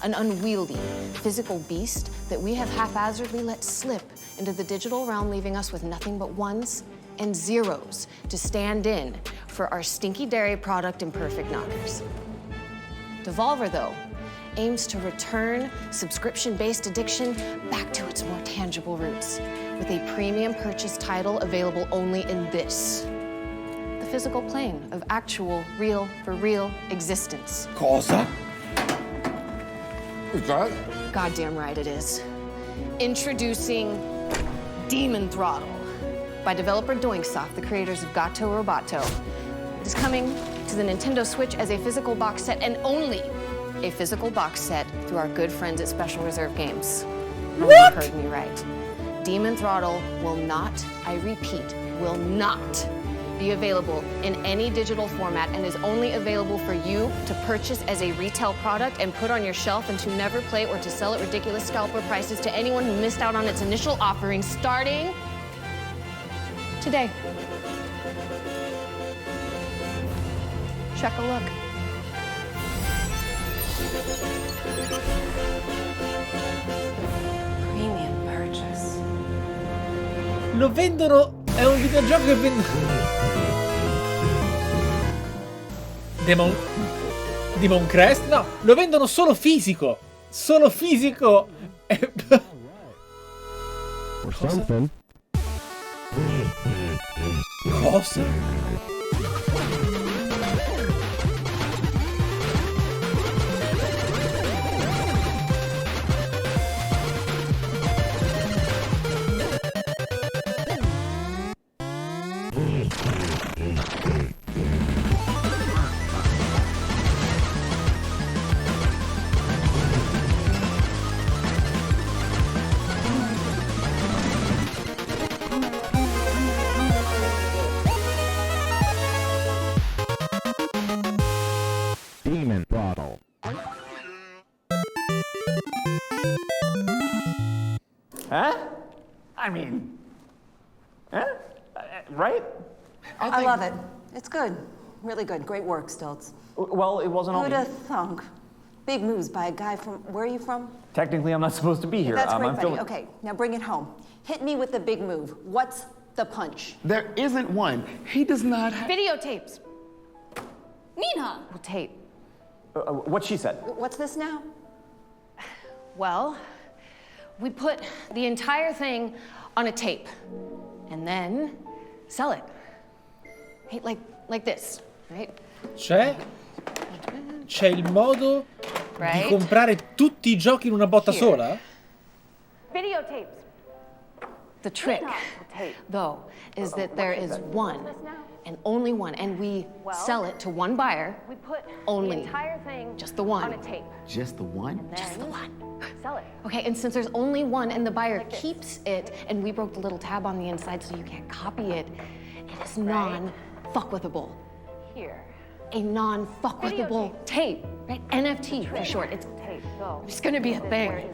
S10: An unwieldy, physical beast that we have haphazardly let slip into the digital realm, leaving us with nothing but ones and zeros to stand in for our stinky dairy product imperfect knockers. Devolver, though, aims to return subscription-based addiction back to its more tangible roots with a premium purchase title available only in this. The physical plane of actual, real, for real existence.
S1: Cosa?
S10: Is that? Goddamn right it is. Introducing Demon Throttle by developer Doinksoft, the creators of Gato Roboto. It is coming to the Nintendo Switch as a physical box set, and only a physical box set through our good friends at Special Reserve Games. Oh, you heard me right. Demon Throttle will not, I repeat, will not be available in any digital format and is only available for you to purchase as a retail product and put on your shelf and to never play or to sell at ridiculous scalper prices to anyone who missed out on its initial offering starting today. Check a look.
S4: Premium purchase.
S1: Lo vendono. È un videogioco che vendono. Demon Crest? No, lo vendono solo fisico. Solo fisico.
S13: Or something.
S1: Cosa?
S13: Demon Throttle.
S12: Huh? I mean, huh? Right?
S24: I love it. It's good. Really good. Great work, Stilts.
S12: Well, it wasn't all
S24: Who'd
S12: me.
S24: have thunk? Big moves by a guy from... Where are you from?
S12: Technically, I'm not supposed to be here.
S24: That's great,
S12: I'm
S24: buddy.
S12: feeling...
S24: Okay, now bring it home. Hit me with the big move. What's the punch?
S9: There isn't one. He does not have...
S10: Videotapes.
S20: Nina!
S10: Tape.
S12: What she said.
S24: What's this now?
S10: Well, we put the entire thing on a tape and then sell it. Hey, like this, right?
S1: C'è il modo
S10: Right.
S1: di comprare tutti i giochi in una botta
S10: Here.
S1: sola?
S10: Videotapes. The trick, though, is that there is one and only one, and we sell it to one buyer. We put only the entire thing just the one on a tape.
S9: Just the one?
S10: Just the one. Sell it. Okay, and since there's only one and the buyer keeps it, and we broke the little tab on the inside so you can't copy it, it is non-fuckwithable.
S24: Here.
S10: A non-fuckwithable tape, right? NFT for short. It's gonna be a thing.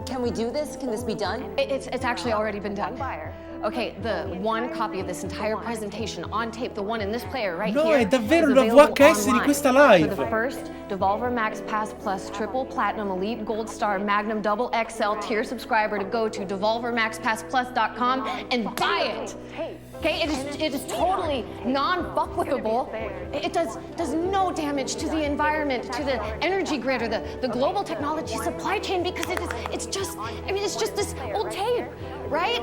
S24: Can we do this? Can this be done?
S10: It's actually already been done. Okay, the one copy of this entire presentation on tape, the one in this player right
S1: No,
S10: here,
S1: è davvero
S10: is
S1: la
S10: available
S1: VHS di
S10: online
S1: questa
S10: for
S1: live.
S10: the first Devolver Max Pass Plus Triple Platinum Elite Gold Star Magnum Double XL tier subscriber to go to devolvermaxpassplus.com and buy it. Okay, it is totally non-fuckwithable. It does no damage to the environment, to the energy grid, or the global technology supply chain, because it's just this old tape, right?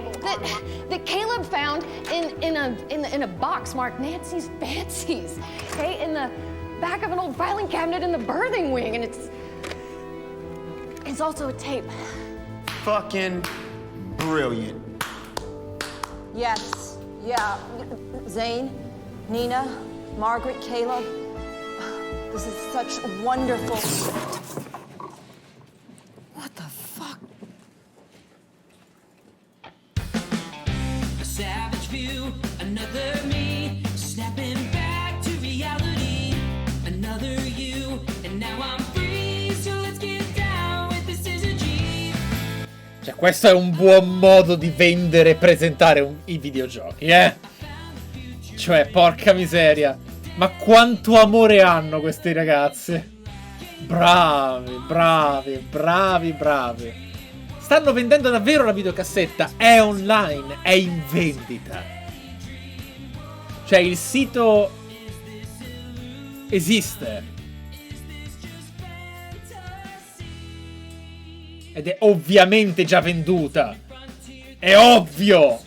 S10: That Caleb found in a box marked Nancy's Fancies, okay, in the back of an old filing cabinet in the birthing wing, and it's is also a tape.
S9: Fucking brilliant.
S24: Yes, yeah. Zane, Nina, Margaret, Caleb. This is such wonderful. What the fuck?
S11: A savage view, another me, snapping back to reality. Another you, and now I'm free, so let's get down with this is a G.
S1: Cioè, questo è un buon modo di vendere e presentare i videogiochi, Cioè, porca miseria. Ma quanto amore hanno questi ragazzi. Bravi, bravi, bravi, bravi. Stanno vendendo davvero la videocassetta. È online, è in vendita. Cioè, il sito esiste. Ed è ovviamente già venduta. È ovvio.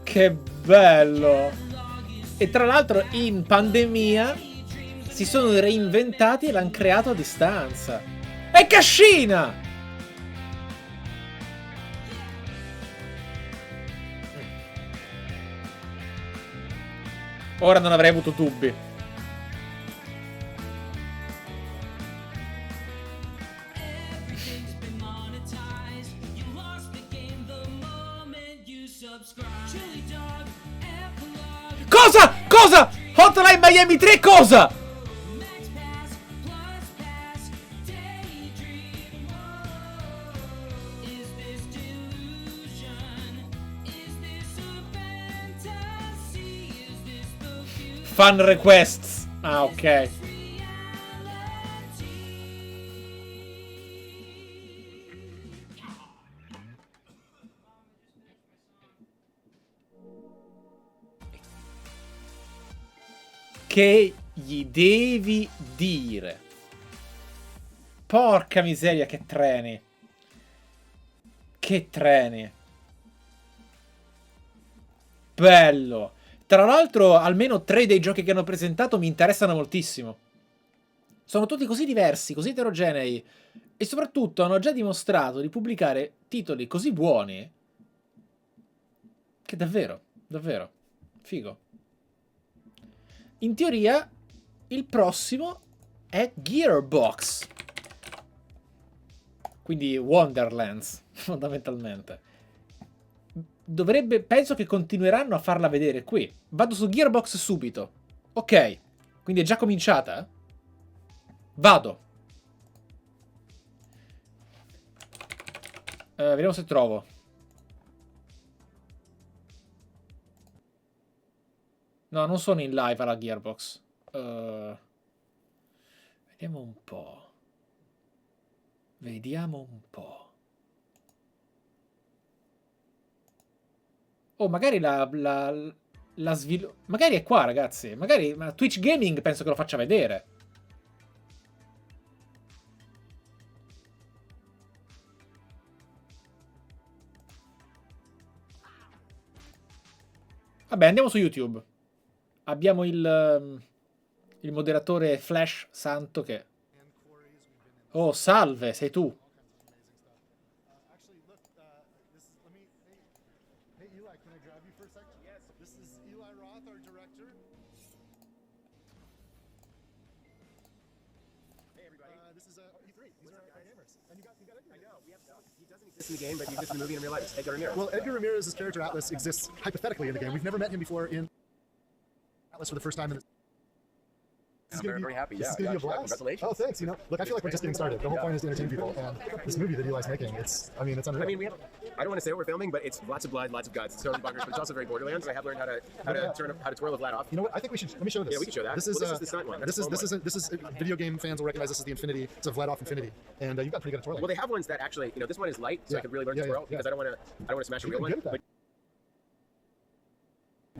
S1: Che bello. E tra l'altro in pandemia si sono reinventati e l'hanno creato a distanza. È cascina! Ora non avrei avuto dubbi. Cosa? Cosa? Hotline Miami 3 cosa? Fan requests. Ah, ok. Che gli devi dire? Porca miseria, che treni. Che treni. Bello. Tra l'altro, almeno 3 dei giochi che hanno presentato mi interessano moltissimo. Sono tutti così diversi, così eterogenei. E soprattutto hanno già dimostrato di pubblicare titoli così buoni. Che davvero, davvero, figo. In teoria, il prossimo è Gearbox. Quindi Wonderlands, fondamentalmente. Penso che continueranno a farla vedere qui. Vado su Gearbox subito. Ok, quindi è già cominciata? Vado. Vediamo se trovo. No, non sono in live alla Gearbox. Vediamo un po'. Vediamo un po'. Oh, magari la sviluppo. Magari è qua, ragazzi. Magari Twitch Gaming penso che lo faccia vedere. Vabbè, andiamo su YouTube. Abbiamo il moderatore Flash Santo che... Oh, salve, sei tu.
S14: In the game, but you just the movie in real life. Edgar Ramirez. Well, Edgar Ramirez's character Atlas exists hypothetically in the game. We've never met him before in Atlas for the first time in the... I'm very happy. This is going to be a blast. Congratulations. Oh, thanks. You know, look, I feel like we're just getting started. The whole point is to entertain people, and this movie that Eli's making, it's unreal. I mean, I don't want to say what we're filming, but it's lots of blood, lots of guts. It's totally bonkers, but it's also very Borderlands. I have learned how to twirl a flat off. You know what? I think we should. Let me show this. Yeah, we can show that. This is the stunt one. This is video game fans will recognize this as the Infinity. It's a Vlad-off Infinity, and you've got pretty good at twirling. Well, they have ones that actually, you know, this one is light, so I can really learn to twirl because I don't want to smash a real one. But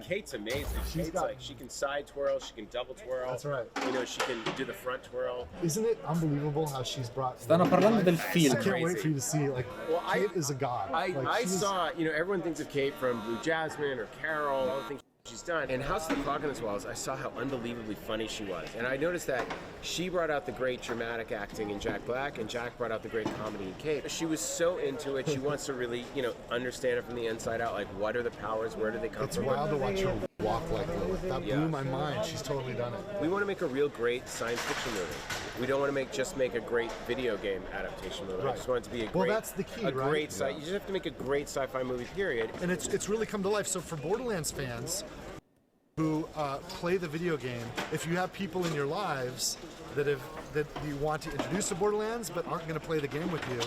S7: Kate's amazing. Kate's like, she can side twirl, she can double twirl.
S14: That's right.
S7: You know, she can do the front twirl.
S14: Isn't it unbelievable how she's brought...
S1: Stanno parlando del film.
S14: I can't wait for you to see, like,
S7: Well,
S14: Kate is a god.
S7: I saw, you know, everyone thinks of Kate from Blue Jasmine or Carol, all the things she's done. And House of the Clock on the Walls, I saw how unbelievably funny she was. And I noticed that she brought out the great dramatic acting in Jack Black, and Jack brought out the great comedy in Kate. She was so into it, she wants to really, you know, understand it from the inside out, like what are the powers, where do they come
S14: It's
S7: from?
S14: wild to watch her walk like Lilith. That blew my mind. She's totally done it.
S7: We want to make a real great science fiction movie. We don't want to just make a great video game adaptation movie.
S14: Right.
S7: I just want it to be a great,
S14: well, that's the key,
S7: great you just have to make a great sci-fi movie, period.
S14: And it's really come to life. So for Borderlands fans who play the video game, if you have people in your lives that you want to introduce to Borderlands but aren't going to play the game with you,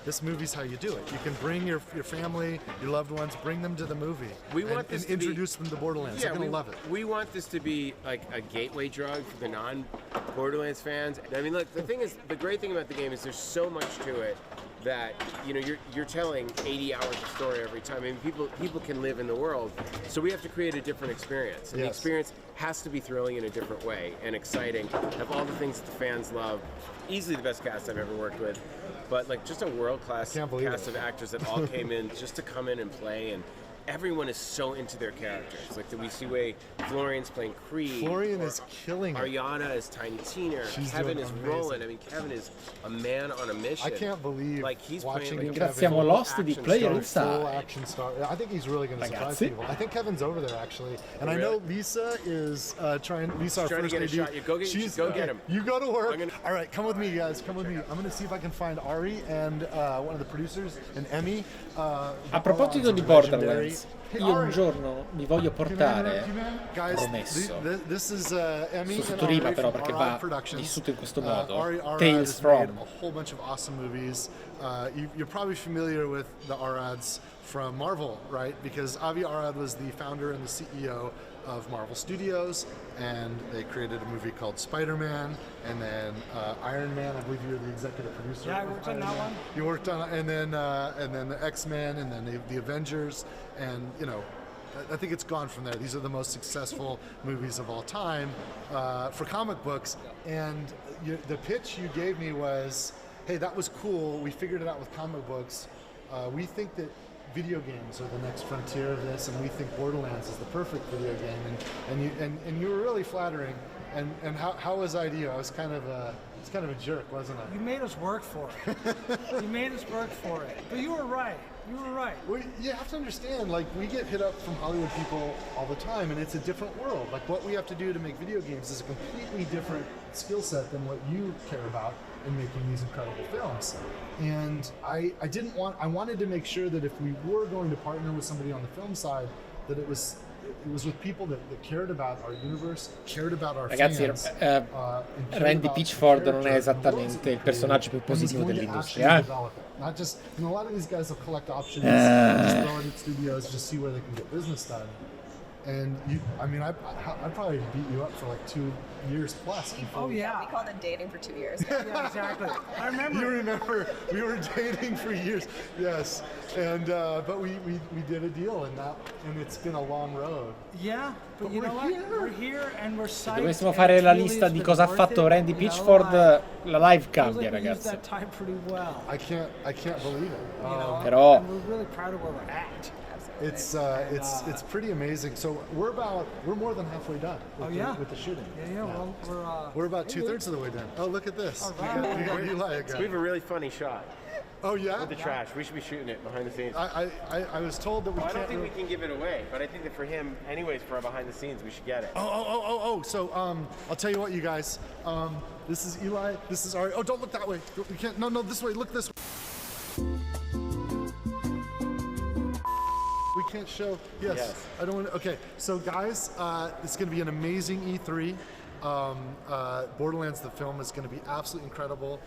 S14: this movie's how you do it. You can bring your family, your loved ones, bring them to the movie and introduce them to Borderlands. They're going to love it.
S7: We want this to be like a gateway drug for the non-Borderlands fans. I mean, look, the thing is, the great thing about the game is there's so much to it that, you know, you're telling 80 hours of story every time. I mean, people can live in the world, so we have to create a different experience. And the experience has to be thrilling in a different way and exciting. Have all the things that the fans love. Easily the best cast I've ever worked with, but like just a world-class cast of actors that all came in just to come in and play, and everyone is so into their characters. Like we see way Florian's playing Creed.
S14: Florian is killing it.
S7: Ariana is Tiny Tina. Kevin is Roland. I mean, Kevin is a man on a mission.
S14: I can't believe
S7: like he's
S14: watching
S7: playing.
S1: Ringraziamo l'oste di Player Inside.
S14: Full action star. I think he's really going to surprise people. I think Kevin's over there actually, and I know Lisa is trying. Lisa, our
S7: trying
S14: first
S7: to get a shot. You go get him.
S14: You go to work. All right, come with me, guys. Come with me. I'm going to see if I can find Ari and one of the producers and Emmy.
S1: A proposito di Borderlands, io un giorno mi voglio portare, promesso, su Sutoriimaa però perché va vissuto in questo modo, Tales from.
S14: A whole bunch of awesome movies. You're probably familiar with the Arads from Marvel, right? Because Avi Arad was the founder and the CEO of Marvel Studios, and they created a movie called Spider-Man, and then Iron Man. I believe you were the executive producer.
S16: Yeah, I worked on that one.
S14: You worked on, and then the X-Men, and then the Avengers, and you know, I think it's gone from there. These are the most successful movies of all time for comic books. And the pitch you gave me was, hey, that was cool. We figured it out with comic books. We think that video games are the next frontier of this, and we think Borderlands is the perfect video game. And you were really flattering. And how was idea? I was kind of a jerk, wasn't I?
S16: You made us work for it. You made us work for it. But you were right. You were right.
S14: Well, you have to understand, like, we get hit up from Hollywood people all the time, and it's a different world. Like, what we have to do to make video games is a completely different skill set than what you care about in making these incredible films. And I wanted to make sure that if we were going to partner with somebody on the film side, that it was with people that cared about our universe, cared about our
S1: Ragazzi,
S14: fans.
S1: Randy Pitchford non è esattamente il personaggio più positivo dell'industria.
S14: Not just, a lot of these guys will collect options, just throw it at studios, just see where they can get business done. And I'd probably beat you up for like 2 years plus.
S16: Oh yeah.
S17: We called it dating for 2 years.
S16: Yeah, exactly. I remember.
S14: You remember, we were dating for years. Yes. And but we did a deal, and it's been a long road.
S16: Yeah, but you know what? We're here and we're psyched.
S1: Se dovessimo fare la lista di cosa ha fatto Randy Pitchford, la live cambia, ragazzi.
S16: I
S14: can't believe it.
S1: Però
S16: we're really proud of where we're at.
S14: It's pretty amazing. So we're more than halfway done with the shooting.
S16: Yeah. Well,
S14: we're about 2/3 of the way done. Oh, look at this.
S16: Right.
S7: We have a really funny shot.
S14: Oh yeah.
S7: With the trash, we should be shooting it behind the scenes.
S14: I was told that we can't.
S7: I don't think we can give it away, but I think that for him, anyways, for our behind the scenes, we should get it.
S14: Oh. So I'll tell you what, you guys. This is Eli. This is Ari. Oh, don't look that way. We can't. No, this way. Look this way. We can't show. Yes. I don't want to. Okay. So guys, it's going to be an amazing E3. Borderlands the film is going to be absolutely incredible.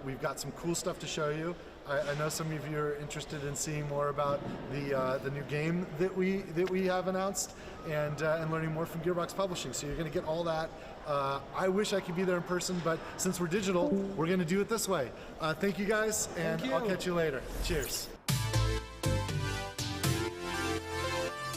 S14: We've got some cool stuff to show you. I know some of you are interested in seeing more about the new game that we have announced, and learning more from Gearbox Publishing. So you're going to get all that. I wish I could be there in person, but since we're digital, we're going to do it this way. Thank you guys, and I'll catch you later. Cheers.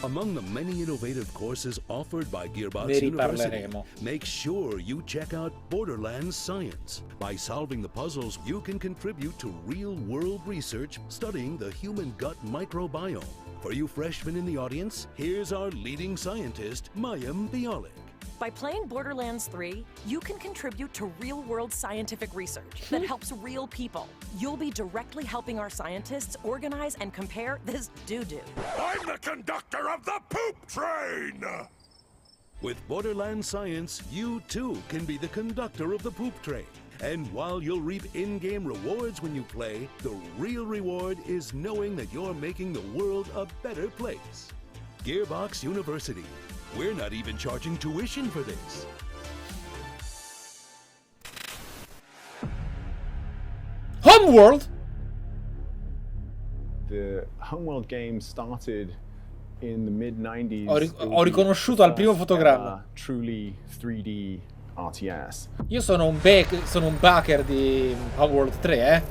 S17: Among the many innovative courses offered by Gearbox
S1: Ne
S17: University,
S1: riparleremo.
S17: make sure you check out Borderlands Science. By solving the puzzles, you can contribute to real-world research studying the human gut microbiome. For you freshmen in the audience, here's our leading scientist, Mayim Bialik.
S18: By playing Borderlands 3, you can contribute to real-world scientific research that helps real people. You'll be directly helping our scientists organize and compare this doo-doo.
S17: I'm the conductor of the poop train! With Borderlands Science, you too can be the conductor of the poop train. And while you'll reap in-game rewards when you play, the real reward is knowing that you're making the world a better place. Gearbox University. We're not even charging tuition for this.
S1: Homeworld?
S19: The Homeworld game started in the mid-90s.
S1: Ho riconosciuto al primo fotogramma.
S19: Truly 3D RTS.
S1: Io sono un backer di Homeworld 3,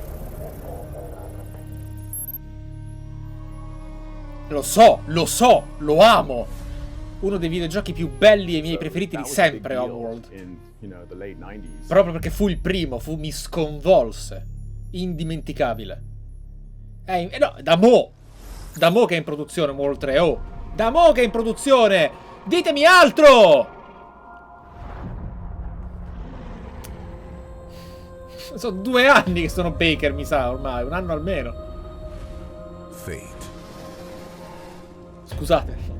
S1: Lo so, lo amo. Uno dei videogiochi più belli e miei preferiti di sempre, Homeworld. Proprio perché fu il primo, mi sconvolse. Indimenticabile. No, da mo che è in produzione Homeworld 3, oh. Da mo che è in produzione! Ditemi altro! Sono 2 anni che sono Baker, mi sa, ormai. 1 anno almeno.
S17: Fate.
S1: Scusate.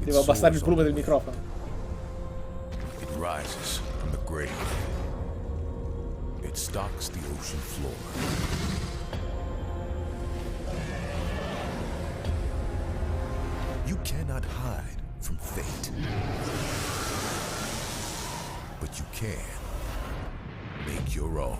S1: Devo abbassare il volume del microfono.
S17: It rises from the grave. It stalks the ocean floor. You cannot hide from fate. But you can make your own.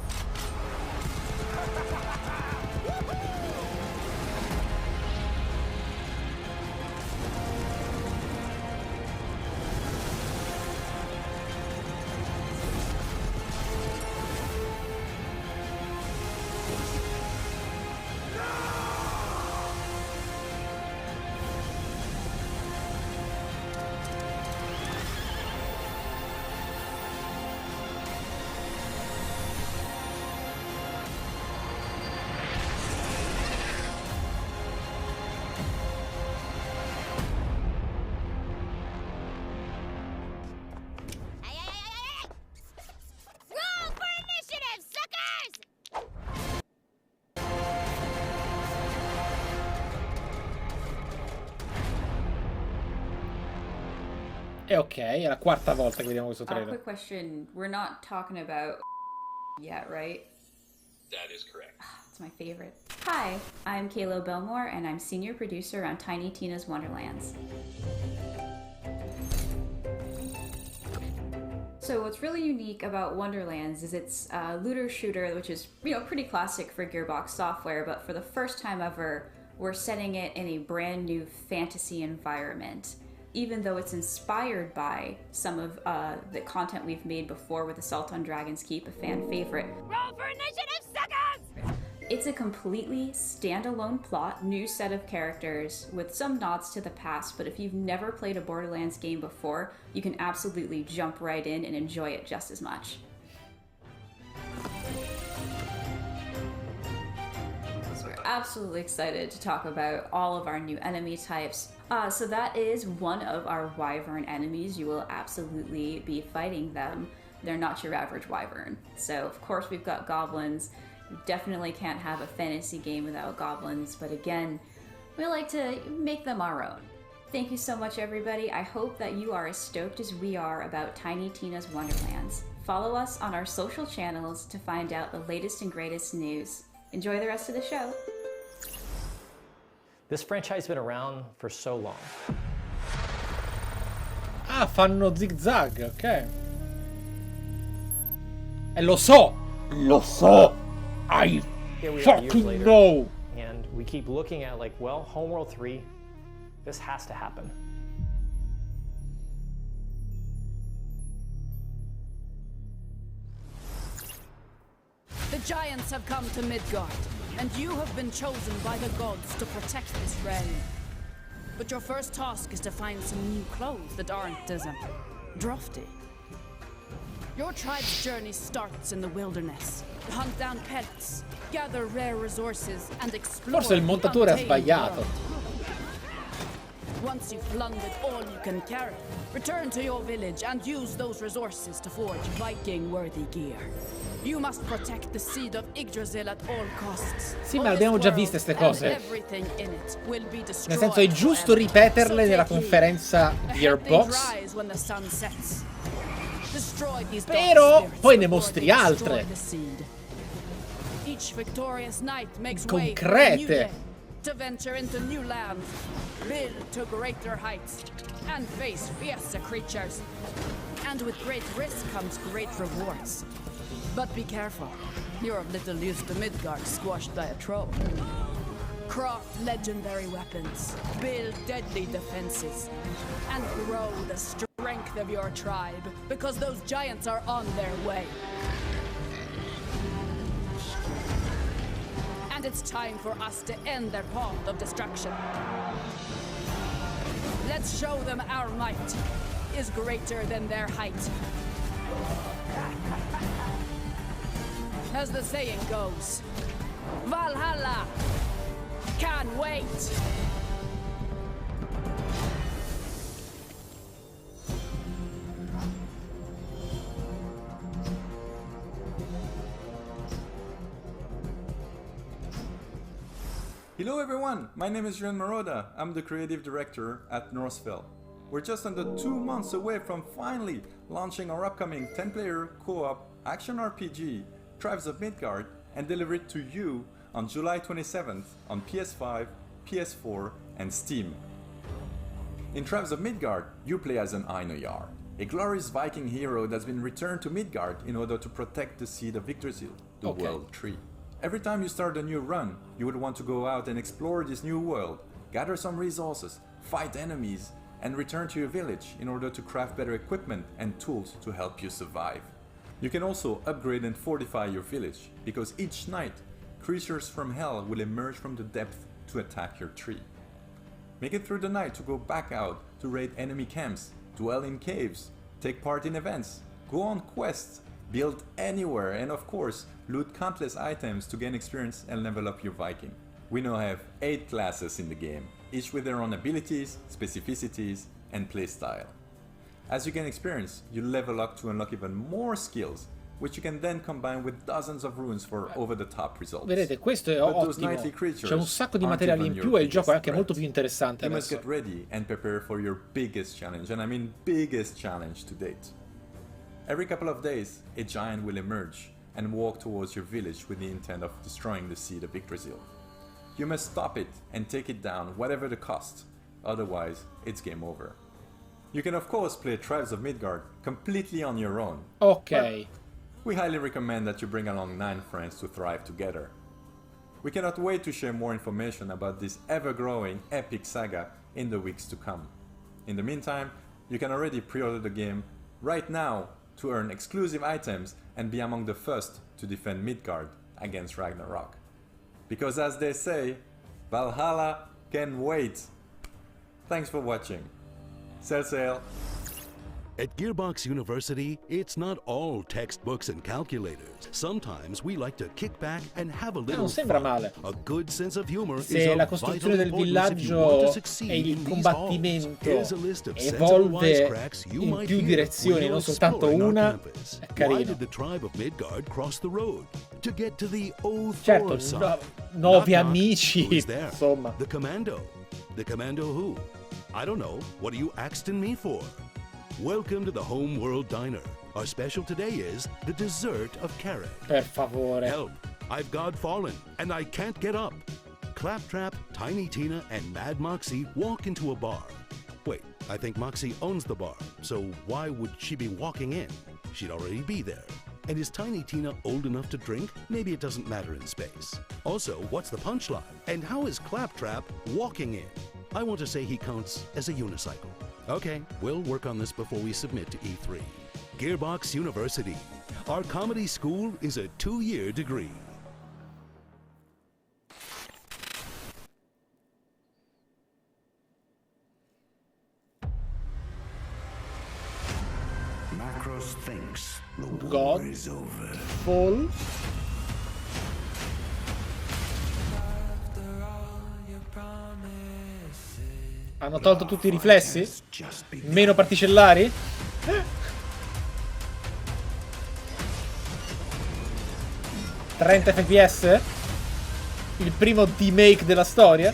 S1: E ok, è la 4ª volta che vediamo questo trailer.
S21: Quick question. We're not talking about yet, right?
S22: That is correct.
S21: It's my favorite. Hi, I'm Kayla Belmore, and I'm senior producer on Tiny Tina's Wonderlands. So what's really unique about Wonderlands is it's a looter shooter, which is, pretty classic for Gearbox software, but for the first time ever, we're setting it in a brand new fantasy environment. Even though it's inspired by some of the content we've made before with Assault on Dragon's Keep, a fan favorite.
S22: Roll for initiative, suckers!
S21: It's a completely standalone plot, new set of characters with some nods to the past, but if you've never played a Borderlands game before, you can absolutely jump right in and enjoy it just as much. So we're absolutely excited to talk about all of our new enemy types. So that is one of our wyvern enemies. You will absolutely be fighting them. They're not your average wyvern. So of course we've got goblins. You definitely can't have a fantasy game without goblins, but again, we like to make them our own. Thank you so much, everybody. I hope that you are as stoked as we are about Tiny Tina's Wonderlands. Follow us on our social channels to find out the latest and greatest news. Enjoy the rest of the show.
S25: This franchise has been around for so long.
S1: Ah, fanno zigzag, ok. E lo so! I fucking know!
S25: And we keep looking at Homeworld 3, this has to happen.
S27: The giants have come to Midgard, and you have been chosen by the gods to protect this realm. But your first task is to find some new clothes that aren't as drafty. Your tribe's journey starts in the wilderness. Hunt down pelts, gather rare resources, and explore.
S1: Forse il montatore ha sbagliato.
S27: Once you've plundered all you can carry, return to your village and use those resources to forge Viking-worthy gear. You must protect the seed of Yggdrasil at all costs.
S1: Sì, ma abbiamo già viste ste cose.
S27: Everything in it will be
S1: Nel senso, è giusto ripeterle nella conferenza Gearbox. Però poi ne mostri altre. Concrete.
S27: To venture into new lands, build to greater heights, and face fiercer creatures. And with great risk comes great rewards. But be careful, you're of little use to Midgard squashed by a troll. Craft legendary weapons, build deadly defenses, and grow the strength of your tribe, because those giants are on their way. And it's time for us to end their path of destruction. Let's show them our might is greater than their height. As the saying goes, Valhalla can't wait.
S3: Hello everyone, my name is Juan Maroda. I'm the creative director at Northville. We're just under 2 months away from finally launching our upcoming 10-player co-op action RPG, Tribes of Midgard, and deliver it to you on July 27th on PS5, PS4, and Steam. In Tribes of Midgard, you play as an Einarjar, a glorious Viking hero that's been returned to Midgard in order to protect the seed of Yggdrasil, the World Tree. Every time you start a new run, you would want to go out and explore this new world, gather some resources, fight enemies, and return to your village in order to craft better equipment and tools to help you survive. You can also upgrade and fortify your village, because each night, creatures from hell will emerge from the depth to attack your tree. Make it through the night to go back out to raid enemy camps, dwell in caves, take part in events, go on quests, build anywhere, and of course, loot countless items to gain experience and level up your Viking. We now have 8 classes in the game, each with their own abilities, specificities, and playstyle. As you gain experience, you level up to unlock even more skills, which you can then combine with dozens of runes for over-the-top results.
S1: Vedete, questo è ottimo. C'è un sacco di materiali in più e il gioco è anche molto più interessante
S3: You must
S1: adesso.
S3: get ready and prepare for your biggest challenge, and I mean biggest challenge to date. Every couple of days, a giant will emerge and walk towards your village with the intent of destroying the seed of Yggdrasil. You must stop it and take it down, whatever the cost, otherwise it's game over. You can of course play Tribes of Midgard completely on your own.
S1: Ok.
S3: We highly recommend that you bring along 9 friends to thrive together. We cannot wait to share more information about this ever-growing epic saga in the weeks to come. In the meantime, you can already pre-order the game right now to earn exclusive items and be among the first to defend Midgard against Ragnarok. Because as they say, Valhalla can wait. Thanks for watching. Sail, sail.
S17: At Gearbox University, it's not all textbooks and calculators. Sometimes we like to kick back and have a little
S1: Non sembra
S17: fun.
S1: male.
S17: A good sense of humor is
S1: Se
S17: of
S1: la costruzione
S17: vital
S1: del
S17: importance if you want to
S1: villaggio
S17: succeed
S1: e il
S17: in these
S1: combattimento
S17: halls. Here's a list of sensible
S1: evolve
S17: wisecracks you
S1: in
S17: might
S1: più
S17: hear
S1: direzioni,
S17: when
S1: non
S17: you're
S1: soltanto
S17: exploring our
S1: una,
S17: campus.
S1: è
S17: Why
S1: carino.
S17: did the tribe of Midgard cross the road? To get to the
S1: Certo,
S17: Thor side.
S1: nuovi
S17: Knock, knock.
S1: amici,
S17: Who's there?
S1: insomma.
S17: The commando. The commando who? I don't know. What are you axing me for? Welcome to the Home World Diner. Our special today is the dessert of carrot.
S1: Per favore.
S17: Help! I've God fallen, and I can't get up. Claptrap, Tiny Tina, and Mad Moxie walk into a bar. Wait, I think Moxie owns the bar, so why would she be walking in? She'd already be there. And is Tiny Tina old enough to drink? Maybe it doesn't matter in space. Also, what's the punchline? And how is Claptrap walking in? I want to say he counts as a unicycle. Okay, we'll work on this before we submit to E3. Gearbox University. Our comedy school is a 2-year degree.
S1: Godfall. Hanno tolto tutti i riflessi? Meno particellari? 30 fps? Il primo remake della storia?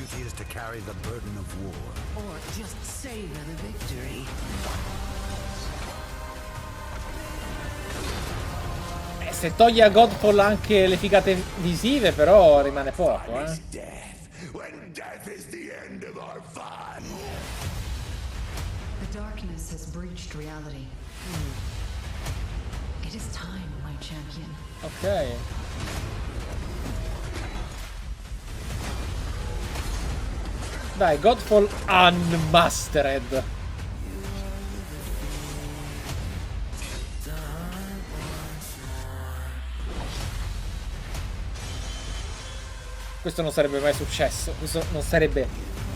S1: Se toglie a Godfall anche le figate visive, però rimane poco,
S4: The darkness has breached reality. It is time, my champion.
S1: Ok. Dai, Godfall Unmastered. Questo non sarebbe mai successo. Questo non sarebbe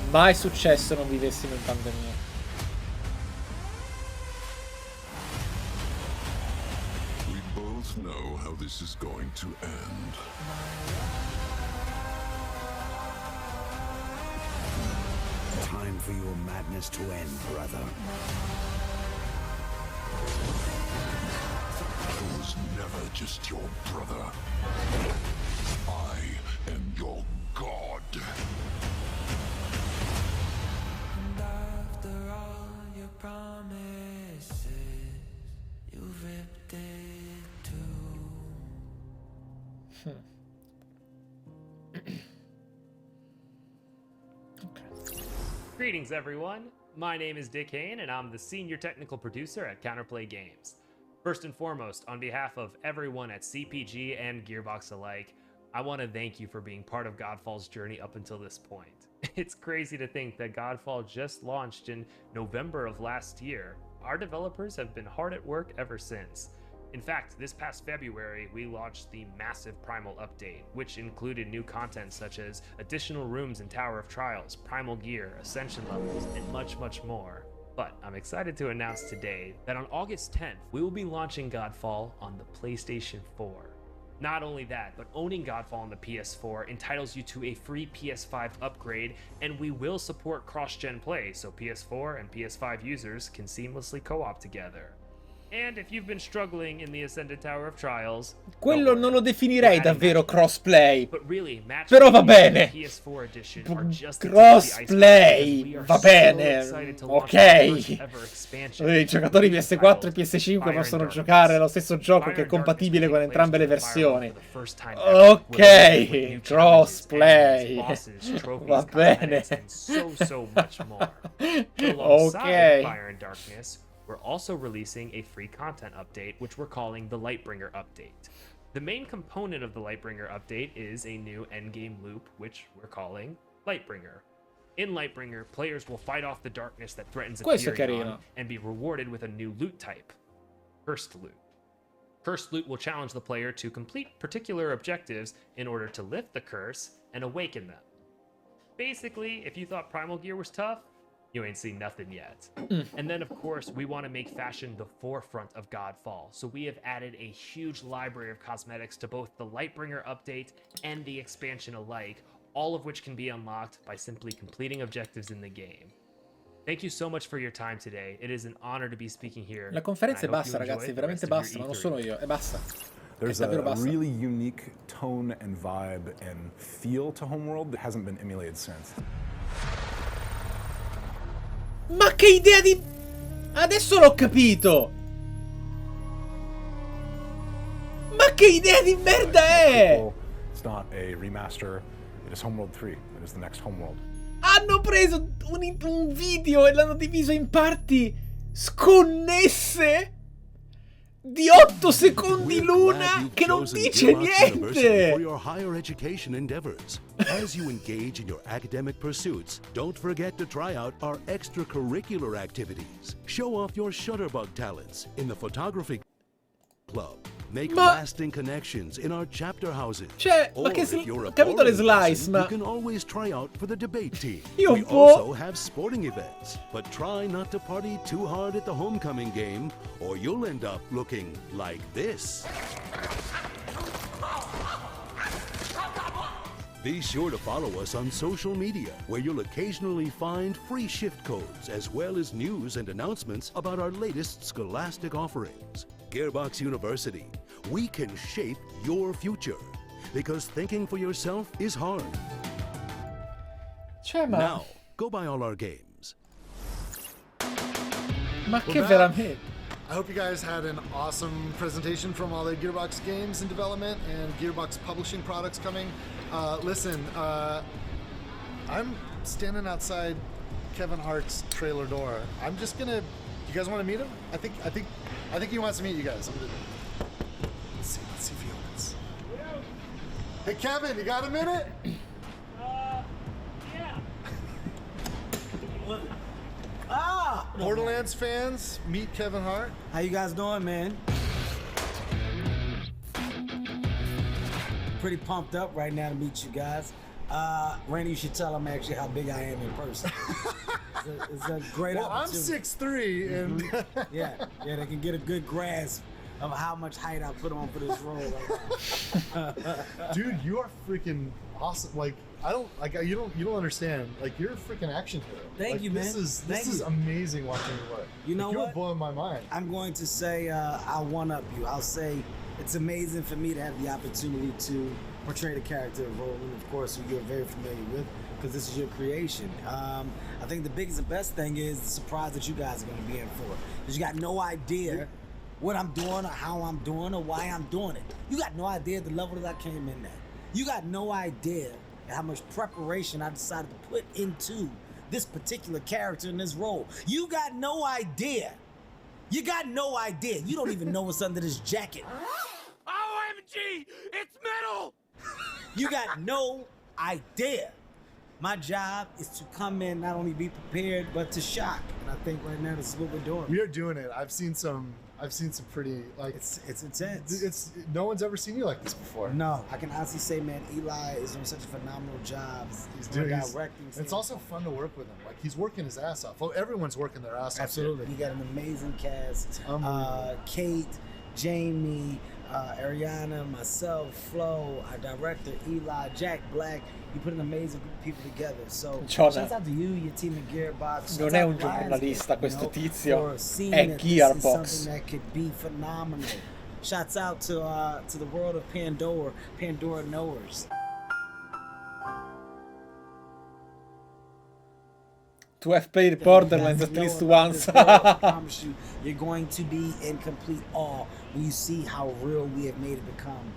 S1: mai successo se non vivessimo in pandemia.
S17: We both know how this is going to end.
S2: Time for your madness to end, brother.
S17: I was never just your brother. I am your god.
S11: And after all your promises, you've ripped it too.
S5: Greetings, everyone. My name is Dick Hain, and I'm the Senior Technical Producer at Counterplay Games. First and foremost, on behalf of everyone at CPG and Gearbox alike, I want to thank you for being part of Godfall's journey up until this point. It's crazy to think that Godfall just launched in November of last year. Our developers have been hard at work ever since. In fact, this past February, we launched the massive Primal update, which included new content such as additional rooms in Tower of Trials, Primal gear, Ascension levels, and much, much more. But I'm excited to announce today that on August 10th, we will be launching Godfall on the PlayStation 4. Not only that, but owning Godfall on the PS4 entitles you to a free PS5 upgrade, and we will support cross-gen play, so PS4 and PS5 users can seamlessly co-op together. And if you've been struggling in the Ascended Tower of Trials,
S1: quello non lo definirei davvero crossplay.
S5: but really,
S1: Però va bene.
S5: PS4 edition are just
S1: Crossplay va bene. Ok. I giocatori PS4 e PS5 possono giocare allo stesso gioco che è compatibile con entrambe le versioni. Ok. Crossplay. Va bene.
S5: Ok. We're also releasing a free content update, which we're calling the Lightbringer update. The main component of the Lightbringer update is a new endgame loop, which we're calling Lightbringer. In Lightbringer, players will fight off the darkness that threatens Ethereum and be rewarded with a new loot type, Cursed Loot. Cursed Loot will challenge the player to complete particular objectives in order to lift the curse and awaken them. Basically, if you thought Primal gear was tough, you ain't seen nothing yet. And then, of course, we want to make fashion the forefront of Godfall, so we have added a huge library of cosmetics to both the Lightbringer update and the expansion alike, all of which can be unlocked by simply completing objectives in the game. Thank you so much for your time today. It is an honor to be speaking here.
S1: La conferenza è bassa, ragazzi, veramente bassa, ma non sono io, è bassa.
S19: There's a really unique tone and vibe and feel to Homeworld that hasn't been emulated since.
S1: Ma che idea di... Adesso l'ho capito! Ma che idea di merda è?
S19: It's not a remaster, it is Homeworld 3. It is the next Homeworld.
S1: Hanno preso un video e l'hanno diviso in parti sconnesse di 8 secondi l'una che non dice niente.
S17: For your higher education endeavors. As you engage in your academic pursuits, don't forget to try out our extracurricular activities. Show off your shutterbug talents in the photography club, Make
S1: Ma-
S17: lasting connections in our chapter houses.
S1: Cioè, ma
S17: Or
S1: che
S17: if you're a
S1: ho capito le
S17: boring
S1: slice,
S17: person,
S1: ma
S17: you can always try out for the debate team.
S1: Io
S17: We
S1: un po'-
S17: also have sporting events, but try not to party too hard at the homecoming game, or you'll end up looking like this. Be sure to follow us on social media, where you'll occasionally find free shift codes, as well as news and announcements about our latest scholastic offerings. Gearbox University. We can shape your future, because thinking for yourself is hard.
S1: Cioè, ma...
S17: Now, go buy all our games.
S1: Ma
S14: Well,
S1: che
S14: that-
S1: veramente...
S14: I hope you guys had an awesome presentation from all the Gearbox games in development and Gearbox publishing products coming. Listen, I'm standing outside Kevin Hart's trailer door. I'm just gonna. You guys want to meet him? I think he wants to meet you guys. Let's see if he opens. Hey Kevin, you got a minute? Borderlands fans, meet Kevin Hart.
S6: How you guys doing, man? Pretty pumped up right now to meet you guys. Randy, you should tell them actually how big I am in person. It's a great
S14: Well, I'm
S6: opportunity.
S14: 6'3", and
S6: yeah, they can get a good grasp of how much height I put on for this role right now.
S14: dude, you are freaking awesome. Like you don't understand. Like you're a freaking action hero.
S6: Thank you, man.
S14: This
S6: Thank
S14: is
S6: you.
S14: amazing watching you work.
S6: You know
S14: Like, you're
S6: what?
S14: blowing my mind.
S6: I'm going to say I'll one-up you. I'll say it's amazing for me to have the opportunity to portray the character of Roland, of course, who you're very familiar with, because this is your creation. I think the biggest and best thing is the surprise that you guys are going to be in for. Because you got no idea what I'm doing or how I'm doing or why I'm doing it. You got no idea the level that I came in at. You got no idea how much preparation I decided to put into this particular character in this role. You got no idea. You got no idea. You don't even know what's under this jacket.
S11: OMG! It's metal!
S6: You got no idea. My job is to come in, not only be prepared, but to shock. And I think right now this is what we're doing.
S14: We are doing it. I've seen some pretty, like,
S6: it's intense.
S14: It's no one's ever seen you like this before.
S6: No, I can honestly say, man, Eli is doing such a phenomenal job. He's doing directing.
S14: It's also fun to work with him. Like he's working his ass off. Well, everyone's working their ass off.
S6: Absolutely. You got an amazing cast. Kate, Jamie, Ariana, myself, Flo, our director, Eli, Jack Black. You put an amazing group of people together. So, shout out to you, your team at Gearbox.
S1: Non è un giornalista questo tizio, è Gearbox.
S6: Something that could be phenomenal. Shouts out to the world of Pandora knowers.
S1: To have played Borderlands at least once.
S6: I promise you, you're going to be in complete awe when you see how real we have made it become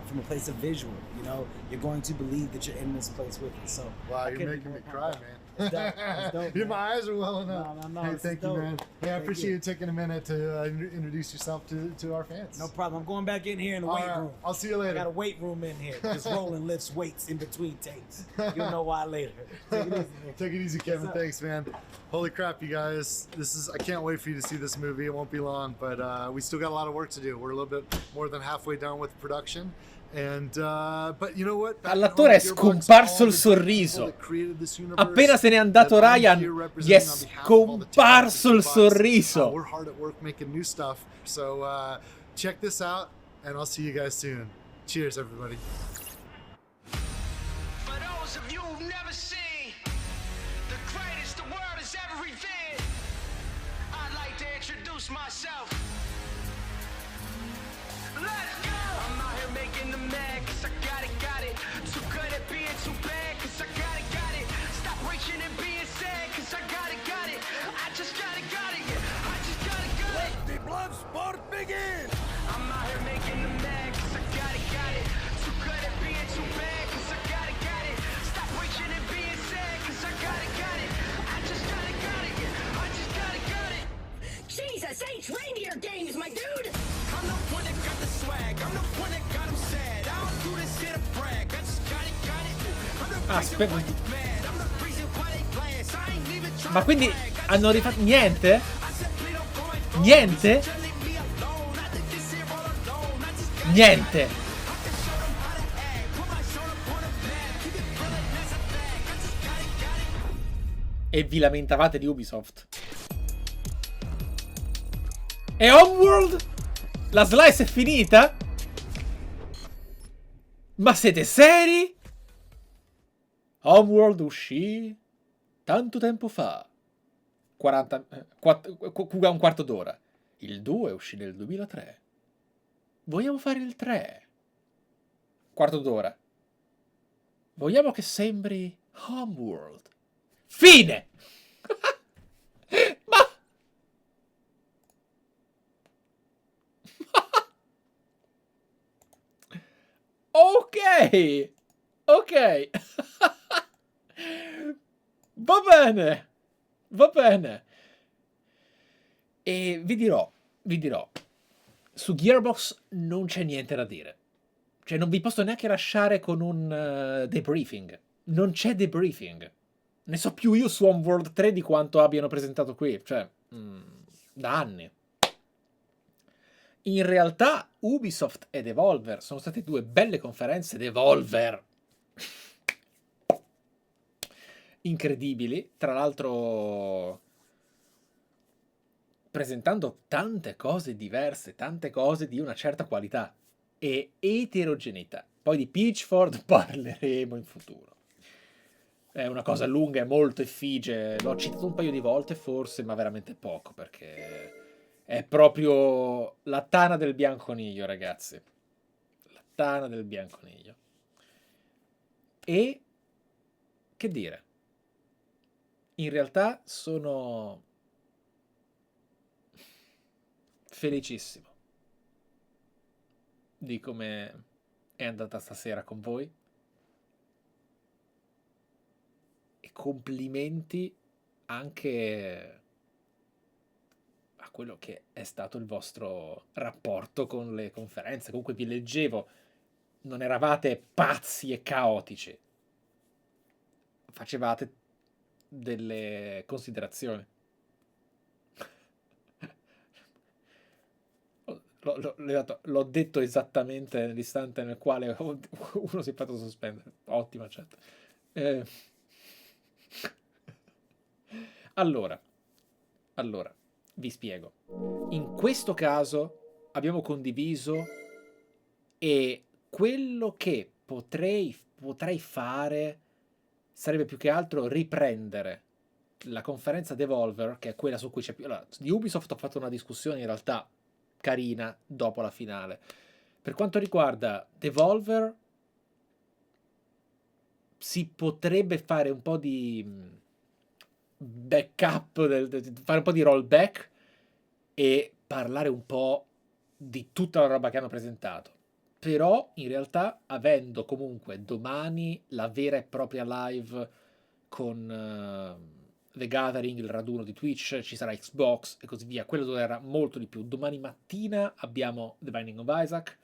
S6: from a place of visual. You know, you're going to believe that you're in this place with us. So,
S14: wow, you're making me cry, man.
S6: It's dope,
S14: My eyes are welling up.
S6: No,
S14: hey,
S6: it's
S14: thank
S6: dope.
S14: you, man. Hey, I
S6: Thank
S14: appreciate
S6: you.
S14: you taking a minute to introduce yourself to our fans.
S6: No problem. I'm going back in here in the
S14: All
S6: weight
S14: right,
S6: room.
S14: I'll see you later.
S6: I got a weight room in here. Just rolling lifts weights in between takes. You'll know why later. Take it easy, man.
S14: Take it easy, Kevin.
S6: What's up?
S14: Thanks, man. Holy crap, you guys. I can't wait for you to see this movie. It won't be long, but we still got a lot of work to do. We're a little bit more than halfway done with production. And but you know what?
S1: All'attore è scomparso il sorriso. Appena se n'è andato Ryan, gli è scomparso il sorriso.
S14: We're hard at work making new stuff. So check this out, and I'll see you guys soon. Cheers, everybody.
S11: For those of you who've never seen the greatest the world has ever revered, I'd like to introduce myself. Let's go! I'm out here making them mad, cause I got it. Too good at being too bad, cause I got it. Stop reaching and being sad, cause I got it. I just got it, yeah. I just got it. Let the blood sport begin! I'm out here making them mad, cause I got it. Too good at being too bad, cause I got it. Stop reaching and being sad, cause I got it. I just got it, yeah. I just got it.
S8: Jesus H. Reindeer Games, my dude!
S11: I'm the one that got the swag, I'm the one that got him sad. I don't do this here to brag, I just got it. I'm the reason why they mad, I'm the reason why they glance. I ain't even trying.
S1: Ma quindi hanno rifatto niente? Niente? Niente. E vi lamentavate di Ubisoft. E Homeworld? La slice è finita? Ma siete seri? Homeworld uscì tanto tempo fa. 40... un quarto d'ora. Il 2 uscì nel 2003. Vogliamo fare il 3. Quarto d'ora. Vogliamo che sembri Homeworld. Fine! Ma... Ok! Ok! Va bene! Va bene! E vi dirò, su Gearbox non c'è niente da dire. Cioè, non vi posso neanche lasciare con un debriefing. Non c'è debriefing. Ne so più io su Homeworld 3 di quanto abbiano presentato qui. Cioè, da anni. In realtà, Ubisoft e Devolver sono state due belle conferenze. Devolver! Incredibili. Tra l'altro... presentando tante cose diverse, tante cose di una certa qualità e eterogeneità. Poi di Pitchford parleremo in futuro. È una cosa lunga, è molto effigie, l'ho citato un paio di volte forse, ma veramente poco, perché è proprio la tana del bianconiglio, ragazzi. La tana del bianconiglio. E che dire? In realtà sono... felicissimo di come è andata stasera con voi e complimenti anche a quello che è stato il vostro rapporto con le conferenze. Comunque vi leggevo, non eravate pazzi e caotici, facevate delle considerazioni. L'ho detto esattamente nell'istante nel quale uno si è fatto sospendere. Ottima chat. Allora, vi spiego. In questo caso abbiamo condiviso e quello che potrei fare sarebbe più che altro riprendere la conferenza Devolver, che è quella su cui c'è più... Allora, di Ubisoft ho fatto una discussione in realtà carina dopo la finale. Per quanto riguarda Devolver, si potrebbe fare un po' di backup, fare un po' di rollback e parlare un po' di tutta la roba che hanno presentato. Però in realtà, avendo comunque domani la vera e propria live con The Gathering, il raduno di Twitch, ci sarà Xbox e così via, quello durerà molto di più. Domani mattina abbiamo The Binding of Isaac.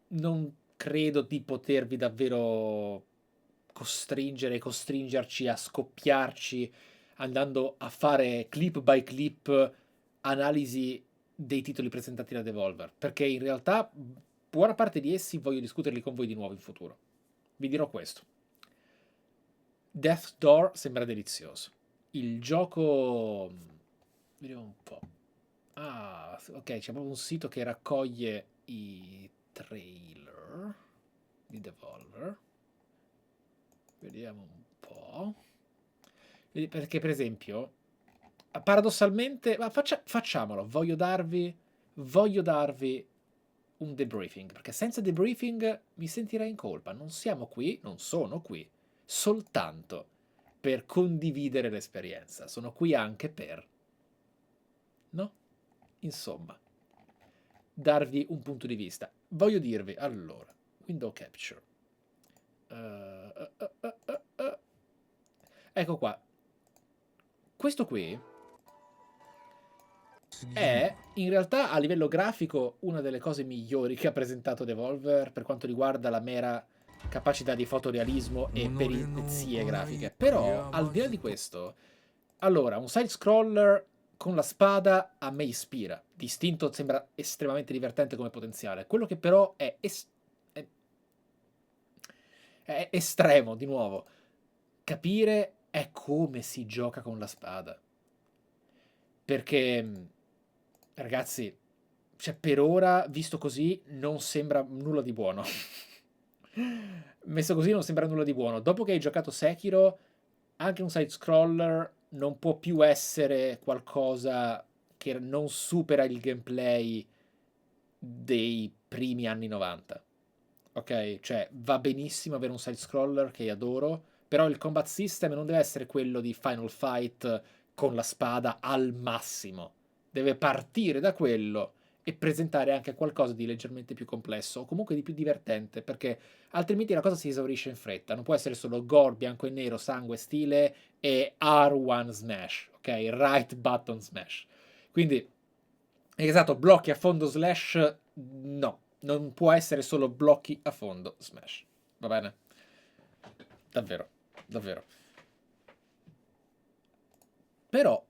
S1: Non credo di potervi davvero costringerci a scoppiarci andando a fare clip by clip analisi dei titoli presentati da Devolver, perché in realtà buona parte di essi voglio discuterli con voi di nuovo in futuro. Vi dirò questo. Death's Door sembra delizioso. Il gioco... vediamo un po'. Ah, ok, c'è proprio un sito che raccoglie i trailer di Devolver. Vediamo un po'. Perché, per esempio, paradossalmente... ma facciamolo. Voglio darvi un debriefing, perché senza debriefing mi sentirei in colpa. Non sono qui soltanto per condividere l'esperienza, sono qui anche per, no? Insomma, darvi un punto di vista. Voglio dirvi, allora, window capture. Ecco qua. Questo qui è in realtà a livello grafico una delle cose migliori che ha presentato Devolver per quanto riguarda la mera capacità di fotorealismo e perizie grafiche. Però al di là di questo, allora, un side scroller con la spada a me ispira. Distinto sembra estremamente divertente come potenziale. Quello che però è estremo, di nuovo, capire è come si gioca con la spada. Perché, ragazzi, cioè per ora, visto così, non sembra nulla di buono. Messo così non sembra nulla di buono. Dopo che hai giocato Sekiro, anche un side-scroller non può più essere qualcosa che non supera il gameplay dei primi anni 90. Ok? Cioè, va benissimo avere un side-scroller che adoro, però il combat system non deve essere quello di Final Fight con la spada al massimo. Deve partire da quello e presentare anche qualcosa di leggermente più complesso o comunque di più divertente, perché altrimenti la cosa si esaurisce in fretta. Non può essere solo gore, bianco e nero, sangue, stile e R1 smash, ok? Right button smash. Quindi, esatto, blocchi a fondo slash, no. Non può essere solo blocchi a fondo smash. Va bene? Davvero, davvero. Però,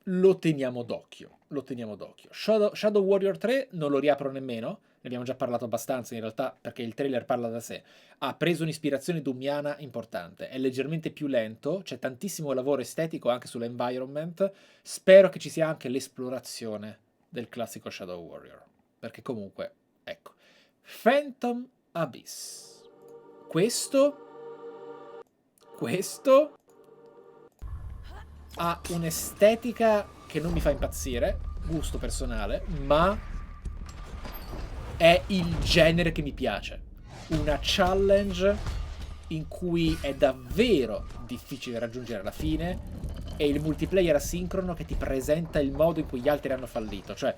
S1: lo teniamo d'occhio. Lo teniamo d'occhio. Shadow Warrior 3 non lo riapro nemmeno. Ne abbiamo già parlato abbastanza in realtà, perché il trailer parla da sé. Ha preso un'ispirazione dummiana importante. È leggermente più lento. C'è tantissimo lavoro estetico anche sull'environment. Spero che ci sia anche l'esplorazione del classico Shadow Warrior. Perché comunque, ecco. Phantom Abyss. Questo ha un'estetica che non mi fa impazzire, gusto personale, ma è il genere che mi piace. Una challenge in cui è davvero difficile raggiungere la fine e il multiplayer asincrono che ti presenta il modo in cui gli altri hanno fallito. Cioè,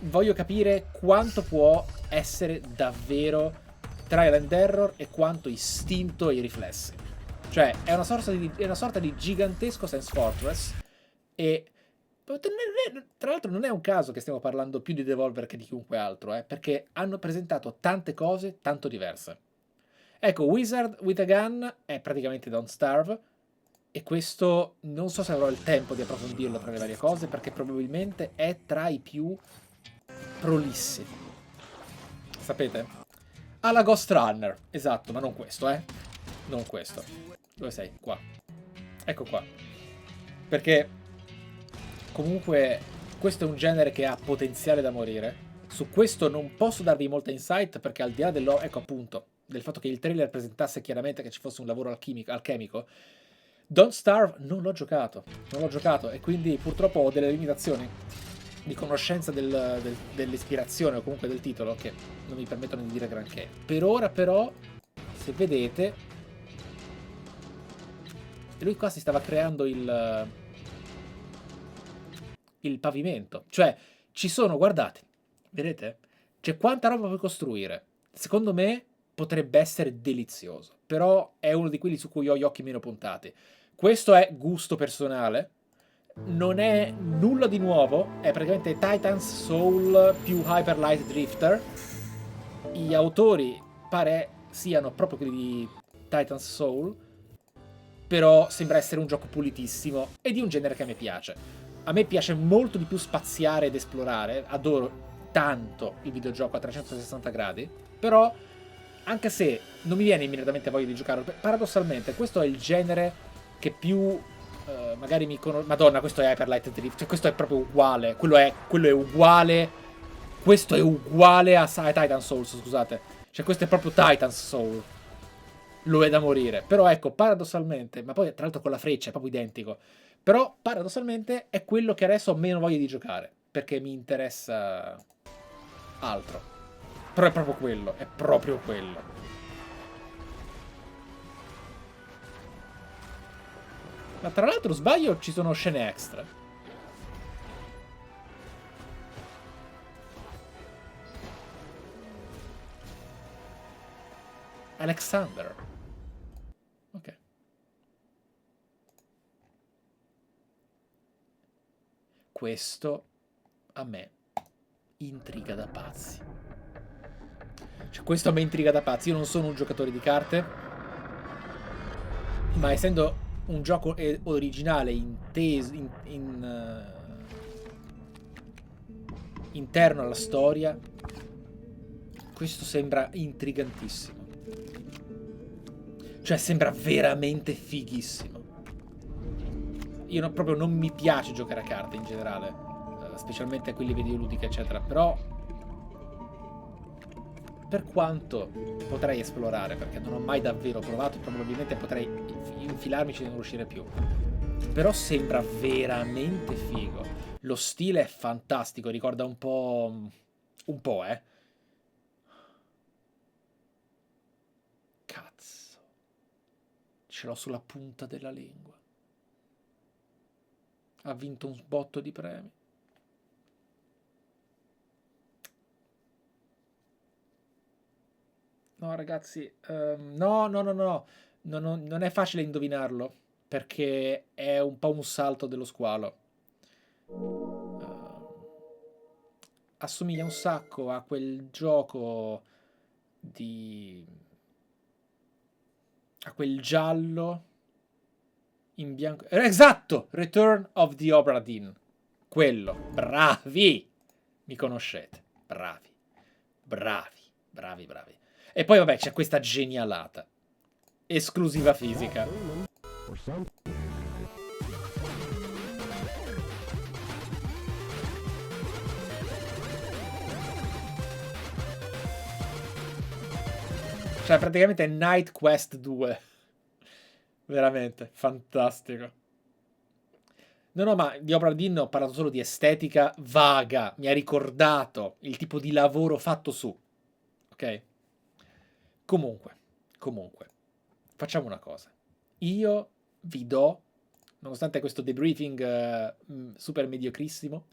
S1: voglio capire quanto può essere davvero trial and error e quanto istinto e riflessi. Cioè, è una sorta di gigantesco Sense Fortress e tra l'altro non è un caso che stiamo parlando più di Devolver che di chiunque altro, perché hanno presentato tante cose tanto diverse. Ecco, Wizard with a Gun è praticamente Don't Starve e questo non so se avrò il tempo di approfondirlo tra le varie cose, perché probabilmente è tra i più prolissi. Sapete? Alla Ghost Runner, esatto, ma non questo, non questo. Dove sei? Qua. Ecco qua. Perché comunque questo è un genere che ha potenziale da morire. Su questo non posso darvi molta insight perché al di là ecco appunto, del fatto che il trailer presentasse chiaramente che ci fosse un lavoro alchemico, Don't Starve non l'ho giocato. Non l'ho giocato e quindi purtroppo ho delle limitazioni di conoscenza dell'ispirazione o comunque del titolo che non mi permettono di dire granché. Per ora però, se vedete, e lui qua si stava creando il pavimento. Cioè, ci sono, guardate, vedete? C'è quanta roba puoi costruire. Secondo me potrebbe essere delizioso, però è uno di quelli su cui ho gli occhi meno puntati. Questo è gusto personale. Non è nulla di nuovo, è praticamente Titan's Soul più Hyper Light Drifter. Gli autori pare siano proprio quelli di Titan's Soul, però sembra essere un gioco pulitissimo e di un genere che a me piace. A me piace molto di più spaziare ed esplorare, adoro tanto il videogioco a 360 gradi, però anche se non mi viene immediatamente voglia di giocarlo, paradossalmente questo è il genere che più magari mi conosce. Madonna, questo è Hyper Light Drift, cioè questo è proprio uguale, quello è uguale, questo è uguale a Titan Souls, scusate, cioè questo è proprio Titan's Soul, lo è da morire. Però ecco, paradossalmente, ma poi tra l'altro con la freccia è proprio identico, però paradossalmente è quello che adesso ho meno voglia di giocare, perché mi interessa altro. Però è proprio quello, è proprio quello. Ma tra l'altro sbaglio, ci sono scene extra. Alexander. Ok. Questo a me intriga da pazzi. Cioè, questo a me intriga da pazzi. Io non sono un giocatore di carte, ma essendo un gioco originale interno alla storia, questo sembra intrigantissimo. Cioè sembra veramente fighissimo. Io proprio non mi piace giocare a carte in generale, specialmente a quelli videoludiche eccetera, però per quanto potrei esplorare, perché non ho mai davvero provato, probabilmente potrei infilarmici e non riuscire più, però sembra veramente figo. Lo stile è fantastico, ricorda un po', cazzo, ce l'ho sulla punta della lingua. Ha vinto un botto di premi. No, ragazzi, no, non è facile indovinarlo, perché è un po' un salto dello squalo. Assomiglia un sacco a quel gioco a quel giallo in bianco. Esatto! Return of the Obra Dinn. Quello. Bravi! Mi conoscete. Bravi. E poi vabbè c'è questa genialata. Esclusiva fisica. Cioè praticamente è Night Quest 2. Veramente, fantastico. No, ma di Obra Dinn ho parlato solo di estetica vaga. Mi ha ricordato il tipo di lavoro fatto su. Ok? Comunque, facciamo una cosa. Io vi do, nonostante questo debriefing super mediocrissimo,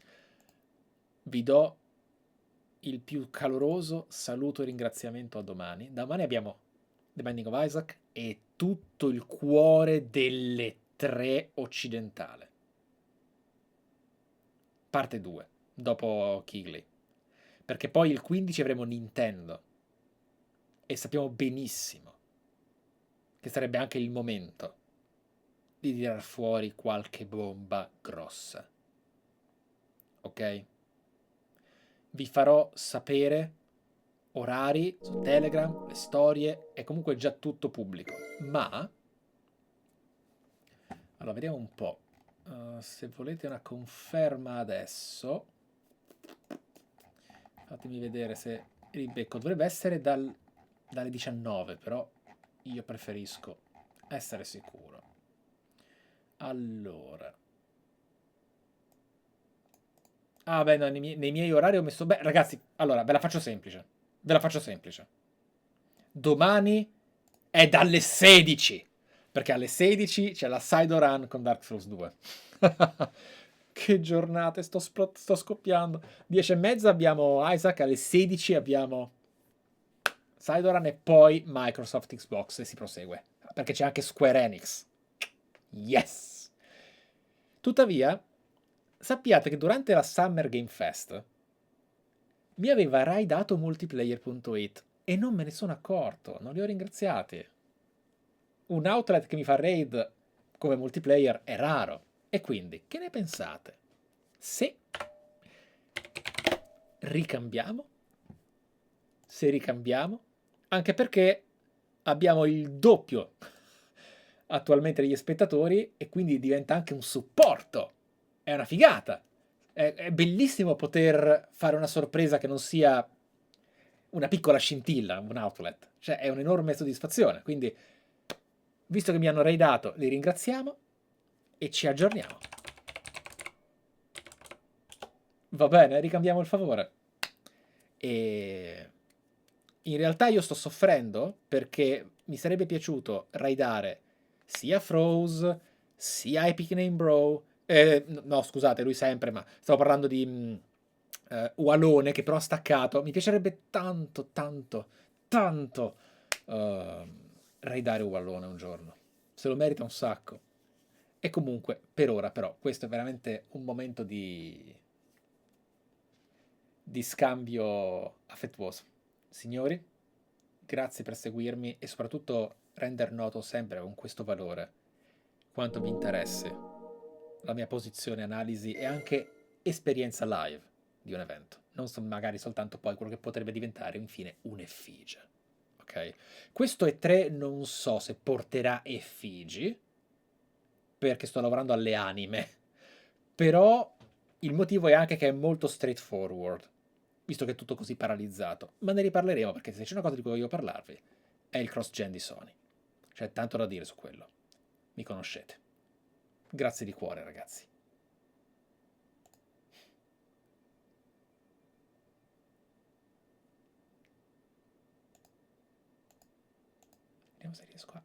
S1: vi do il più caloroso saluto e ringraziamento a domani. Domani abbiamo The Binding of Isaac e tutto il cuore delle 3 occidentale. Parte 2, dopo Kigley. Perché poi il 15 avremo Nintendo. E sappiamo benissimo che sarebbe anche il momento di tirar fuori qualche bomba grossa. Ok? Vi farò sapere orari su Telegram, le storie, è comunque già tutto pubblico. Ma allora vediamo un po'. Se volete una conferma adesso, fatemi vedere se ribecco. Dovrebbe essere dalle 19, però io preferisco essere sicuro. Allora. Ah, beh, no, nei miei orari ho messo... Beh, ragazzi, allora, ve la faccio semplice. Domani è dalle 16. Perché alle 16 c'è la side run con Dark Souls 2. Che giornate, sto scoppiando. 10:30 abbiamo Isaac, alle 16 abbiamo side run e poi Microsoft Xbox e si prosegue. Perché c'è anche Square Enix. Yes! Tuttavia, sappiate che durante la Summer Game Fest mi aveva raidato multiplayer.it e non me ne sono accorto, non li ho ringraziati. Un outlet che mi fa raid come multiplayer è raro. E quindi, che ne pensate? Se ricambiamo? Anche perché abbiamo il doppio attualmente degli spettatori e quindi diventa anche un supporto. È una figata. È bellissimo poter fare una sorpresa che non sia una piccola scintilla, un outlet. Cioè, è un'enorme soddisfazione. Quindi, visto che mi hanno raidato, li ringraziamo e ci aggiorniamo. Va bene, ricambiamo il favore. E in realtà io sto soffrendo perché mi sarebbe piaciuto raidare sia Froze, sia Epic Name Bro. No, scusate, lui sempre, ma stavo parlando di Ualone, che però ha staccato. Mi piacerebbe tanto raidare Ualone un giorno. Se lo merita un sacco. E comunque, per ora però, questo è veramente un momento di scambio affettuoso. Signori, grazie per seguirmi e soprattutto render noto sempre con questo valore quanto mi interessi la mia posizione, analisi e anche esperienza live di un evento. Non so, magari soltanto poi quello che potrebbe diventare infine un'effigie. Ok? Questo E3 non so se porterà effigi, perché sto lavorando alle anime, però il motivo è anche che è molto straightforward, visto che è tutto così paralizzato. Ma ne riparleremo, perché se c'è una cosa di cui voglio parlarvi è il cross-gen di Sony. C'è tanto da dire su quello. Mi conoscete. Grazie di cuore, ragazzi. Vediamo se riesco a